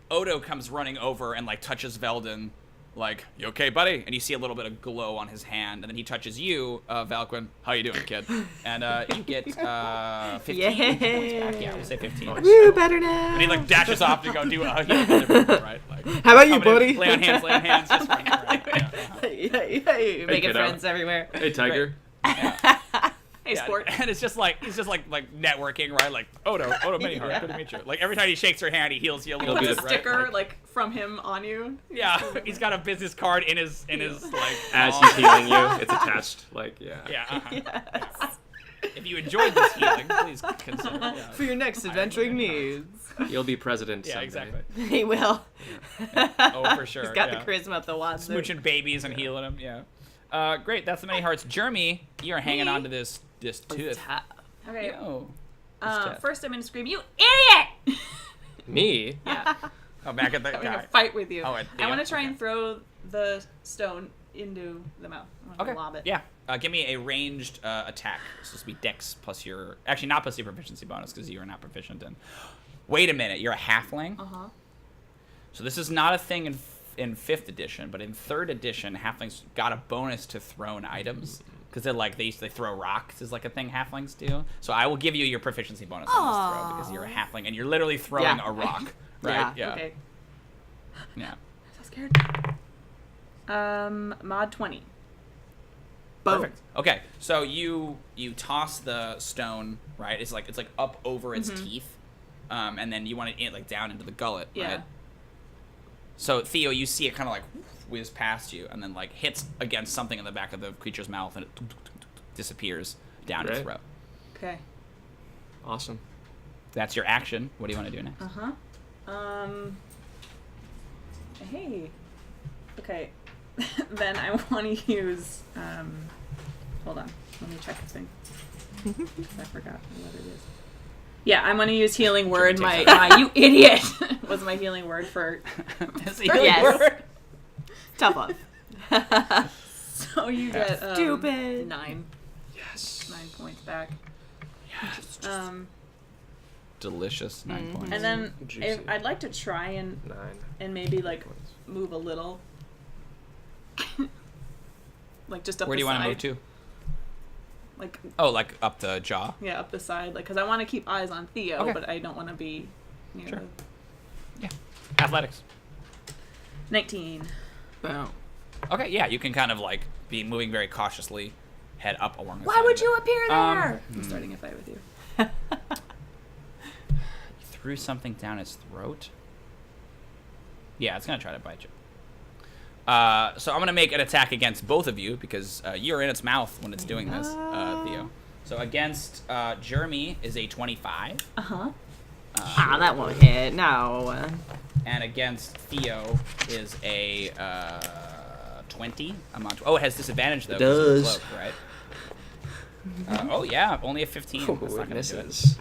Odo comes running over and like touches Veldin, like, "You okay, buddy?" And you see a little bit of glow on his hand, and then he touches you, Valquin. "How you doing, kid?" And you get 15 points back. Yeah, we'll say 15. Woo, better now. And he like dashes off to go do a healing maneuver, right? Like, How about you, coming in, buddy? lay on hands, just right, yeah, Hey, making kiddo. friends everywhere. Hey, Tiger. Hey, Yeah, sport. and it's just like he's just like networking, right? Like Odo many heart, good to meet you. Like every time he shakes her hand, he heals you a little He'll bit, be Puts a right? sticker Like, like from him on you. yeah, he's got a business card in his like As palm. he's healing you, it's attached. Like, yeah. Yeah. Yes. If you enjoyed this healing, please consider. Yeah, For your next adventuring needs. You'll be president yeah someday. exactly. He will. Oh, for sure. He's got yeah. the charisma of the Watson. Smooching babies and healing them. Yeah. Great. That's the many hearts. Jeremy, you're hanging on to this tooth. Okay. Yo. First, I'm gonna scream, "You idiot!" Me? Yeah. Oh, back at that I'm guy. gonna fight with you. Oh, I want yeah, to try okay. and throw the stone into the mouth. I want to lob it. Yeah. Give me a ranged attack. It's supposed to be Dex plus your... Actually, not plus your proficiency bonus, because you are not proficient in... Wait a minute. You're a halfling? Uh-huh. So this is not a thing in 5th edition, but in 3rd edition, halflings got a bonus to thrown items. Because they're like, they throw rocks is like a thing halflings do. So I will give you your proficiency bonus on this throw, because you're a halfling, and you're literally throwing a rock. Right? Yeah. Yeah. Okay. Yeah. So scared. Mod 20. Boom. Perfect. Okay, so you toss the stone, right? It's like up over its teeth, and then you want it like down into the gullet, Yeah. right? So Theo, you see it kind of like whiz past you, and then like hits against something in the back of the creature's mouth, and it disappears down its Right. throat. Okay. Awesome. That's your action. What do you want to do next? Hey. Okay. Then I want to use. Hold on. Let me check this thing. I forgot what it is. Yeah, I'm going to use healing word. My you idiot was my healing word for. Yes. Word? Tough love. So you get Stupid. 9. Yes. 9 points back. Yes. Delicious 9 points. And then Juicy. if I'd like to try and 9 maybe like points. move a little. Like just up Where the do you side. want to move to? Like Oh, like up the jaw? yeah, up the side. Like because I want to keep eyes on Theo, Okay. but I don't want to be near Sure. the Yeah. Athletics. 19. Boom. Okay, yeah, you can kind of like be moving very cautiously, head up along the Why side would of you it. appear there? I'm starting a fight with you. You threw something down his throat? Yeah, it's going to try to bite you. So I'm going to make an attack against both of you because you're in its mouth when it's doing this, Theo. So against Jeremy is a 25. Uh-huh. That won't hit. No. And against Theo is a 20. Oh, it has disadvantage, though. It 'cause of the does. cloak, right? Oh, yeah, only a 15. Oh, That's not it going to do it. misses.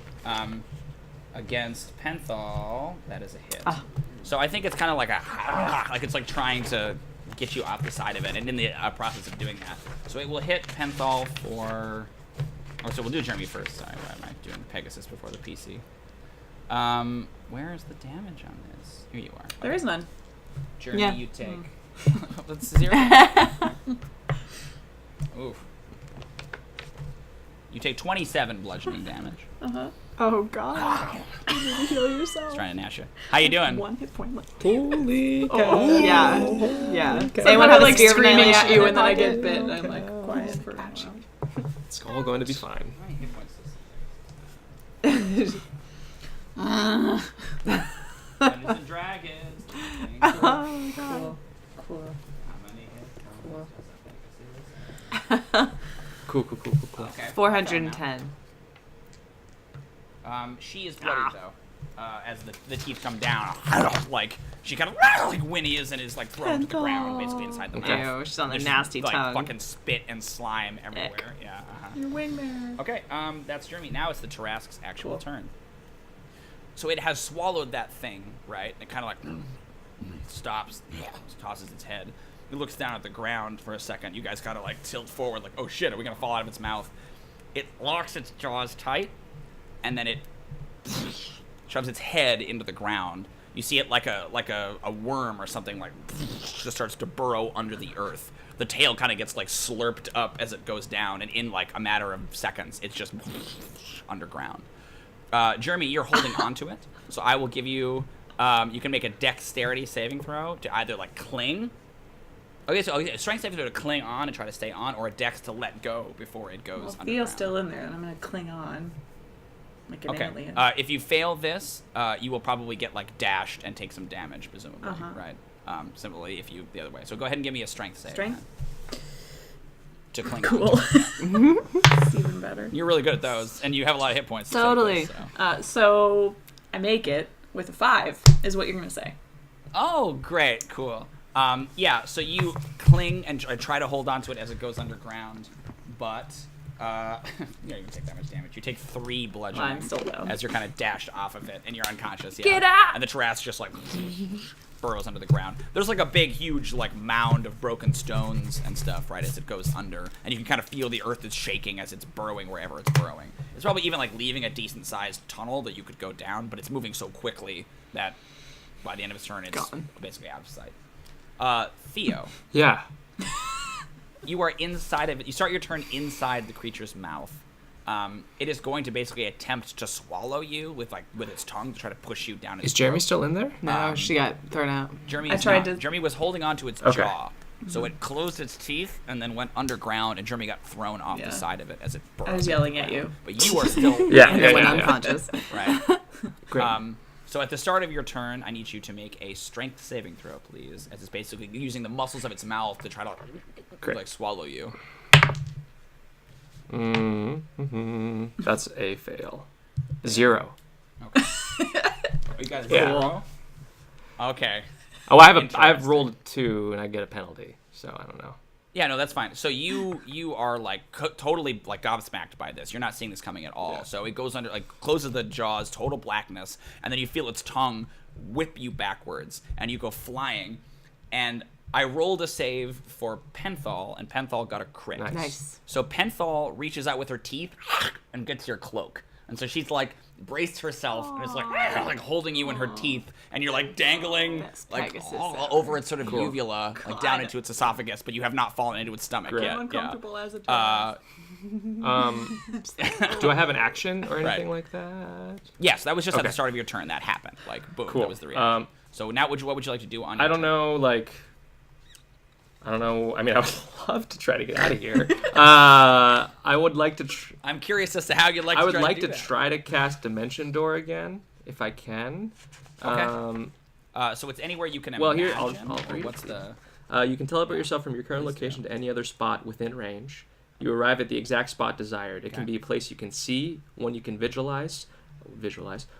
Against Penthal, that is a hit. Ah. So I think it's kind of like like it's like trying to get you off the side of it, and in the process of doing that. So it will hit Penthal for... Oh, so we'll do Jeremy first. Sorry, why am I doing Pegasus before the PC? Where is the damage on this? Here you are. There is none. Jeremy, Yeah. you take... That's 0. Oof. You take 27 bludgeoning damage. Uh-huh. Oh god. You need to heal yourself. Just trying to nash you. How you doing? 1 hit point left. Holy cow. Oh, yeah. Yeah. Sometimes Anyone I have a like spear of screaming at annihilation you in and then I their get pocket? bit and I'm like quiet for a while. It's all going to be fine. How many hit points does Dungeons and Dragons. Oh god. Cool. Cool. How many hit Cool. Cool. Okay. 410. She is bloody though. As the teeth come down, like she kind of like whinnies and is like thrown to the ground, basically inside the mouth. Ew, she's on the There's, nasty like, tongue. fucking spit and slime everywhere. Yeah. Your wingman. Okay. That's Jeremy. Now it's the Tarrasque's actual Cool. turn. So it has swallowed that thing, right? It kind of like stops, tosses its head. It looks down at the ground for a second. You guys kind of like tilt forward, like, oh shit, are we gonna fall out of its mouth? It locks its jaws tight, and then it shoves its head into the ground. You see it like a worm or something, like just starts to burrow under the earth. The tail kind of gets like slurped up as it goes down, and in like a matter of seconds, it's just underground. Jeremy, you're holding onto it, so I will give you. You can make a dexterity saving throw to either like cling. Okay, so strength saving throw to cling on and try to stay on, or a dex to let go before it goes Well, underground. Theo's still in there and I'm gonna cling on. Like an Okay. alien. If you fail this, you will probably get like dashed and take some damage, presumably, right? Similarly, if you the other way. So go ahead and give me a strength save. Strength? then. To cling. Cool. On. It's even better. You're really good at those, and you have a lot of hit points. Totally. So I make it with a 5, is what you're gonna say. Oh, great, cool. Yeah, so you cling and try to hold on to it as it goes underground, but you don't even take that much damage. You take 3 bludgeoning I'm still down. as you're kind of dashed off of it, and you're unconscious. Yeah. Get out! And the Tarrasque just like burrows under the ground. There's like a big, huge like mound of broken stones and stuff, right, as it goes under, and you can kind of feel the earth is shaking as it's burrowing wherever it's burrowing. It's probably even like leaving a decent-sized tunnel that you could go down, but it's moving so quickly that by the end of its turn, it's Gone. basically out of sight. Theo, Yeah. you are inside of it. You start your turn inside the creature's mouth. It is going to basically attempt to swallow you with its tongue to try to push you down. Is Jeremy still in there? No, she got thrown out. Jeremy I is tried not. to- Jeremy was holding on to its Okay. jaw, so it closed its teeth and then went underground, and Jeremy got thrown off Yeah. the side of it as it burrowed. I was yelling at you. But you are still Yeah, And in then it, went yeah. unconscious. right? Great. So at the start of your turn, I need you to make a strength saving throw, please, as it's basically using the muscles of its mouth to try to Great. like swallow you. That's a fail. 0. you guys Yeah. roll? Okay. Oh, I've Interesting. rolled 2 and I get a penalty, so I don't know. Yeah, no, that's fine. So you are like totally like gobsmacked by this. You're not seeing this coming at all. Yeah. So it goes under, like closes the jaws, total blackness, and then you feel its tongue whip you backwards, and you go flying. And I rolled a save for Penthal, and Penthal got a crit. Nice. So Penthal reaches out with her teeth and gets your cloak. And so she's like braced herself and is like holding you in her teeth, and you're like dangling Best like Pegasus all ever. over its sort of uvula, like down God. into its esophagus, but you have not fallen into its stomach Great. yet. I'm uncomfortable as a Yeah. child. Do I have an action or anything Right. like that? Yes, that was just at Okay. the start of your turn. That happened. Like boom, Cool. that was the reaction. So now, what would you like to do on? Your I don't turn? know, like, I don't know. I mean, I would love to try to get out of here. I would like to. I'm curious as to how you'd like. I would try like to to do that. try to cast Dimension Door again, if I can. Okay. So it's anywhere you can Well, imagine. here, I'll or read it what's for the? You can teleport yourself from your current location to any other spot within range. You arrive at the exact spot desired. It can Okay. be a place you can see, one you can visualize,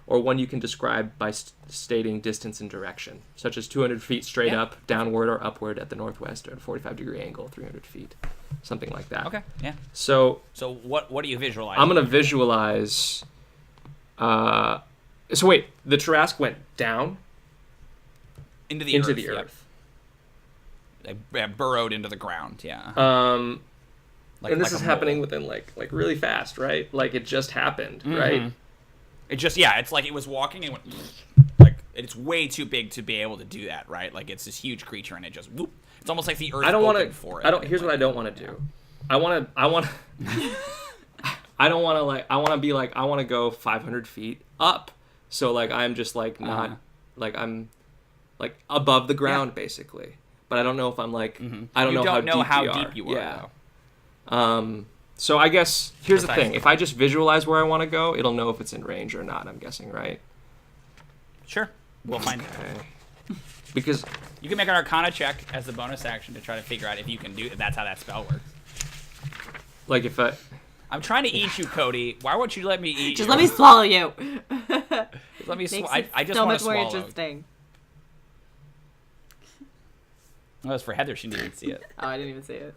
or one you can describe by stating distance and direction, such as 200 feet straight Yeah. up, downward, or upward at the northwest at a 45-degree angle, 300 feet, something like that. Okay. Yeah. So So what do you visualize? I'm gonna visualize. So wait, the Tarrasque went down into the into earth. the Yep. earth. They burrowed into the ground. Yeah. And this like is a happening mole. within like really fast, right? Like it just happened, right? It just it's like it was walking and went like it's way too big to be able to do that, right? Like it's this huge creature and it just whoop. It's almost like the earth. I don't want opened for it. to. Here's what I don't want to do. I want to. I don't want to like. I want to be like. I want to go 500 feet up. So like I'm just like not like I'm like above the ground basically. But I don't know if I'm like. I don't You know don't know how how deep deep you are. Yeah. Though. So I guess here's the Precisely. thing. If I just visualize where I want to go, it'll know if it's in range or not. I'm guessing, right? Sure. We'll find. Okay. Because You can make an Arcana check as the bonus action to try to figure out if you can do. If that's how that spell works. like if I. I'm trying to eat you, Cody. Why won't you let me eat Just you? let me swallow you. Just let me. Makes I just so want much to more swallow. interesting. That was for Heather. She didn't even see it. Oh, I didn't even see it.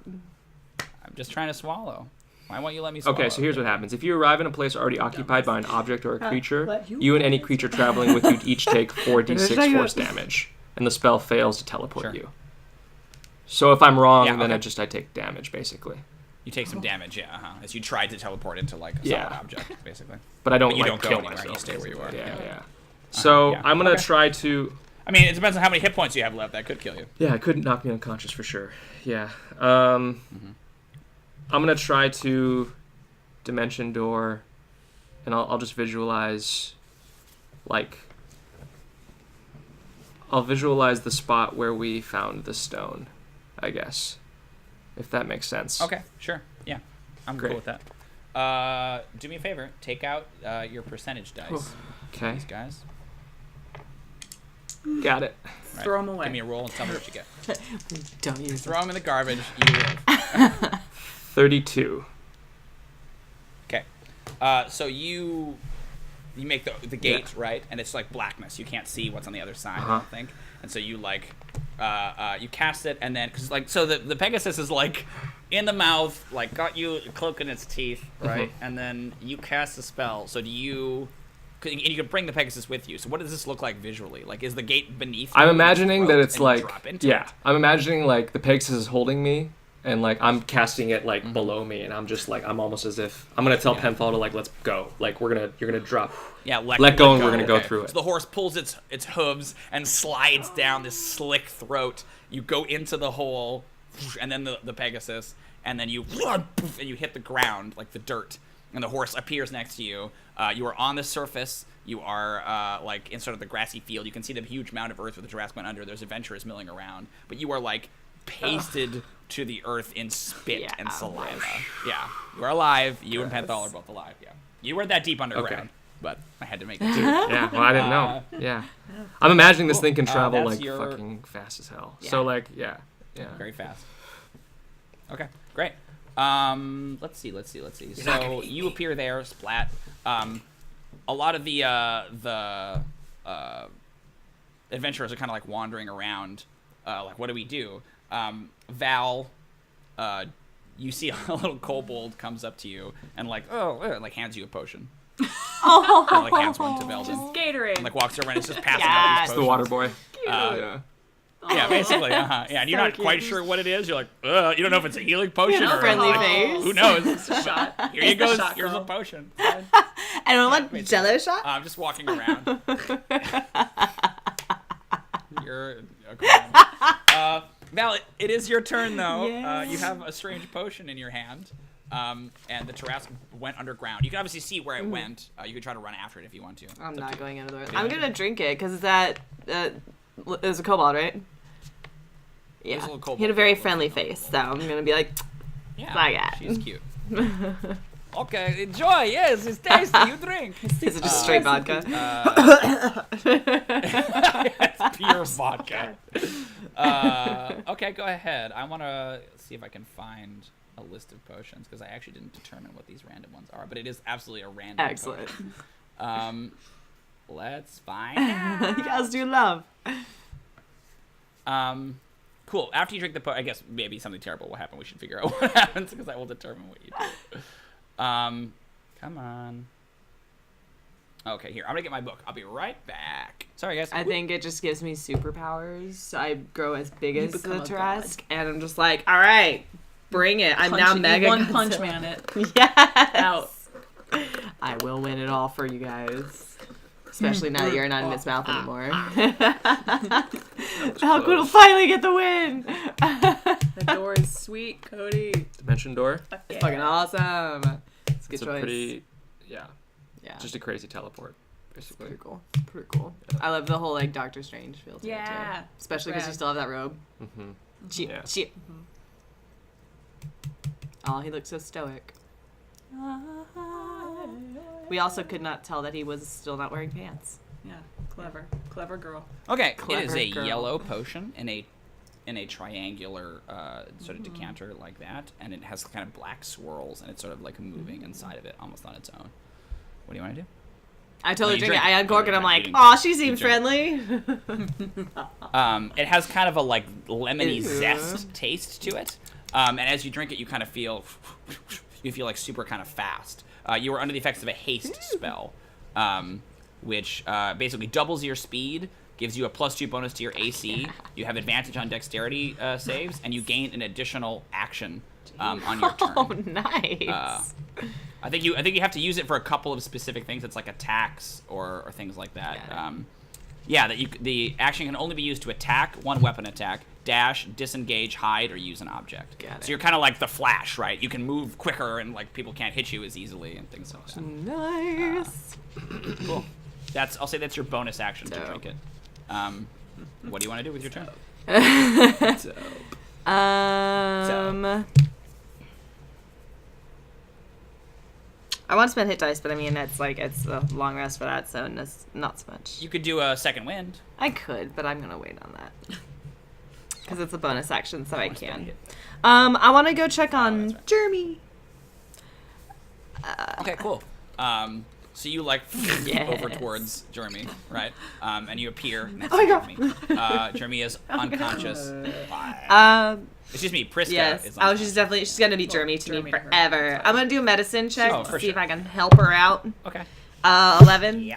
I'm just trying to swallow. Why won't you let me swallow? Okay, so here's what happens. If you arrive in a place already occupied by an object or a creature, let you you and any creature traveling with you each take 4d6 force damage, and the spell fails to teleport Sure. you. So if I'm wrong, Yeah, then okay. I take damage, basically. You take some damage, yeah, as you try to teleport into like a Yeah. solid object, basically. But I don't But you like don't go kill anywhere, myself. you stay where you are. basically. Yeah. So yeah. I'm gonna Okay. try to. I mean, it depends on how many hit points you have left. That could kill you. Yeah, it could knock me unconscious for sure. Yeah. I'm gonna try to dimension door, and I'll just visualize, like, I'll visualize the spot where we found the stone, I guess, if that makes sense. Okay, sure. Yeah, I'm Great. cool with that. Do me a favor. Take out your percentage dice, Okay. these guys. Got it. Right. Throw 'em away. Give me a roll and tell me what you get. Don't use Throw them in the garbage. You live. 32. Okay. So you make the gate, right? And it's like blackness. You can't see what's on the other side, I don't think. And so you like you cast it, and then because like so the Pegasus is like in the mouth, like got you cloak in its teeth, right? And then you cast a spell. So do you? And you can bring the Pegasus with you. So what does this look like visually? Like, is the gate beneath you? I'm imagining that Throat it's and you like, drop into yeah, it? I'm imagining like the Pegasus is holding me, and like I'm casting it like below me, and I'm just like I'm almost as if I'm gonna tell Penthal to like let's go, like you're gonna drop. Yeah, Let go and we're gonna go through it. So the horse pulls its hooves and slides down this slick throat. You go into the hole, and then the Pegasus, and then you hit the ground like the dirt, and the horse appears next to you. You are on the surface. You are like in sort of the grassy field. You can see the huge mound of earth where the Tarrasque went under. There's adventurers milling around, but you are like pasted to the earth in spit and saliva. Yeah, you are alive. You and Penthal are both alive. Yeah, you were that deep underground. Okay. But I had to make it too. Yeah, well I didn't know. Yeah, I'm imagining this thing can travel that's like your- fucking fast as hell. So like yeah. Very fast. Okay, great. Let's see. So you appear there, splat. A lot of the adventurers are kind of like wandering around, like, what do we do? Val, you see a little kobold comes up to you and like hands you a potion. Oh, And, like hands one to Veldin. Gatorade. And, like walks over and it's just passing out It's these the potions. water boy. Yeah, basically. Yeah, and you're not quite sure what it is. You're like, you don't know if it's a healing potion or friendly like, face. who knows? It's a shot. Here you It's the go. shot Here's a girl. potion. Anyone want Jello shot? I'm just walking around. You're a Val, it is your turn though. Yes. You have a strange potion in your hand, and the Tarrasque went underground. You can obviously see where it went. You could try to run after it if you want to. I'm It's up not to you. going into the room. Yeah. I'm gonna drink it because that is a kobold, right? Yeah. There's a little kobold He had a very kobold. friendly face, so I'm gonna be like, Yeah, my God. she's cute. Okay, enjoy. Yes, it's tasty. You drink. is it just straight vodka? It's pure vodka. Okay, go ahead. I want to see if I can find a list of potions because I actually didn't determine what these random ones are, but it is absolutely a random Excellent. potion. Let's find out. You guys do love. Cool. After you drink the potion, I guess maybe something terrible will happen. We should figure out what happens because I will determine what you do. Come on. Okay, here. I'm gonna get my book. I'll be right back. Sorry, guys. I think it just gives me superpowers. I grow as big as the become a Tarrasque, and I'm just like, all right, bring it. I'm now mega. One Godzilla. punch man it. Yes. Out. I will win it all for you guys. Especially now that you're not in his mouth anymore. Falcon will finally get the win. The door is sweet, Cody. Dimension door. Yeah. Fucking awesome. It's a good It's a choice. pretty, yeah, Yeah. just a crazy teleport, basically. Pretty cool. Pretty cool. I love the whole like Doctor Strange feel to it Yeah. too. Especially because you Rad. still have that robe. Mm-hmm. Cheap. Yeah. Cheap. Oh, he looks so stoic. We also could not tell that he was still not wearing pants. Yeah. Clever. Clever girl. Okay, it is Clever a girl. yellow potion in a triangular sort of decanter like that, and it has kind of black swirls, and it's sort of like moving inside of it, almost on its own. What do you want to do? I totally you drink it. drink I it. uncork it. You're I'm like, eating oh, it. she seems You drink friendly. It has kind of a like lemony Ew. zest taste to it, and as you drink it, you kind of feel like super kind of fast. You are under the effects of a haste spell, which basically doubles your speed, gives you a +2 bonus to your AC. You have advantage on dexterity saves, and you gain an additional action on your turn. Oh, nice. I think you have to use it for a couple of specific things. It's like attacks or things like that. Got The action can only be used to attack, one weapon attack, dash, disengage, hide, or use an object. Got it. So you're kind of like the Flash, right? You can move quicker and like people can't hit you as easily and things like that. Nice. Cool. I'll say that's your bonus action to Dope. drink it. What do you want to do with your turn? I want to spend hit dice, but I mean, it's a long rest for that, so not so much. You could do a second wind. I could, but I'm gonna wait on that because it's a bonus action, so I Wanna spend a can. hit. I want to go check on that's right. Jeremy. Okay, cool. So you like Yes. over towards Jeremy, right? And you appear. And that's Oh my God. Jeremy. Jeremy is unconscious. Excuse me, Priska Yes. is Oh, unconscious. she's gonna be Jeremy to me Jeremy to her. forever. I'm gonna do a medicine check Oh, to for see if sure. I can help her out. Okay. 11. Yeah.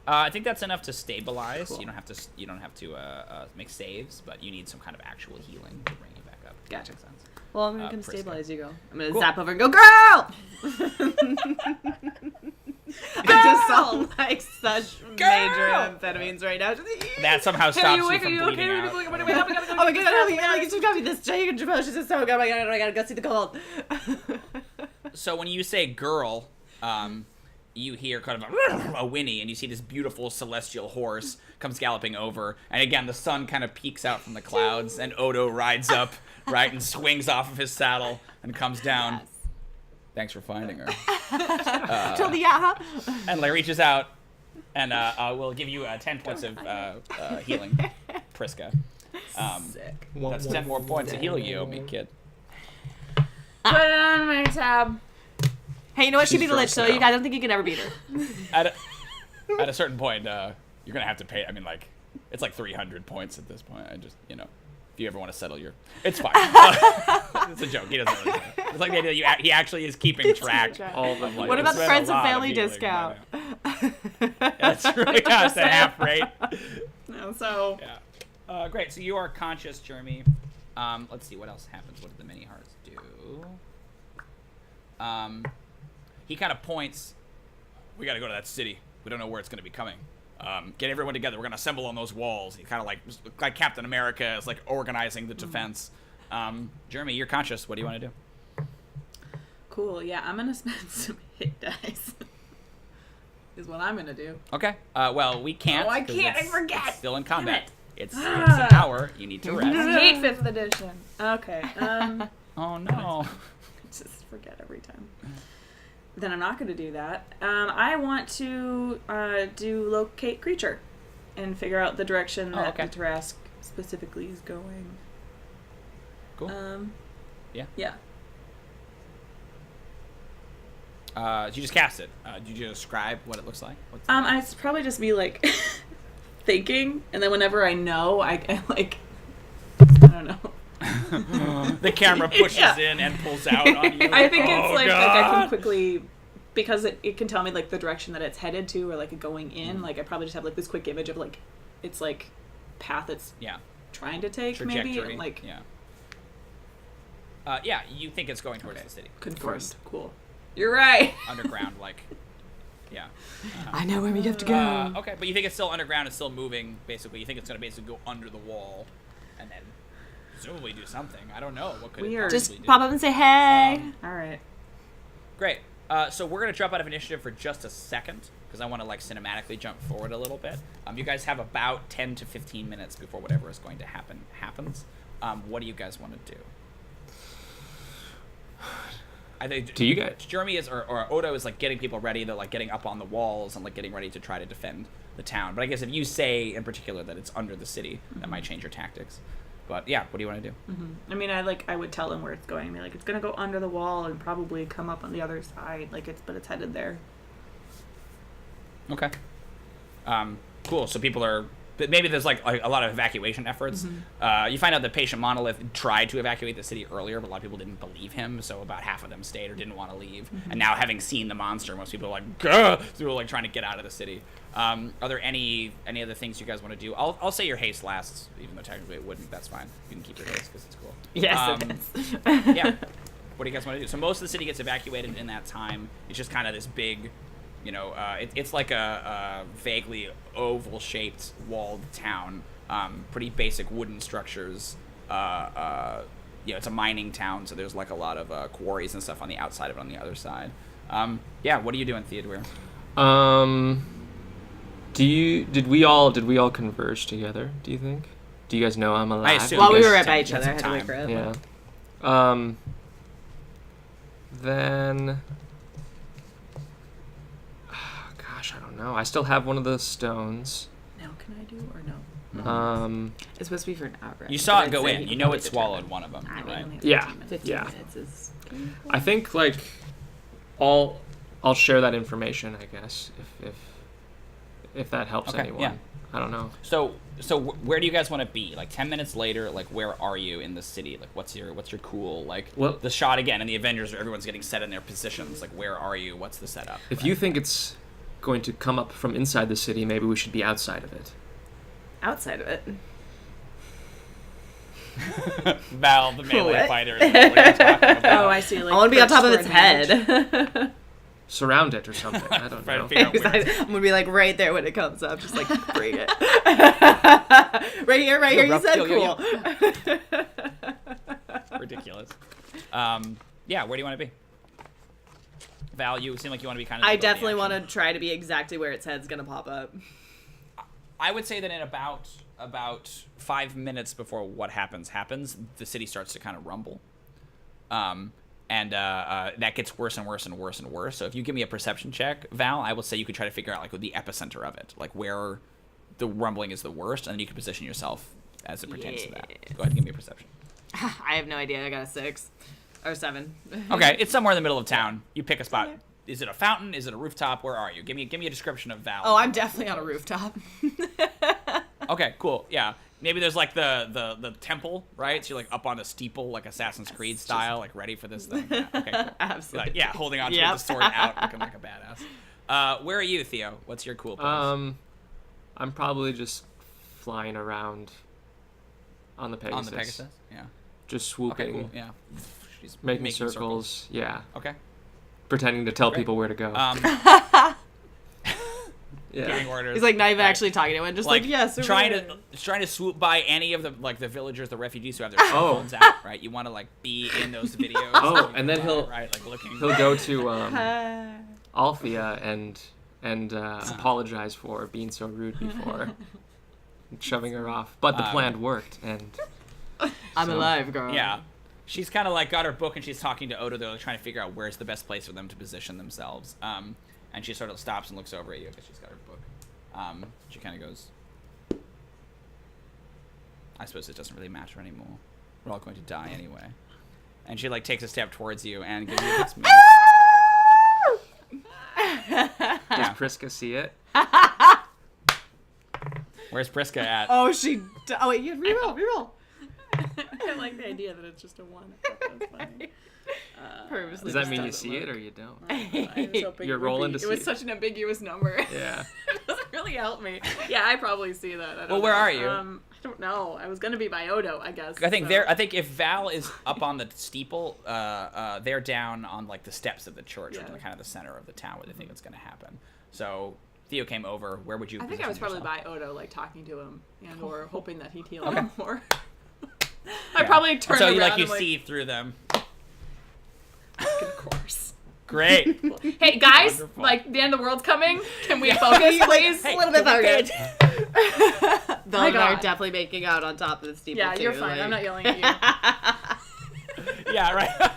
I think that's enough to stabilize. Cool. You don't have to make saves, but you need some kind of actual healing to bring you back up. Gotcha. Makes sense. Well, I'm gonna come Priska. stabilize you, girl. I'm gonna Cool. zap over and go, girl! I just sound like such major amphetamines right now. That somehow stops you from bleeding out. Oh my god, help me, get some coffee. This giant potion is so good. Oh my god, I gotta go see the cold. So when you say girl, you hear kind of a whinny, and you see this beautiful celestial horse comes galloping over. And again, the sun kind of peeks out from the clouds, and Odo rides up, right, and swings off of his saddle and comes down. Yes. Thanks for finding her. Till the yeah. And like reaches out, and we'll give you 10 points of healing, Priska. Sick. That's 10 more points of healing you owe me, kid. Put it on my tab. Hey, you know what? She She's beat a lich, so grossed out. I don't think you can ever beat her. I don't- at a certain point, you're gonna have to pay. I mean, like, it's like 300 points at this point. I just, if you ever want to settle it's fine. It's a joke. He doesn't really. It's like the idea that he actually is keeping track. All the money. What about the Spent friends a and lot of family people, discount? That's really it's a half rate. No, so Yeah. Great. So you are conscious, Jeremy. Let's see what else happens. What did the mini hearts do? He kind of points. We got to go to that city. We don't know where it's going to be coming. Get everyone together. We're going to assemble on those walls. He kind of like Captain America is like organizing the defense. Jeremy, you're conscious. What do you want to do? cool. Yeah, I'm gonna spend some hit dice. Is what I'm gonna do. Okay. Well, we can't. Oh, I 'cause can't. I it's forget. Still in combat. Damn It's an hour. You need to I rest. hate 5th edition. Okay. Oh no. Just forget every time. Then I'm not going to do that. I want to do locate creature and figure out the direction that the Tarrasque specifically is going. Cool. Yeah. Yeah. You just cast it. Did you describe what it looks like? I'd probably just be like thinking, and then whenever I know, I like, I don't know. The camera pushes in and pulls out on you. I think it's like I can quickly, because it can tell me like the direction that it's headed to, or like going in. Like I probably just have like this quick image of like it's like path it's trying to take, maybe like yeah, you think it's going towards the city. Confirmed. Cool. You're right. Underground, like I know where we have to go. okay, but you think it's still underground, it's still moving. Basically, you think it's going to basically go under the wall, and then presumably do something. I don't know what could it possibly Just do. pop up and say hey. All right. Great. So we're going to jump out of initiative for just a second because I want to like cinematically jump forward a little bit. You guys have about 10 to 15 minutes before whatever is going to happen happens. What do you guys want to do? I think Do you guys? Jeremy is or Odo is like getting people ready. They're like getting up on the walls and like getting ready to try to defend the town. But I guess if you say in particular that it's under the city, that might change your tactics. But yeah, what do you want to do? Mm-hmm. I mean, I would tell them where it's going. I mean, like it's gonna go under the wall and probably come up on the other side. Like it's headed there. Okay. Cool. So people are. But maybe there's like a lot of evacuation efforts. You find out that Patient Monolith tried to evacuate the city earlier, but a lot of people didn't believe him, so about half of them stayed or didn't want to leave. And now, having seen the monster, most people are like, "Gah!" So people are like trying to get out of the city. Are there any other things you guys want to do? I'll say your haste lasts, even though technically it wouldn't. That's fine. You can keep your haste because it's cool. Yes, it is. Yeah. What do you guys want to do? So most of the city gets evacuated in that time. It's just kind of this big. It's like a vaguely oval-shaped walled town. Pretty basic wooden structures. It's a mining town, so there's like a lot of quarries and stuff on the outside of it on the other side. What are you doing, Theodore? Did we all converge together? Do you think? Do you guys know I'm alive? I assume. While we Yes. were right by each Yes, other, I had to time. wait for it. Yeah. Then. Gosh, I don't know. I still have one of the stones. Now can I do or no? It's supposed to be for an hour. You saw but it go I'd say in. you You can know probably it swallowed determine. one of them, I mean, right? only have Yeah. 15 minutes. 15 Yeah. minutes is... I think like I'll share that information. I guess if that helps Okay, anyone. yeah. I don't know. So where do you guys want to be? Like 10 minutes later, like where are you in the city? Like what's your cool like Well- the shot again and the Avengers where everyone's getting set in their positions. Like where are you? What's the setup? If you think it's going to come up from inside the city, maybe we should be outside of it. Outside of it. Val, the melee What? fighter. What are you talking about? Oh, I see. Like I want to be on perched top of for its advantage. head. Surround it or something. I don't Trying to know. figure out where. I'm gonna be like right there when it comes up, just like bring it. right here. You rough said kill, cool. Ridiculous. Where do you want to be? Val, you seem like you want to be kind of. I definitely want to try to be exactly where its head's gonna pop up. I would say that in about 5 minutes before what happens, the city starts to kind of rumble. And that gets worse and worse and worse and worse. So if you give me a perception check, Val, I will say you could try to figure out like the epicenter of it, like where the rumbling is the worst, and then you can position yourself as it pertains to that. Go ahead and give me a perception. I have no idea. I got a 6 or 7. Okay, it's somewhere in the middle of town. You pick a spot. Is it a fountain? Is it a rooftop? Where are you? Give me a description of Val. Oh, I'm definitely on a rooftop. Okay, cool. Yeah. Maybe there's like the temple, right? So you're like up on a steeple, like Assassin's Creed style, like ready for this thing. Yeah, okay, cool. Absolutely. Like, yeah, holding on to the sword out, looking like a badass. Where are you, Theo? What's your cool place? I'm probably just flying around on the Pegasus. On the Pegasus? Yeah. Just swooping. Okay, cool. Yeah. She's Making circles. Yeah. Okay. Pretending to tell people where to go. Giving orders. He's like not even actually talking to anyone, just like yes, trying to swoop by any of the villagers, the refugees who have their cell phones out, right? You want to like be in those videos. Oh, and then he'll go to Althea and apologize for being so rude before, and shoving her off. But the plan worked, and I'm alive, girl. Yeah. She's kind of like got her book and she's talking to Odo. They're like, trying to figure out where's the best place for them to position themselves. And she sort of stops and looks over at you because she's got her book. She kind of goes, I suppose it doesn't really matter anymore. We're all going to die anyway. And she like takes a step towards you and gives you a kiss. Does Priska see it? Where's Priska at? Oh, oh wait, you reroll. I like the idea that it's just a 1. I thought that was funny. Purposely. Does that mean you see it or you don't? I was hoping You're rolling to see it was it. such an ambiguous number. Yeah. It doesn't really help me. Yeah, I probably see that. I don't Well, where know. are you? I don't know. I was gonna be by Odo, I guess. I think so. I think if Val is up on the steeple, they're down on like the steps of the church, which is kind of the center of the town where they think it's going to happen. So Theo came over. Where would you? I think I was position probably yourself? by Odo, like talking to him, and or hoping that he'd heal him more. I probably turned so around. you like you and, see through them. Of course. Great. Hey guys, Wonderful. like the end of the world's coming. Can we focus, please? Hey, A little bit focused. My They're God. definitely making out on top of the steeple. Yeah, too, you're fine. like- I'm not yelling at you. Yeah, right.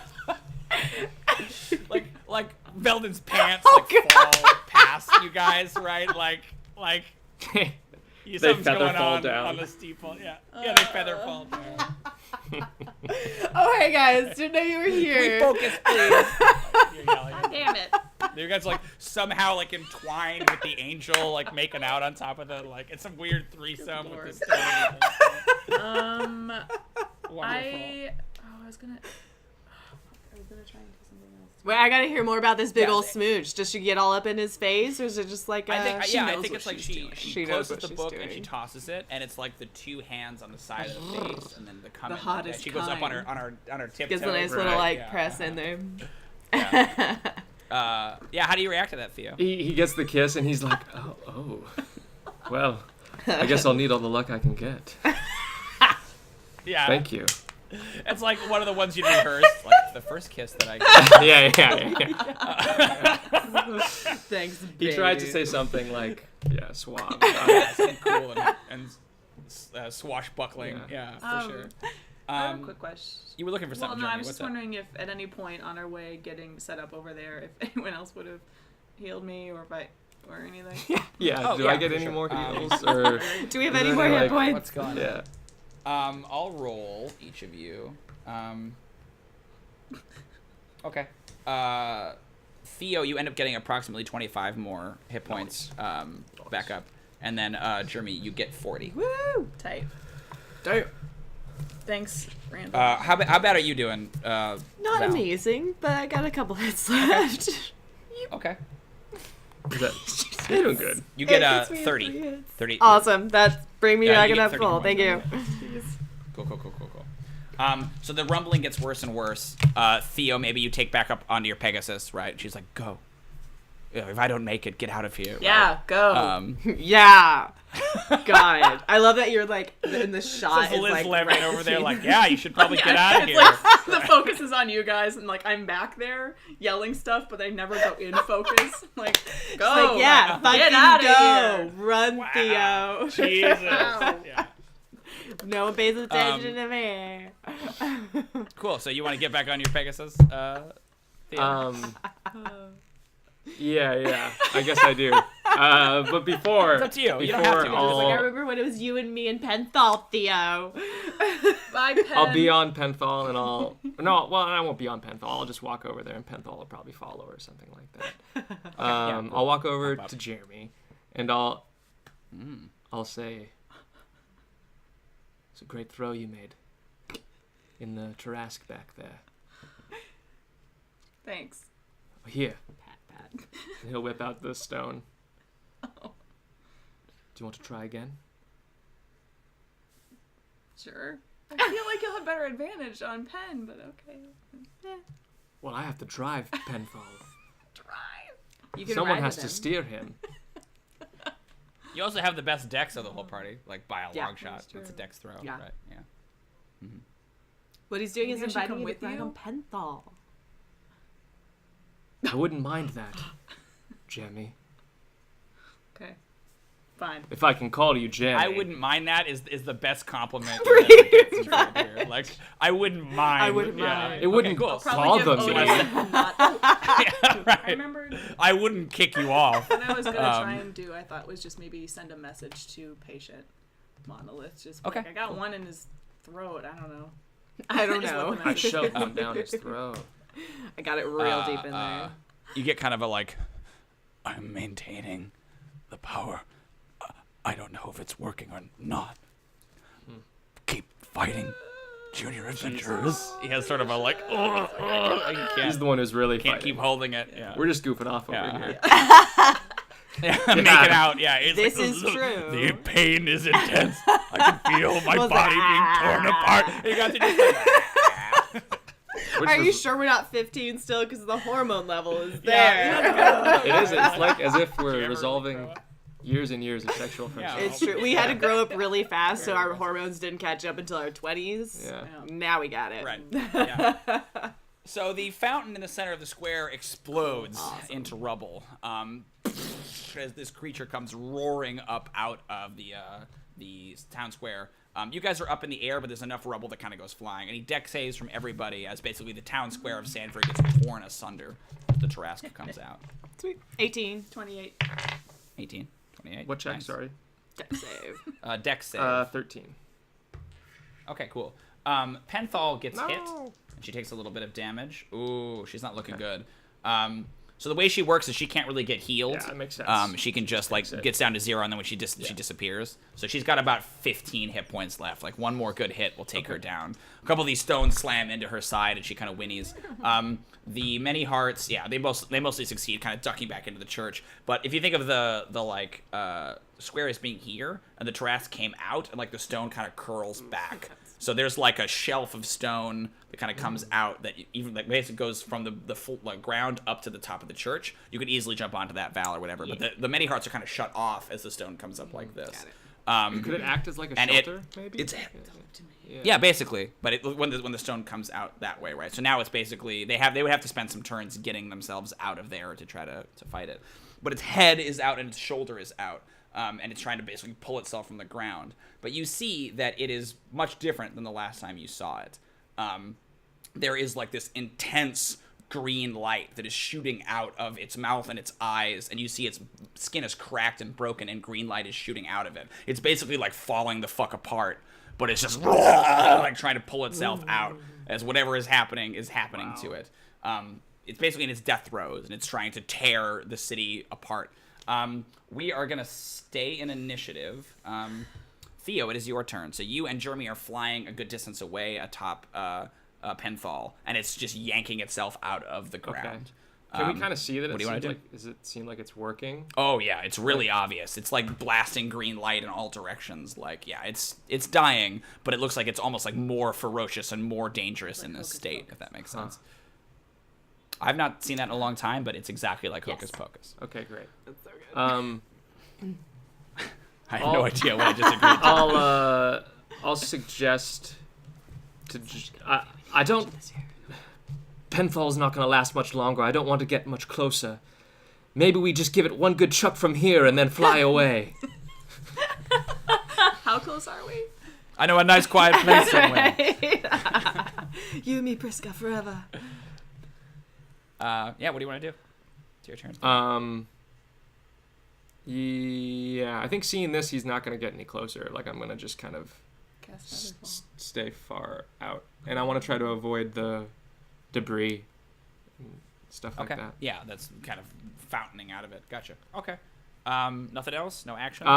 like Veldon's pants Oh, fall past you guys, right? Like something's feather going fall on down. the steeple. Yeah, they feather fall down. Oh, hey guys, didn't know you were here. Focus, please. You're yelling. Damn it. You guys like somehow like entwined with the angel, like making out on top of the like it's some weird threesome with this. Wonderful. I was gonna try and do something else. Wait, I gotta hear more about this big Yeah, old they- smooch. Does she get all up in his face, or is it just like I think she I knows think what it's like she's she doing? She knows closes what the she's book doing. and she tosses it, and it's like the two hands on the side of the face, and then the comment. hottest she goes up on kind. her tiptoes. Gives a nice little Right. like Yeah. press in there. Yeah, how do you react to that, Theo? He gets the kiss and he's like, oh. Well, I guess I'll need all the luck I can get. Yeah, Thank you. it's like one of the ones you rehearsed, like the first kiss that I got. Yeah. Thanks, He tried to baby. say something like, suave. Something cool and swashbuckling. Yeah. Yeah, for sure. I have a quick question. You were looking for Well, something, no, I Jeremy. was What's just up? wondering if at any point on our way getting set up over there, if anyone else would have healed me or anything. Yeah, Oh, do yeah, I get for any sure. more heals? Or Do we have is any there more hit like- points? What's going on? Yeah. I'll roll each of you. Okay. Theo, you end up getting approximately 25 more hit points back up. And then, Jeremy, you get 40. Woo! Tight. Thanks, Randall. How bad are you doing? Not Val? amazing, but I got a couple hits left. Okay. Is that, you're doing good. You get It gets me 30. 3 hits. 30. Awesome. That's bring me Yeah, back you get enough 30 full. more Thank you. Cool. So the rumbling gets worse and worse. Theo, maybe you take back up onto your Pegasus, right? She's like, go. If I don't make it, get out of here. yeah, go. Yeah. God. I love that you're like in the shot. Says Is Liz like Levin right over there, between- like, yeah, you should probably get out of it's here. like the focus is on you guys, and like I'm back there yelling stuff, but they never go in focus. Like, go. Like, yeah, get fucking out of go. here. Run, Wow. Theo. Jesus. Wow. Yeah. No one pays attention to me. Cool. So you want to get back on your Pegasus, Theo? Yeah. I guess I do. But before, It's up to you. You don't have to. I was like, I remember when it was you and me and Penthal, Theo. Bye, Pen. I'll be on Penthal and I won't be on Penthal. I'll just walk over there and Penthal will probably follow or something like that. cool. I'll walk over to Jeremy and I'll say, it's a great throw you made in the Tarrasque back there. Thanks. Here. Pat. And he'll whip out the stone. Do you want to try again? Sure. I feel like you'll have better advantage on Pen, but okay. Well, I have to drive Penthal. Drive. You can Someone ride has with to him. steer him. You also have the best dex of the whole party, like by a Yeah, long shot. that's true. It's a dex throw. Yeah. Right. Yeah. What he's doing is Maybe I should inviting come you with to ride you? on Penthal. I wouldn't mind that, Jeremy. Okay. Fine. If I can call you Jeremy. I wouldn't mind that. Is the best compliment you ever get in front of here. Like I wouldn't mind. I wouldn't yeah. mind. It wouldn't cool. Probably bother give me. Otis not- Yeah, right. I remember I wouldn't kick you off. what I was gonna try and do. I thought was just maybe send a message to patient Monolith. Just be Okay, like, I got one in his throat. I don't know. I don't Just know. let them I shoved one down his throat. I got it real deep in there. You get kind of a like, I'm maintaining the power. I don't know if it's working or not. Keep fighting, junior adventurers. he has sort of a like, I He's can't the one who's really keep fighting. holding it. Yeah. We're just goofing off over Yeah. here. Yeah, make it out. Yeah, it's This like, is "Ugh, true." The pain is intense. I can feel my Was body like, being torn apart. You got to just like, Which Are you was- sure we're not 15 still? Because the hormone level is there. yeah. It is. It's like as if we're ever resolving grow up? years and years of sexual friendship. Yeah. It's true. We had to grow up really fast, so our hormones didn't catch up until our 20s. Yeah. Now we got it. Right. Yeah. So the fountain in the center of the square explodes into rubble as this creature comes roaring up out of the town square. You guys are up in the air, but there's enough rubble that kind of goes flying. Any dex saves from everybody as basically the town square of Sanford gets torn asunder as the Tarrasque comes out. Sweet. 18. 28. 18, 28. What check? Nice. Sorry. Deck save. Dex save. 13. Okay, cool. Penthal gets hit, No. and she takes a little bit of damage. Ooh, she's not looking good. So the way she works is she can't really get healed. Yeah, that makes sense. She can just like sense. gets down to 0, and then when she disappears. So she's got about 15 hit points left. Like one more good hit will take her down. A couple of these stones slam into her side, and she kind of whinnies. The many hearts, yeah, they mostly succeed, kind of ducking back into the church. But if you think of the square as being here, and the Tarrasque came out, and like the stone kind of curls back. So there's like a shelf of stone that kind of comes out that even like basically goes from the full like ground up to the top of the church. You could easily jump onto that valve or whatever, but the many hearts are kind of shut off as the stone comes up like this. Could it act as like a and shelter? Maybe. Yeah, basically. But when the stone comes out that way, right? So now it's basically they would have to spend some turns getting themselves out of there to try to fight it. But its head is out and its shoulder is out. And it's trying to basically pull itself from the ground. But you see that it is much different than the last time you saw it. There is like this intense green light that is shooting out of its mouth and its eyes, and you see its skin is cracked and broken, and green light is shooting out of it. It's basically like falling the fuck apart, but it's just like trying to pull itself out as whatever is happening to it. It's basically in its death throes, and it's trying to tear the city apart. We are going to stay in initiative. Theo, it is your turn. So you and Jeremy are flying a good distance away atop Penthal, and it's just yanking itself out of the ground. Can we kind of see that? What do you want to do? Does it seem like it's working? Oh, yeah, it's really obvious. It's like blasting green light in all directions. Like, yeah, it's dying, but it looks like it's almost like more ferocious and more dangerous in this state, if that makes sense. I've not seen that in a long time, but it's exactly like Hocus Pocus. Okay, great. That's so good. I have no idea what I just agreed to. I'll suggest to. I don't. Penthal's not going to last much longer. I don't want to get much closer. Maybe we just give it one good chuck from here and then fly away. How close are we? I know a nice quiet place somewhere. You and me, Priska, forever. Yeah, what do you want to do? It's your turn. Yeah, I think seeing this, he's not going to get any closer. Like, I'm going to just kind of Cast Featherfall. stay far out. And I want to try to avoid the debris and stuff like Okay. that. Yeah, that's kind of fountaining out of it. Gotcha. Okay. Nothing else? No actions?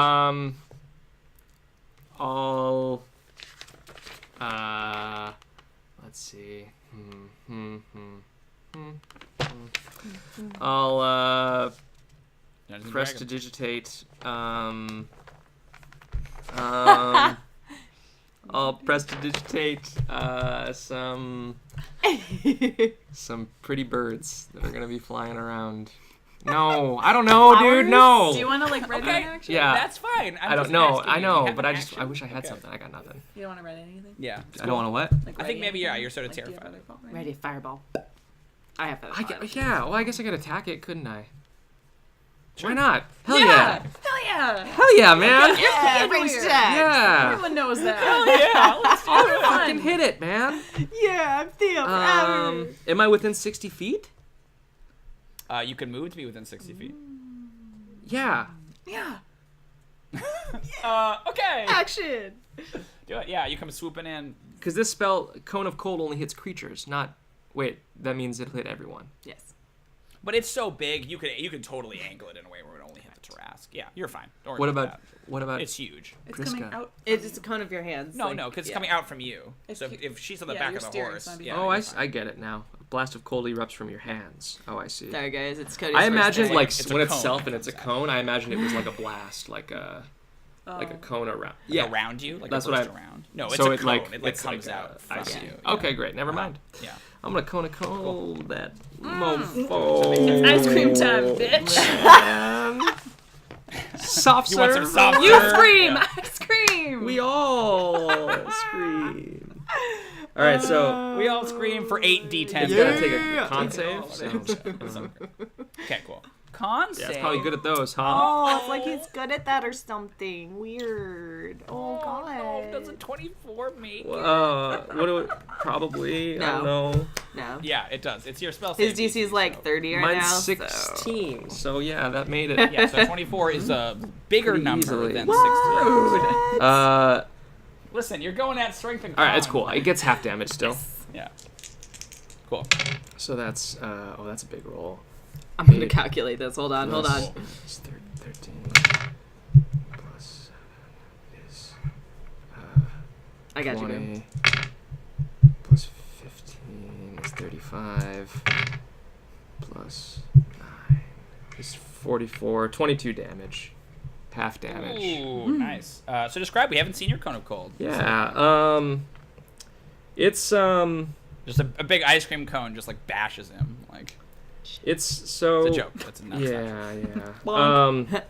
I'll... let's see. I'll, Dungeons and prestidigitate, I'll prestidigitate, some pretty birds that are gonna be flying around. No, I don't know, dude, no! Do you want to like write Okay. anything actually? Yeah. That's fine. I don't know, asking I you. know, You have but an I action? wish I had Okay. something. I got nothing. You don't want to write anything? Yeah. I don't want to what? Like I think write maybe, yeah, anything? you're sort of Like, do you have terrified. Featherfall? Ready, fireball. I have that. Yeah, well, I guess I could attack it, couldn't I? Why not? Hell yeah! Hell yeah! Hell yeah, man! Yeah, ranged attack. Yeah! Everyone knows that. Yeah, let's do it. Fucking hit it, man! Yeah, I'm Theo forever. Am I within 60 feet? You can move to be within 60 feet. Yeah. Yeah. Okay. Action. Do it. Yeah, you come swooping in. Because this spell, Cone of Cold, only hits creatures, not... Wait, that means it'll hit everyone. Yes. But it's so big, you could totally angle it in a way where it only hit the Tarrasque. Yeah, you're fine. Don't worry What about about... What that. about... It's huge. It's Priska. coming out. It's just a cone of your hands. No, like, no, because it's yeah. coming out from you. If So you- if she's on the yeah, back you're of the steering, horse, it's not yeah. Oh, you're I fine. get it now. A blast of cold erupts from your hands. Oh, I see. Sorry, guys. It's Cody's I first imagine, day. like, It's a when cone itself that and it's a comes out. cone, I imagine it was like a blast, like a cone around. Yeah. Around you, like That's a what burst I- around. No, it's so a it, cone. like, it like it's comes like out. I From see. you. Okay, great. Never mind. Yeah. I'm gonna cone a cold that It's mofo. ice cream time, bitch. Man. Soft You want some serve? soft You serve? scream! Yeah. I scream! We all scream. All right, so We all scream for 8d10. it's gotta take a con save. So, Okay, cool. Con yeah, save. it's probably good at those, huh? Oh, it's like he's good at that or something. Weird. Oh, God. no, does a 24 make? What do it? Probably. I don't know. No. Yeah, it does. It's your spell His save. DC is like 30 right Mine's now. 16. So yeah, that made it. Yeah, so 24 is a bigger Pretty number easily. than What? 16. Listen, you're going at strength and con. All right, it's cool. It gets half damage still. Yeah. Cool. So that's that's a big roll. I'm going to calculate this. Hold on. It's 13 plus 7 is I got you, bro. 20 plus 15 is 35 plus 9 is 44. 22 damage. Half damage. Ooh, nice. So describe. We haven't seen your cone of cold. Yeah. It's Just a big ice cream cone just like bashes him. Like it's so. it's a joke. That's a nuts. Yeah, yeah. Bonk.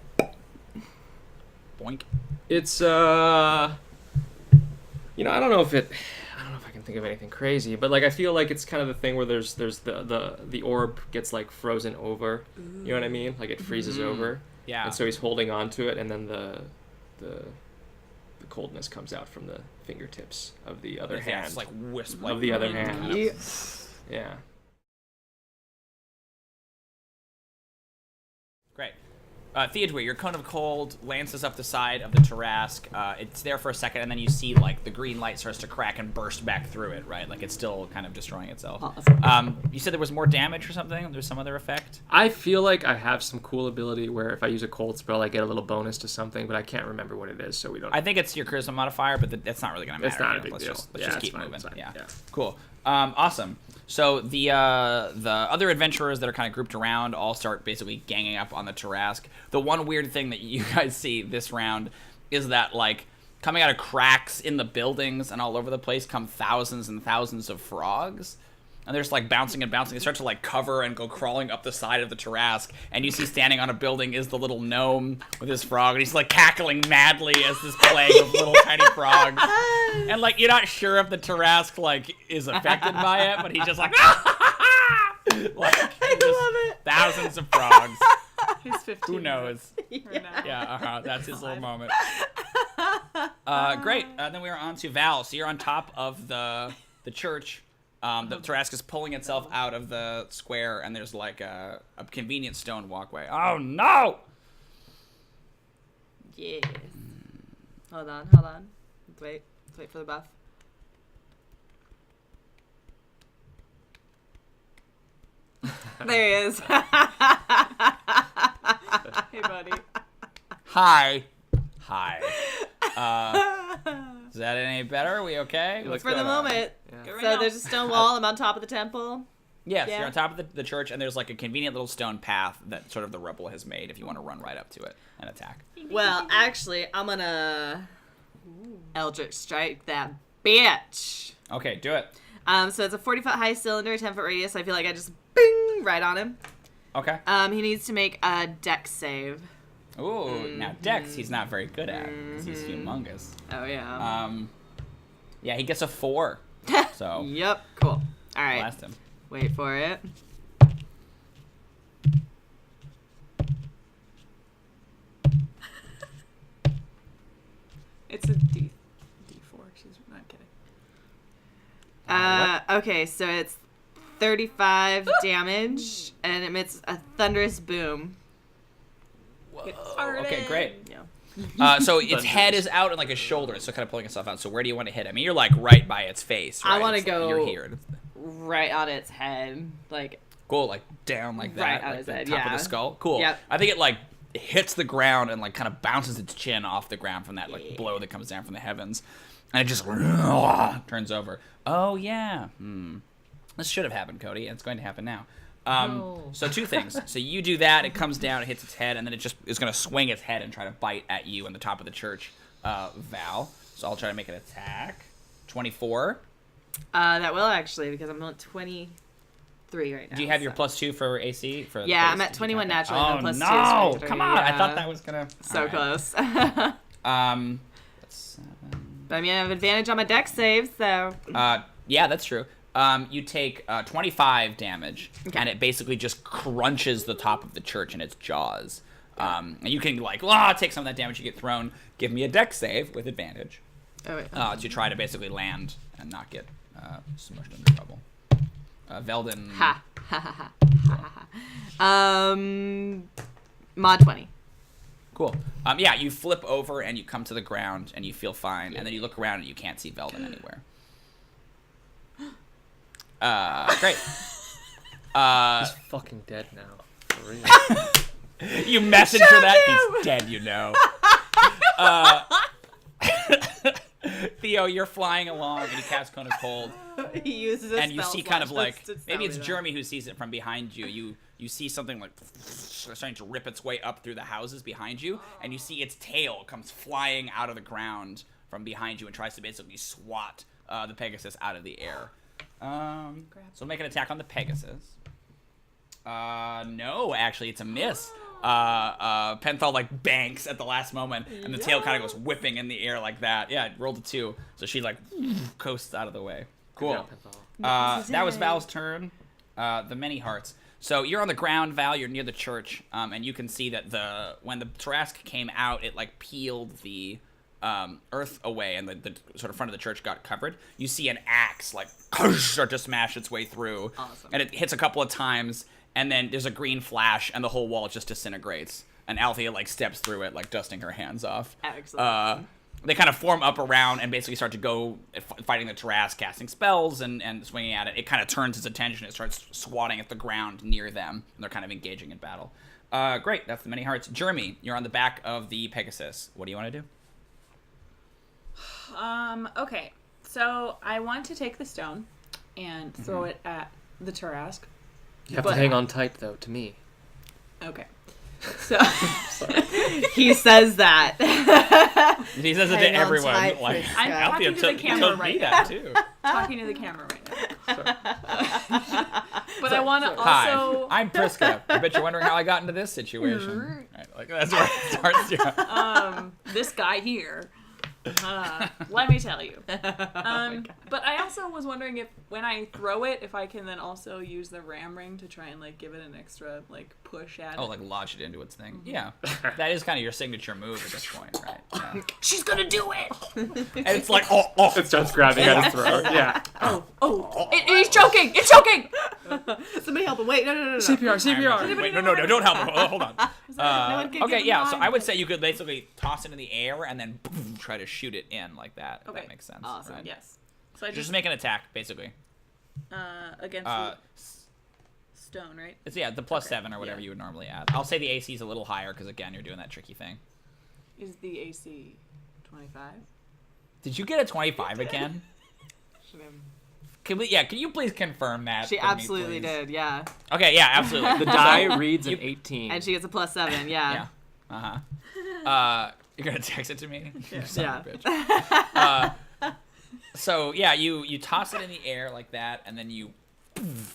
Boink. It's I don't know if I can think of anything crazy, but like I feel like it's kind of the thing where there's the orb gets like frozen over. You know what I mean? Like it freezes over. Yeah. And so he's holding on to it, and then the coldness comes out from the fingertips of the other Yeah, hand. it's like wisp. Of the other hand. kind of. Yeah. Yeah. Great. Theodore, your cone of cold lances up the side of the Tarrasque. It's there for a second, and then you see like the green light starts to crack and burst back through it. Right, like it's still kind of destroying itself. You said there was more damage or something. There's some other effect. I feel like I have some cool ability where if I use a cold spell, I get a little bonus to something, but I can't remember what it is, so we don't. I think it's your charisma modifier, but that's not really gonna matter. It's not a here. big let's deal. Just, let's Yeah, just it's keep fine, moving. it's fine. Yeah. Yeah. Cool. Awesome. So the other adventurers that are kind of grouped around all start basically ganging up on the Tarrasque. The one weird thing that you guys see this round is that like coming out of cracks in the buildings and all over the place come thousands and thousands of frogs. And they're just like bouncing and bouncing. They start to like cover and go crawling up the side of the Tarrasque. And you see standing on a building is the little gnome with his frog. And he's like cackling madly as this plague of little tiny frogs. And like you're not sure if the Tarrasque like is affected by it, but he's just like, like I love it. Thousands of frogs. He's 15. Who knows? Right now. Yeah, that's his little moment. Great. Then we are on to Val. So you're on top of the church. The Tarrasque is pulling itself out of the square, and there's like a convenient stone walkway. Oh no! Yes. Hold on. Let's wait for the buff. There he is. Hey, buddy. Hi. Is that any better? Are we okay? What's For the going on? moment. Yeah. So there's a stone wall. I'm on top of the temple. Yes, Yeah. you're on top of the church, and there's like a convenient little stone path that sort of the rubble has made if you want to run right up to it and attack. Well, actually, I'm gonna Eldritch Strike that bitch. Okay, do it. So it's a 40-foot high cylinder, 10-foot radius. So I feel like I just bing right on him. Okay. He needs to make a dex save. Ooh, now Dex he's not very good at because he's humongous. Oh yeah. Yeah, he gets a 4. So Yep. Cool. All right. blast him. Wait for it. It's a D4. She's not kidding. Okay, so it's 35 damage, and it emits a thunderous boom. Okay, great. Yeah. So its head is out and like its shoulder, so kind of pulling itself out. So where do you want to hit? I mean, you're like right by its face. Right? I wanna It's- go- You're here. Right on its head, like Cool, like down like that, Right on like his the head, top of yeah. the skull. Cool. Yep. I think it like hits the ground and like kind of bounces its chin off the ground from that like blow that comes down from the heavens, and it just turns over. Oh yeah. This should have happened, Cody, and it's going to happen now. So 2 things. So you do that, it comes down, it hits its head, and then it just is going to swing its head and try to bite at you in the top of the church, Val. So I'll try to make an attack. 24. that will actually, because I'm on 23 right now. Do you have your so. +2 for AC? For Yeah, base? I'm at Did you 21 have that? naturally, and Oh then +2 no! strength, Come on! I yeah. thought that was gonna. So All right. close. That's 7. But I mean, I have advantage on my dex saves, so. Yeah, that's true. You take 25 damage, and it basically just crunches the top of the church in its jaws. And you can like take some of that damage you get thrown. Give me a dex save with advantage Oh, wait. to try to basically land and not get smushed under rubble. Veldin. Ha. Mod 20. Cool. Yeah, you flip over and you come to the ground and you feel fine, and then you look around and you can't see Veldin anywhere. Great. He's fucking dead now. For real. You message for that? He's dead, you know. Theo, you're flying along and you cast Cone of Cold, He uses a and you spell see kind of slot like, just to maybe tell it's me that. Jeremy who sees it from behind you. You see something like starting to rip its way up through the houses behind you, and you see its tail comes flying out of the ground from behind you and tries to basically swat the Pegasus out of the air. So make an attack on the Pegasus. No, actually, it's a miss. Penthal like banks at the last moment, and the tail kind of goes whipping in the air like that. Yeah, it rolled a 2, so she like coasts out of the way. Cool. That was Val's turn. The many hearts. So you're on the ground, Val. You're near the church, and you can see that when the Tarrasque came out, it like peeled the earth away, and the sort of front of the church got covered. You see an axe like start to smash its way through, and it hits a couple of times, and then there's a green flash, and the whole wall just disintegrates. And Althea like steps through it, like dusting her hands off. Excellent. They kind of form up around and basically start to go fighting the Tarrasque, casting spells and swinging at it. It kind of turns its attention. It starts swatting at the ground near them, and they're kind of engaging in battle. Great, that's the many hearts. Jeremy, you're on the back of the Pegasus. What do you want to do? Okay. So I want to take the stone and throw it at the Tarrasque. You have But- to hang on tight, though, to me. Okay. So He says that. He says it to Hang on everyone. tight, Like, Chris. I'm Althea talking to the told camera me right that too. talking to the camera right now. But I want to Hi, also. I'm Priska. I bet you're wondering how I got into this situation. Right, like that's where it starts. Yeah. This guy here. Let me tell you. But I also was wondering if when I throw it, if I can then also use the ram ring to try and like give it an extra like push at Oh, it. like lodge it into its thing. Yeah, that is kind of your signature move at this point, right? Yeah. She's gonna do it. And it's like, oh. It starts grabbing at his throat. Yeah. He's choking. It's choking. Somebody help him. Wait, no. CPR. Wait, no, don't help him. Hold on. one can Okay, get yeah. So mine. I would say you could basically toss it in the air and then try to shoot it in like that. If Okay. that makes sense. Awesome. Right? Yes. So I Just just make an attack, basically. against Uh, stone, right? It's the plus Okay, 7 or whatever yeah. you would normally add. I'll say the AC is a little higher because again you're doing that tricky thing. Is the AC 25? Did you get a 25 again? Can you please confirm that? She for me, absolutely please? did, yeah. Okay, yeah, absolutely. The die reads an 18. And she gets a plus 7, yeah. Yeah. You're gonna text it to me? You son of a Yeah. bitch. So yeah, you toss it in the air like that, and then you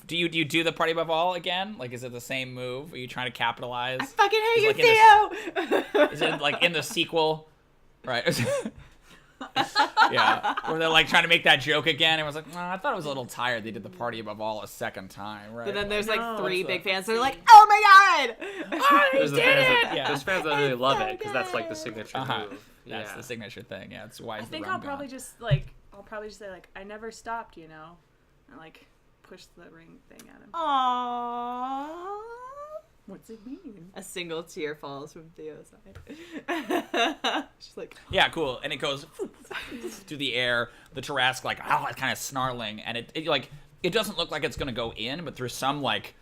do you do the party above all again? Like, is it the same move? Are you trying to capitalize? I fucking hate you, like Theo! Is it like in the sequel? Right. Yeah. Where they're like trying to make that joke again. It was like, oh, I thought it was a little tired. They did the party above all a second time, right? But then there's like No, 3 it's big a- fans that are like, oh my god! oh, he There's the did fans it! that, Yeah. There's fans that really love so it because that's like the good. signature Uh-huh. move. That's Yeah. the signature thing. Yeah, it's why I is the think rum I'll probably gone? just say I never stopped, and like push the ring thing at him. Aww. What's it mean? A single tear falls from Theo's eye. She's like, Yeah, cool. And it goes through the air. The Tarrasque, like, it's kind of snarling, and it doesn't look like it's gonna go in, but through some like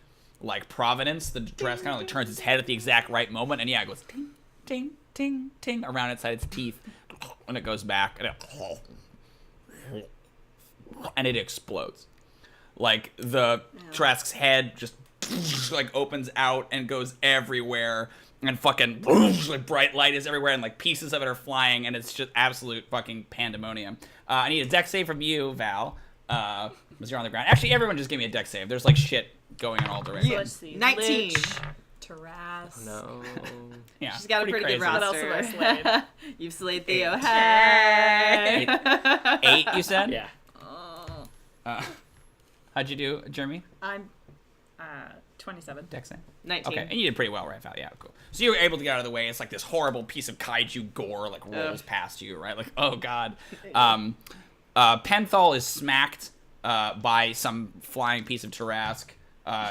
providence, the Tarrasque kind of like turns its head at the exact right moment, and yeah, it goes ting, ting, ting, ting around inside its teeth, and it goes back, and it explodes. Like the Tarrasque's head just like opens out and goes everywhere, and fucking like bright light is everywhere, and like pieces of it are flying, and it's just absolute fucking pandemonium. I need a dex save from you, Val. Because you're on the ground. Actually, everyone just give me a dex save. There's like shit going in all directions. So let's see. 19. Lich, Tarrasque. No. Yeah, she's got a pretty good crazy. What else roster. have I slayed? You've slayed Theo. Hey! 8, you said? Yeah. How'd you do, Jeremy? I'm 27. Dex save. 19. Okay, and you did pretty well, right, Val? Yeah, cool. So you were able to get out of the way. It's like this horrible piece of kaiju gore like rolls past you, right? Like, oh god. Penthal is smacked by some flying piece of Tarrasque.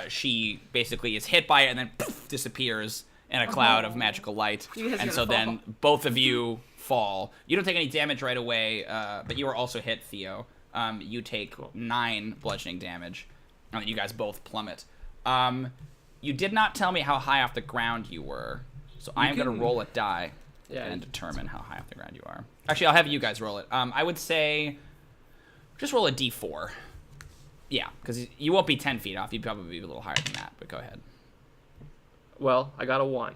She basically is hit by it and then disappears in a cloud of magical light. You guys are And so gonna then both of you fall. You don't take any damage right away, but you are also hit, Theo. You take 9 bludgeoning damage, and you guys both plummet. You did not tell me how high off the ground you were, so I am going to roll a die and determine how high off the ground you are. Actually, I'll have you guys roll it. I would say just roll a d4. Yeah, because you won't be 10 feet off. You'd probably be a little higher than that, but go ahead. Well, I got a 1.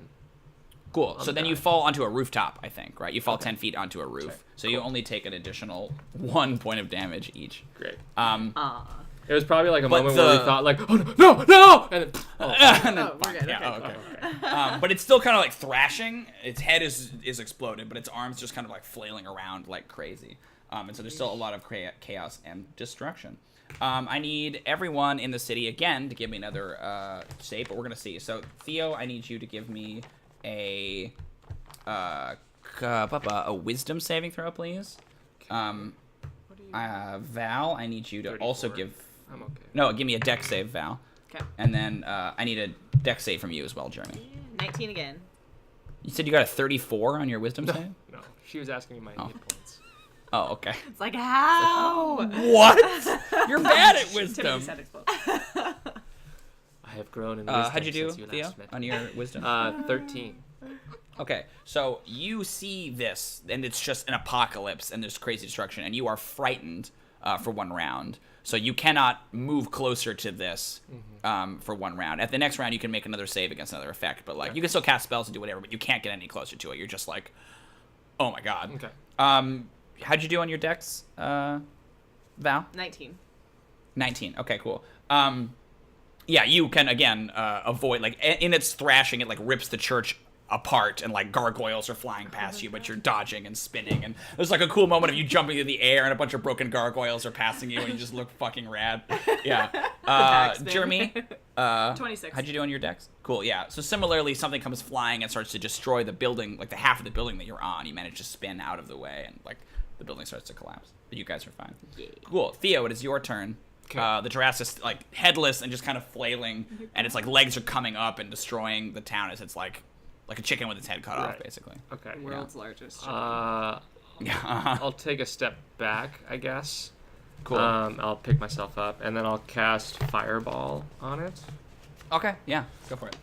Cool. So then you fall onto a rooftop, I think, right? You fall 10 feet onto a roof. Sure. So you only take an additional 1 point of damage each. Great. Aw. It was probably like a But moment where the- we thought like, oh no, and then And then, we're good, yeah, okay. okay. But it's still kind of like thrashing. Its head is exploded, but its arms just kind of like flailing around like crazy. And so there's still a lot of chaos and destruction. I need everyone in the city again to give me another save, but we're gonna see. So Theo, I need you to give me a wisdom saving throw, please. Val, I need you to 34. also give. I'm okay. No, give me a dex save, Val. Okay. And then I need a dex save from you as well, Jeremy. 19 again. You said you got a 34 on your wisdom save? No, she was asking me my hit points. Oh, okay. It's like, how? What? You're bad at Timothy wisdom. said explode. I have grown in wisdom How'd you do, since you Theo, last met on me. your wisdom? 13. Okay, so you see this, and it's just an apocalypse, and there's crazy destruction, and you are frightened for 1 round. So you cannot move closer to this for 1 round. At the next round, you can make another save against another effect, but like you can still cast spells and do whatever, but you can't get any closer to it. You're just like, oh my god. Okay. How'd you do on your dex, Val? 19. 19. Okay, cool. Yeah, you can again avoid, like in its thrashing, it like rips the church apart, and like gargoyles are flying past you, but you're dodging and spinning, and there's like a cool moment of you jumping through the air and a bunch of broken gargoyles are passing you and you just look fucking rad. Yeah. backspin. Jeremy, 26. how'd you do on your dex? Cool. Yeah, so similarly, something comes flying and starts to destroy the building, like the half of the building that you're on. You manage to spin out of the way, and like the building starts to collapse, but you guys are fine. Cool. Theo, it is your turn. Okay. The Tarrasque is like headless and just kind of flailing, and its like legs are coming up and destroying the town as it's like a chicken with its head cut off, Right. basically. Okay. World's largest. Yeah. I'll take a step back, I guess. Cool. I'll pick myself up, and then I'll cast Fireball on it. Okay. Yeah. Go for it.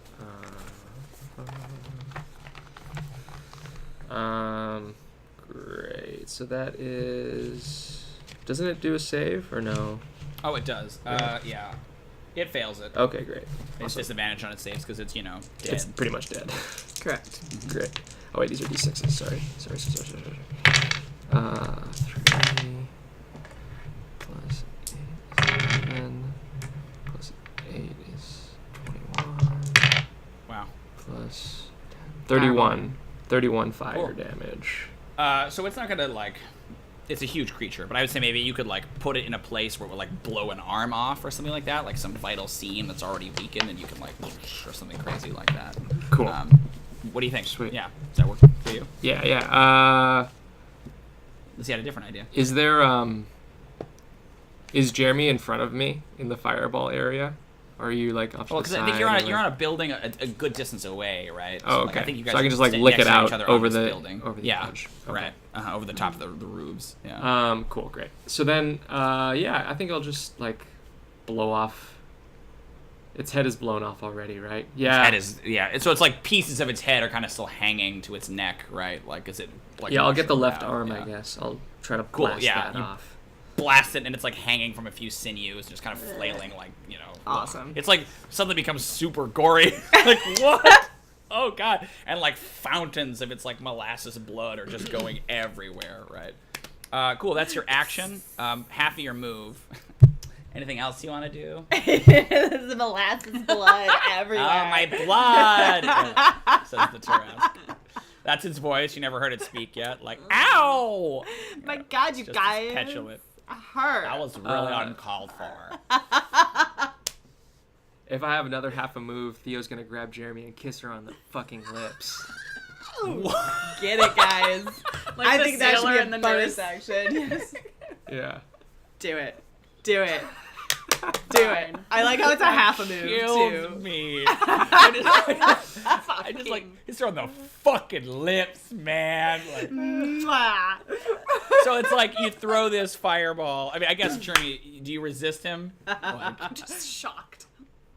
Great. So that is. Doesn't it do a save or no? Oh, it does. Yeah. It fails it. Okay, great. It's disadvantage on its saves because it's dead. It's pretty much dead. Correct. Great. Oh wait, these are d6s. Sorry. 3 plus 8 is 7 plus 8 is 21 Wow. plus 31. 31 fire Cool. damage. So it's not gonna like. It's a huge creature, but I would say maybe you could like put it in a place where it would like blow an arm off or something like that, like some vital seam that's already weakened, and you can like or something crazy like that. Cool. What do you think? Sweet. Yeah. Does that work for you? Yeah. Let's see. I had a different idea. Is there is Jeremy in front of me in the fireball area? Or are you like off to Well, the because side? I think or, you're on a building a good distance away, right? Oh, like, okay. I think you guys So I can are just like sitting lick next it to out each other over on this the building. over the yeah, edge. Okay. right. Over the top of the roofs. Yeah. Cool, great. So then, yeah, I think I'll just like blow off. Its head is blown off already, right? Yeah. Its head is so it's like pieces of its head are kind of still hanging to its neck, right? Like is it? Like Yeah, I'll get the mushroomed left out? arm, Yeah. I guess. I'll try to Cool, blast yeah, that you- off. Blast it, and it's like hanging from a few sinews, just kind of flailing, like Awesome. It's like something becomes super gory. Like what? Oh god! And like fountains of its like molasses blood are just going everywhere, right? Cool. That's your action. Half of your move. Anything else you want to do? There's the molasses blood everywhere. Oh, my blood! Yeah, says the Tarrasque. That's its voice. You never heard it speak yet. Like, ow! My God, you Just guys. petulant. Hurt. That was really uncalled for. If I have another half a move, Theo's gonna grab Jeremy and kiss her on the fucking lips. Get it, guys. Like I the think that should sailor be a and the bonus nurse. action. Yes. Yeah. Do it. Do it. Do it. I like how it's a half a move, Kills too. me. I just like it's on the fucking lips, man. Like, Mwah. so it's like you throw this fireball. I mean, I guess Jeremy, do you resist him? Like, Just shocked.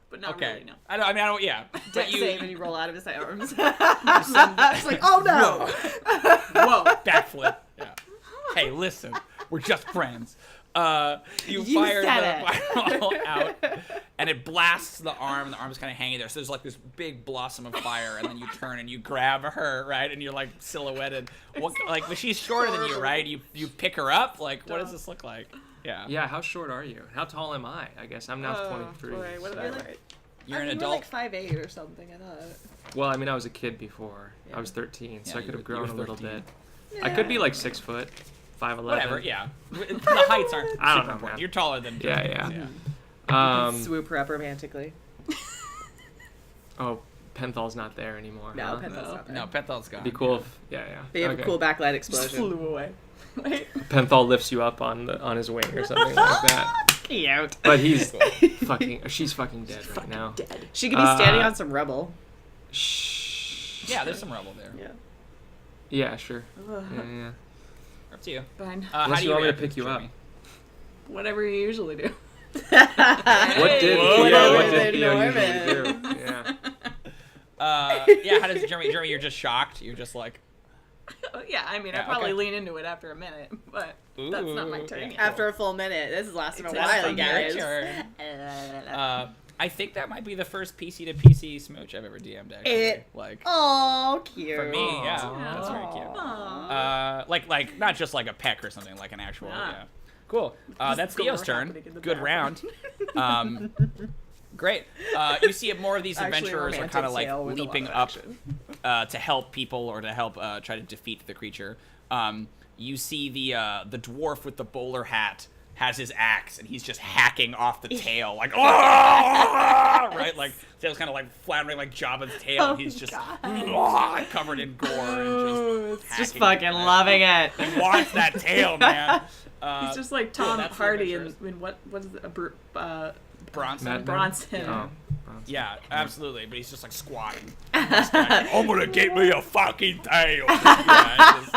But not okay. really, no. I don't. Yeah. Deck But you save and you roll out of his arms. It's like, oh no! whoa, backflip. Yeah. Hey, listen, we're just friends. You fire said the fireball out, and it blasts the arm, and the arm's kind of hanging there. So there's like this big blossom of fire, and then you turn and you grab her, right? And you're like silhouetted. What, like, but she's shorter than you, right? You pick her up. Like, what does this look like? Yeah. Yeah, how short are you? How tall am I? I guess I'm now 23. Boy, what did I so- write? You're an You adult. were like 5'8" or something, I thought. Well, I mean, I was a kid before. Yeah. I was 13, so Yeah, I could have you were grown a little 13. bit. I could be like 6 foot, 5'11". Whatever. Yeah. The heights aren't I don't super know, important. man. You're taller than. Yeah, yeah. Swoop her up romantically. Oh, Penthal's not there anymore. No, huh? Penthal's not there. No, Penthal's gone. It'd be cool if, yeah. They have Okay. a cool backlight Just explosion. flew away. Wait. Penthal lifts you up on his wing or something like that. Cute. But he's she's fucking dead right now. Dead. She could be standing Uh, on some rubble. Shh. Yeah, there's some rubble there. Yeah. Yeah, sure. Yeah. Up to you. Fine. How Unless do you want me to react, pick you up. Jeremy? Whatever you usually do. What did Whoa. Theo? What Norman, did Theo Norman. usually do? Yeah. Yeah, how does Jeremy? You're just shocked. You're just like, Yeah, I mean, Yeah, I probably okay. lean into it after a minute, but that's not my Ooh, turn yeah. yet. After a full minute. This is lasting a It's while, from you your guys. turn. I think that might be the first PC to PC smooch I've ever DM'd. Actually, It- like Oh, cute. for me, yeah, that's very cute. Aw. Like not just like a peck or something, like an actual. Ah. Yeah, cool. That's Gore Theo's turn. happening in the Good round. background. Great. You see more of these Actually, adventurers are romantic kind of like tale with a lot leaping of up action. to help people or to help try to defeat the creature. You see the dwarf with the bowler hat has his axe and he's just hacking off the tail like right, like tail's kind of like floundering like Jabba's tail. Oh, He's just God. covered in gore and It's just hacking fucking at it. loving it. He wants that tail, man. He's just like Tom that's the Hardy adventurous. in what was it? Bronson. Matt- Bronson. Oh, Yeah, absolutely. But he's just like squatting. I'm gonna get me a fucking tail. Yeah, just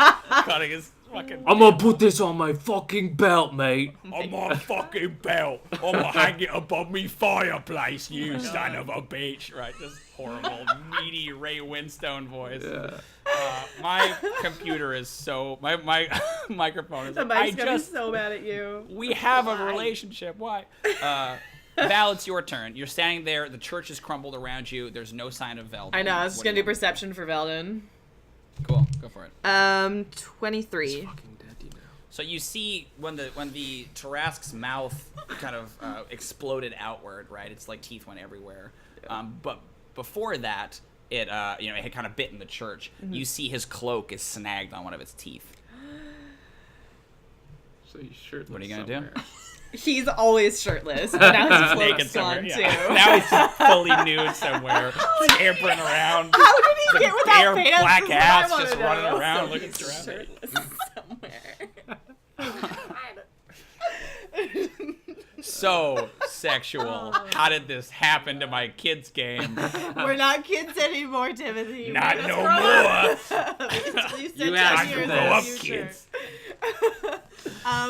cutting his fucking. I'm gonna put this on my fucking belt, mate. On my fucking belt. I'm gonna hang it above me fireplace, you son of a bitch. Right, just horrible, meaty Ray Winstone voice. Yeah. My computer is so my microphone is. The Like, mic's gonna be so mad at you. We have a relationship. Why? Val, it's your turn. You're standing there. The church is crumbled around you. There's no sign of Veldin. I know. I was just What gonna do do you perception for Veldin. Cool. Go for it. 23. Fucking dead, you know. So you see when the Tarrasque's mouth kind of exploded outward, right? It's like teeth went everywhere. But before that, it it had kind of bitten the church. Mm-hmm. You see his cloak is snagged on one of its teeth. So you shirtless. What are you gonna do? somewhere. He's always shirtless, but now his cloak's Naked gone somewhere. too. Yeah. Now he's just fully nude somewhere, scampering around. How did he get without bare pants? black is what I ass wanna just know. running around So looking he's surrounded. shirtless somewhere. So sexual. How did this happen to my kids' game? We're not kids anymore, Timothy. Not We're no just more. You said You 10 asked years for in this. the Grow up, future. kids.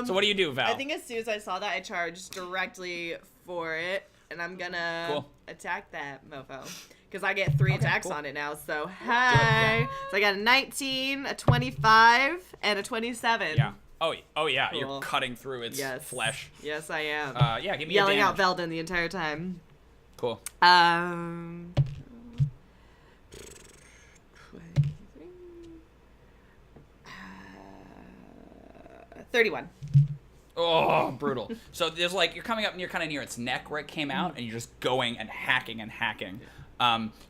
So what do you do, Val? I think as soon as I saw that, I charged directly for it, and I'm gonna Cool. attack that mofo. Because I get 3 attacks cool. on it now, so hi. So I got a 19, a 25, and a 27. Yeah. Oh yeah. Cool. You're cutting through its Yes. flesh. Yes, I am. Yeah. Give me Yelling a out damage. Veldin the entire time. Cool. 31. Oh, brutal. So there's like you're coming up and you're kind of near its neck where it came out, and you're just going and hacking and hacking.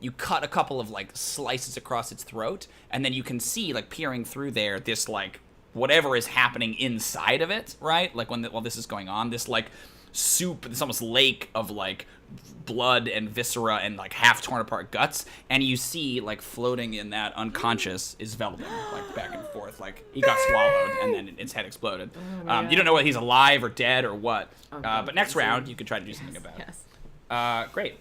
You cut a couple of like slices across its throat, and then you can see like peering through there this like whatever is happening inside of it, right? Like while this is going on, this like soup, this almost lake of like blood and viscera and like half torn apart guts, and you see like floating in that unconscious is Veldin, like back and forth, like he got swallowed and then its head exploded. You don't know whether he's alive or dead or what. But next round you can try to do something about it. Yes. Great.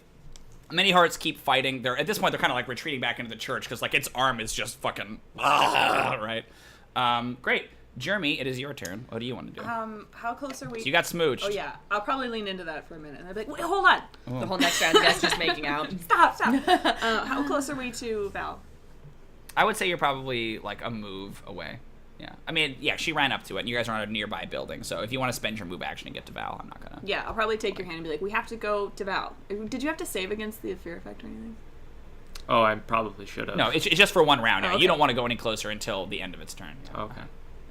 Many hearts keep fighting. They're at this point they're kind of like retreating back into the church because like its arm is just fucking right. Great. Jeremy, it is your turn. What do you want to do? How close are we? So you got smooched. Oh yeah, I'll probably lean into that for a minute. And I'll be like, wait, hold on. The whole next round, you guys just making out. Stop. How close are we to Val? I would say you're probably like a move away. Yeah. I mean, yeah, she ran up to it, and you guys are on a nearby building. So if you want to spend your move action and get to Val, I'm not gonna. Yeah, I'll probably take your hand and be like, we have to go to Val. Did you have to save against the fear effect or anything? Oh, I probably should have. No, it's just for one round. Oh, You don't okay. want to go any closer until the end of its turn. Okay.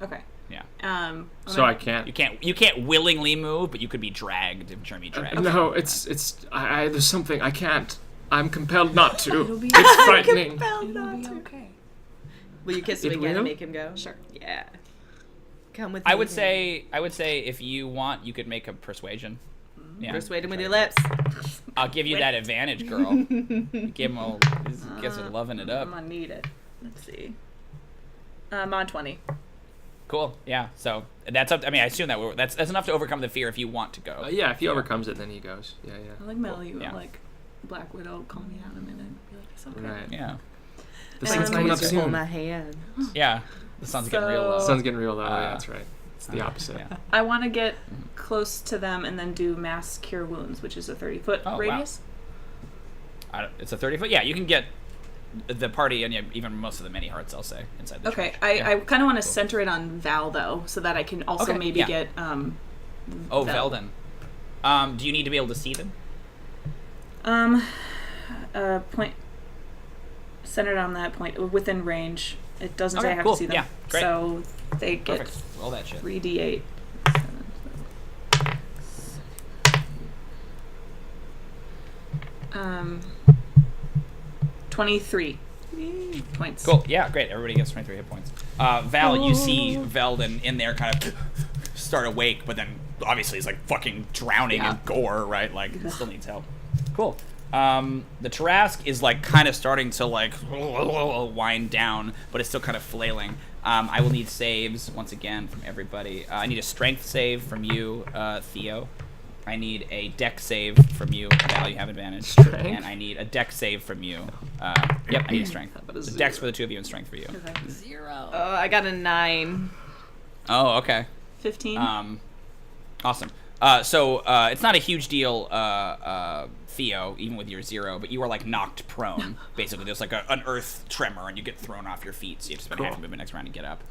Okay. Yeah. So I can't. You can't willingly move, but you could be dragged if Jeremy dragged. No, it's. I there's something I can't. I'm compelled not to. It'll be It's frightening. It'll be okay. Will you kiss him It again will? and make him go? Sure. Yeah. Come with I me. would say if you want, you could make a persuasion. Yeah. Persuade him with your lips. I'll give you that advantage, girl. Give him all. Guess are loving it up. I'm gonna need it. Let's see. I'm on 20. Cool. Yeah. So that's up. I mean, I assume that's enough to overcome the fear if you want to go. Yeah, if he overcomes it, then he goes. Yeah, I like Melly. Yeah. Like Black Widow. Call me out in a minute. Be like, it's okay. yeah. Right. Yeah. The sun's coming up Hold soon. my hand. Yeah. The sun's getting real So- low. The sun's getting real low. Yeah, that's right. It's the Yeah. opposite. Yeah. I want to get close to them and then do mass cure wounds, which is a 30-foot Oh, wow. radius. It's a 30-foot. Yeah, you can get the party and even most of the many hearts. I'll say inside the Okay, church. I Yeah. kind of want to center it on Val though, so that I can also Okay, maybe yeah. get Oh, Vel. Veldin. Do you need to be able to see them? Point centered on that point within range. It doesn't say I Okay, have cool. to see them. Yeah, great. So they get Perfect. Roll that shit. 3d8. 23 points. Cool. Yeah, great. Everybody gets 23 hit points. Val, you see Veldin in there kind of start awake, but then obviously he's like fucking drowning Yeah. in gore, right? Like, still needs help. Cool. The Tarrasque is like kind of starting to like wind down, but it's still kind of flailing. I will need saves once again from everybody. I need a strength save from you, Theo. I need a deck save from you. Val, you have advantage. Strength? And I need a deck save from you. Yep, I need a strength. The deck's for the two of you and strength for you. Okay. 0. Oh, I got a 9. Oh, okay. 15. Awesome. So it's not a huge deal, Theo, even with your 0, but you are like knocked prone. Basically, there's like an earth tremor, and you get thrown off your feet, so you have to spend half a movement next round to get up.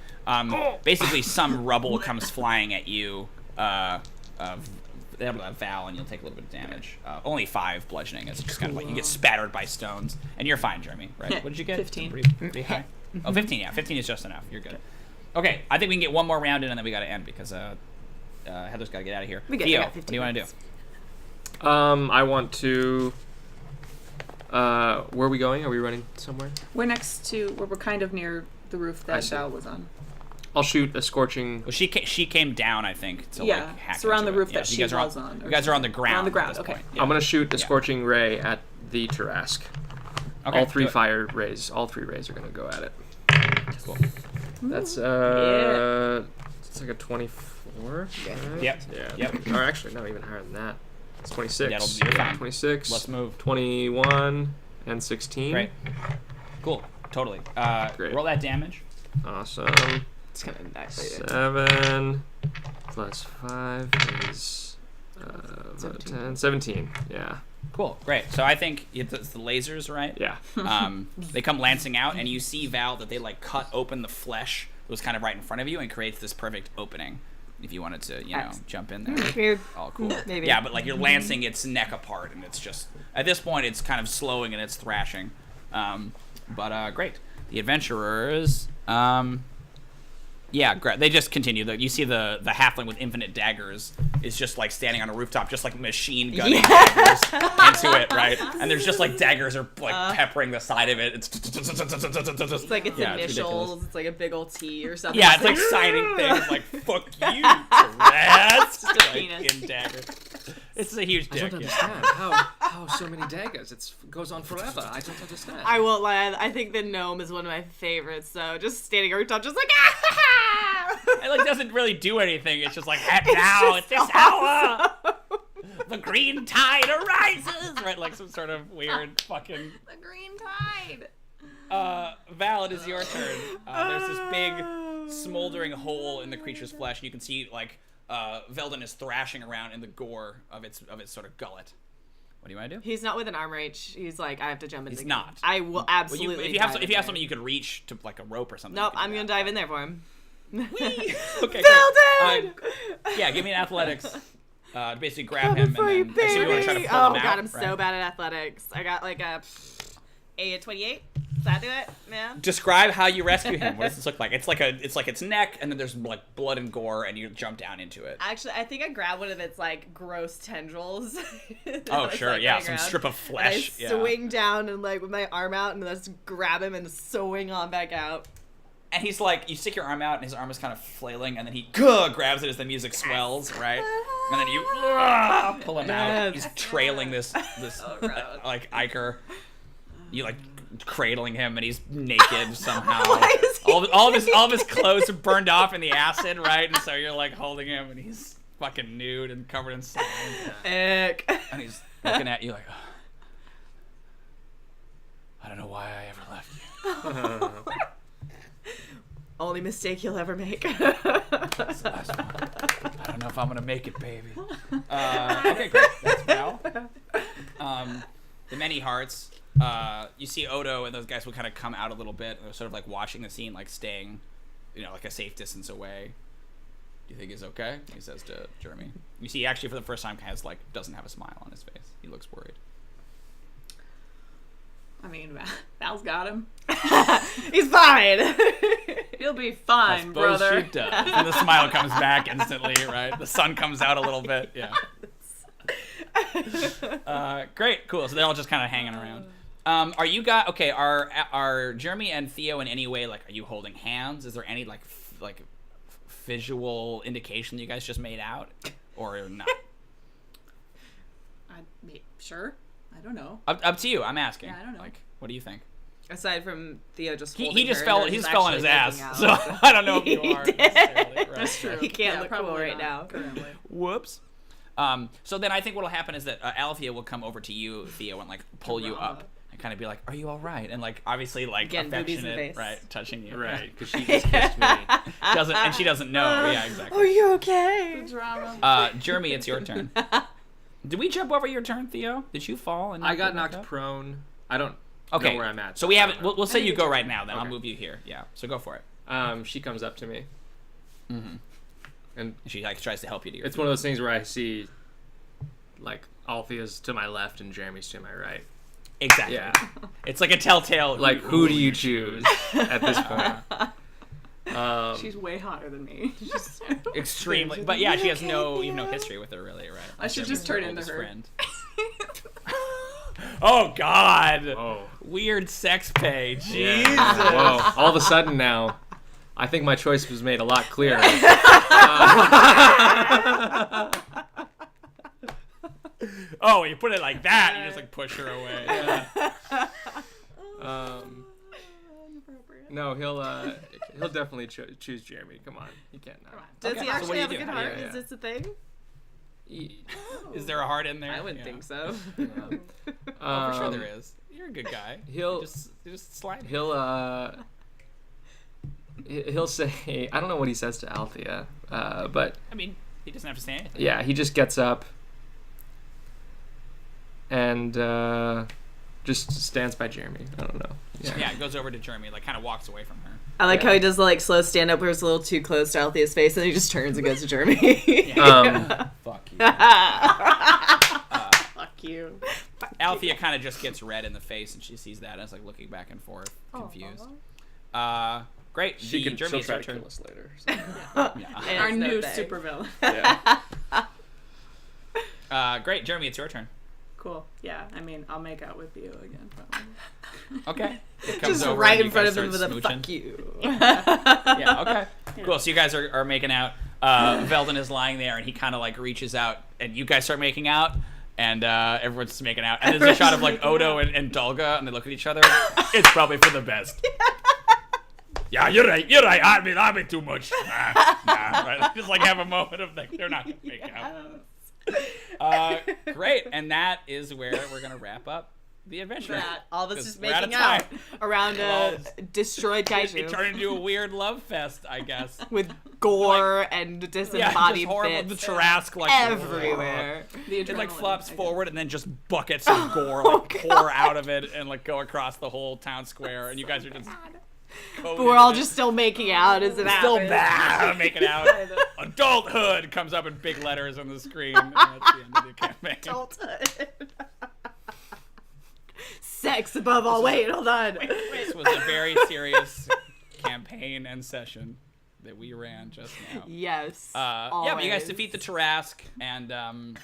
Basically, some rubble comes flying at you. Val, and you'll take a little bit of damage. Only 5 bludgeoning. It's just kind of like you get spattered by stones, and you're fine, Jeremy. Right? Yeah, What did you get? 15. Pretty high. Oh, 15. Yeah, 15 is just enough. You're good. Okay, I think we can get one more round in, and then we got to end because Heather's got to get out of here. Theo, what do you want to do? I want to. Where are we going? Are we running somewhere? We're next to where we're kind of near the roof I that see. Val was on. I'll shoot a scorching. Well, she came down, I think, to Yeah, like hack it's around into the roof it. that so she you guys was are on, or You guys are on the ground. On the ground, at this okay. point. I'm gonna shoot a Yeah. scorching ray at the Tarrasque. Okay, All 3 do it. fire rays. All 3 rays are gonna go at it. Cool. That's it's like a 24. Right? Yep. Yeah. Yep. Or actually, no, even higher than that. It's 26. You're fine. 26. Let's move. 21 and 16. Great. Cool. Totally. Great. Roll that damage. Awesome. It's gonna annihilate it. 7 plus 5 is 10. 17. Yeah. Cool. Great. So I think it's the lasers, right? Yeah. They come lancing out, and you see, Val, that they like cut open the flesh that was kind of right in front of you and creates this perfect opening. If you wanted to, jump in there. Weird. Oh, cool. Maybe. Yeah, but like you're lancing its neck apart, and it's just at this point it's kind of slowing and it's thrashing. But great. The adventurers. Yeah, they just continue. You see the halfling with infinite daggers is just like standing on a rooftop, just like machine gunning daggers into it, right? And there's just like daggers are like peppering the side of it. It's like its initials. It's like a big old T or something. Yeah, it's like signing things like "fuck you, Tarrasque," Just a like, penis. in daggers. It's a huge I dick. don't Yeah. understand how so many daggers. It goes on forever. I don't understand. I won't lie. I think the gnome is one of my favorites. So just standing on rooftop, just like It like doesn't really do anything. It's just like now it's this hour. The green tide arises, right? Like some sort of weird fucking. The green tide. Val, it is your turn. There's this big smoldering hole in the creature's flesh, and you can see like Veldon is thrashing around in the gore of its sort of gullet. What do you want to do? He's not within arm reach. He's like, I have to jump in. He's not. I will absolutely. Well, if you have something you could reach to like a rope or something. Nope, you can I'm do gonna that. dive in there for him. Whee! Okay, Veldon! yeah, give me an athletics. To basically grab him and For you, then I assume you want to try to baby. pull Oh him out. god, I'm right? so bad at athletics. I got like a 28. Does that do it, man? Describe how you rescue him. What does this look like? It's like its neck, and then there's like blood and gore, and you jump down into it. Actually, I think I grabbed one of its like gross tendrils. Oh It's, sure, like, yeah, running some around. strip of And I flesh. Yeah. swing down and like with my arm out, and let's grab him and swing on back out. And he's like, you stick your arm out, and his arm is kind of flailing, and then he grabs it as the music swells, right? And then you pull him out. He's trailing this like Iker. You like cradling him, and he's naked somehow. Why is he all of his clothes are burned off in the acid, right? And so you're like holding him, and he's fucking nude and covered in slime. Ick. And he's looking at you like, oh, I don't know why I ever left you. Only mistake you'll ever make. That's the last one. I don't know if I'm gonna make it, baby. Okay, great. That's Val. The many hearts. You see Odo and those guys will kind of come out a little bit. And they're sort of like watching the scene, like staying, like a safe distance away. Do you think he's okay? He says to Jeremy. You see, actually, for the first time, doesn't have a smile on his face. He looks worried. I mean, Val's got him. He's fine. He'll be fine, Suppose brother. she does. And the smile comes back instantly, right? The sun comes out a little bit. Yeah. Great, cool. So they're all just kind of hanging around. Are you guys okay? Are Jeremy and Theo in any way like? Are you holding hands? Is there any like visual indication that you guys just made out, or not? Sure. I don't know. Up to you. I'm asking. Yeah, I don't know. Like, what do you think? Aside from Theo just He holding just her, fell. they're He just just fell on his actually ass. making So out. I don't know if you He are. did. necessarily, right? That's true. He can't look cool probably right now. not currently. Whoops. So then I think what'll happen is that Althea will come over to you, Theo, and like pull you up and kind of be like, "Are you all right?" And like obviously like Again, boobies in the affectionate, face. right, touching you, Right, because she just kissed me. and she doesn't know. Yeah, exactly. Are you okay? Drama. Jeremy, it's your turn. Did we jump over your turn, Theo? Did you fall? And I got get back knocked up? prone. I don't Okay, know where I'm at. So we I haven't. don't know. We'll say you go right now. Then I'll Okay. move you here. Yeah. So go for it. She comes up to me, Mm-hmm. and She like tries to help you to your it's one of those things where I see, like, Althea's to my left and Jeremy's to my right. Exactly. Yeah. It's like a telltale. Like, who do you choose at this point? She's way hotter than me. She's Extremely, but yeah, she has no you have no history with her really, right? I should Jeremy's just turn her into oldest her. friend. Oh God! Oh. Weird sex pay. Jesus. Yeah. Whoa. All of a sudden now, I think my choice was made a lot clearer. Oh, you put it like that, you just like push her away. No, he'll definitely choose Jeremy. Come on, he can't not. Does Okay, he so actually what do have a you good do? heart? Yeah. Is this a thing? Is there a heart in there? I wouldn't Yeah. think so. Yeah. Oh, for sure there is. You're a good guy. He'll- you just slide. He'll say, I don't know what he says to Althea, but I mean, he doesn't have to say anything. yeah, he just gets up and just stands by Jeremy. I don't know. Yeah, it goes over to Jeremy, like kind of walks away from her. I like Yeah. how he does the like slow stand up where it's a little too close to Althea's face and he just turns and goes to Jeremy. Fuck you. Fuck you. Althea kind of just gets red in the face, and she sees that and is like looking back and forth, confused. Great. She'll Jeremy, it's try your to kill kill us later. And Our it's no new thing. supervillain. Yeah. Great, Jeremy, it's your turn. Cool. Yeah, I mean, I'll make out with you again, probably. Okay. It comes Just over right and in you front guys of him with start a smooching. fuck you. Yeah, okay. Cool. So you guys are making out. Veldon is lying there, and he kind of like reaches out, and you guys start making out, and everyone's just making out. And there's a shot of like Odo and Dolga, and they look at each other. It's probably for the best. Yeah, you're right. I mean too much. Nah, right? Just like have a moment of like they're not gonna make out. Great, and that is where we're gonna wrap up the adventure. All of us 'Cause just we're out of making out time. around a destroyed It kaiju turned into a weird love fest, I guess. with gore and Yeah, disembodied just horrible. bits The Tarrasque like everywhere. The It like adrenaline, flops I guess. forward and then just buckets of gore like pour out of it and like go across the whole town square, and you guys are just. But we're all just still making out as it still happens. bad making out. Adulthood comes up in big letters on the screen. And that's the end of the campaign. Adulthood. Sex above all. Wait, hold on. This was a very serious campaign and session that we ran just now. Yes. Yeah, but you guys always. defeat the Tarrasque and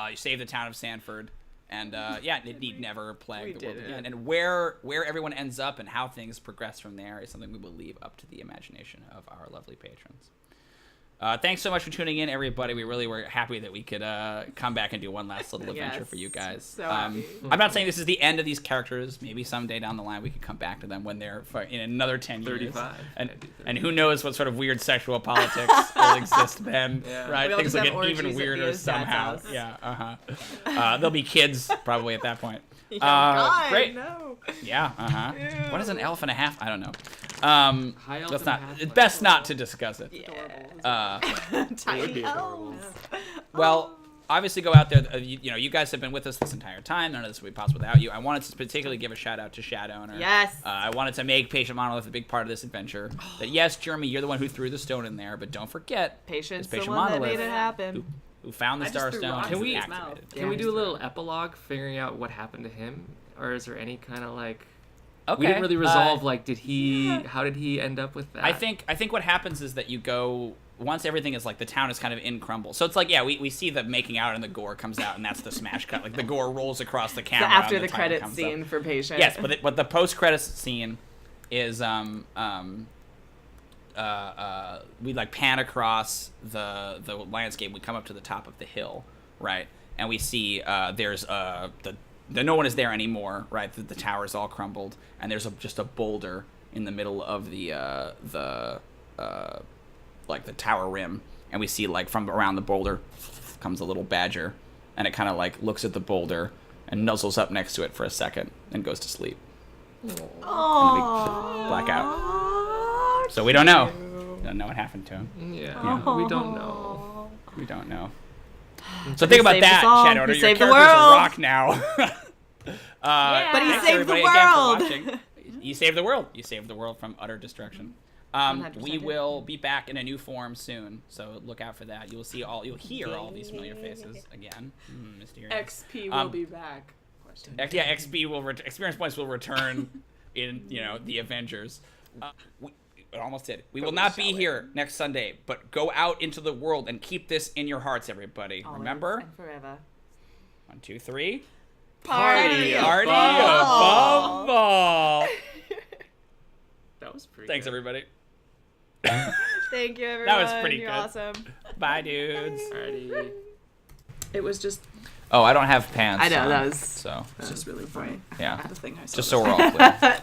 you save the town of Sanford. And yeah, it need never plague the world did it. again. And where everyone ends up and how things progress from there is something we will leave up to the imagination of our lovely patrons. Thanks so much for tuning in, everybody. We really were happy that we could come back and do one last little adventure Yes, for you guys. so happy. I'm not saying this is the end of these characters. Maybe someday down the line we could come back to them when they're in another 10 years. 35. And who knows what sort of weird sexual politics will exist then, Yeah. right? We all Things just will have get even orgies at weirder Theo's dad's somehow. house. Yeah, there'll be kids probably at that point. God, Great. No. Yeah, What is an elf and a half? I don't know. High elf Let's and not. half It's elf. best not to discuss it. Tiny be elves. Well, obviously, go out there. You guys have been with us this entire time. None of this would be possible without you. I wanted to particularly give a shout out to Shadowner. Yes. I wanted to make Patient Monolith a big part of this adventure. That yes, Jeremy, you're the one who threw the stone in there, but don't forget Patience, it's the Patient one that Monolith made it happen. who found the I just Star threw Stone. rocks and in we his mouth. activated. Can we do a little epilogue figuring out what happened to him? Or is there any kind of like... Okay. We didn't really resolve, like, did he... How did he end up with that? I think what happens is that you go once everything is like the town is kind of in crumble. So it's like we see the making out and the gore comes out and that's the smash cut. Like the gore rolls across the So camera. after and the title credit comes scene up. for Patient. Yes, but the post credits scene is we like pan across the landscape. We come up to the top of the hill, right? And we see there's the no one is there anymore, right? The tower's all crumbled, and there's just a boulder in the middle of the tower rim, and we see like from around the boulder comes a little badger, and it kind of like looks at the boulder and nuzzles up next to it for a second and goes to sleep. Oh. Black out. So we don't know. We don't know what happened to him. Yeah. We don't know. We don't know. So think about saved that, us all. Shadow. He Your saved the character's a world. rock now. But he thanks, saved the everybody, again, for world. watching. You saved the world. You saved the world from utter destruction. 100% We will be back in a new form soon, so look out for that. You'll hear all these familiar faces again. Mysterious. XP will be back. XP will experience points will return in the Avengers. It almost did. We will not be here next Sunday, but go out into the world and keep this in your hearts, everybody. Always Remember? and forever. 1, 2, 3. Party Party above above all. That was pretty Thanks, good. everybody. Thank you, everyone. That was pretty You're good. awesome. Bye, dudes. Alrighty. It was just Oh, I don't have pants. I know, on, that was- so. really funny. Yeah. The thing I saw. Just so we're all clear.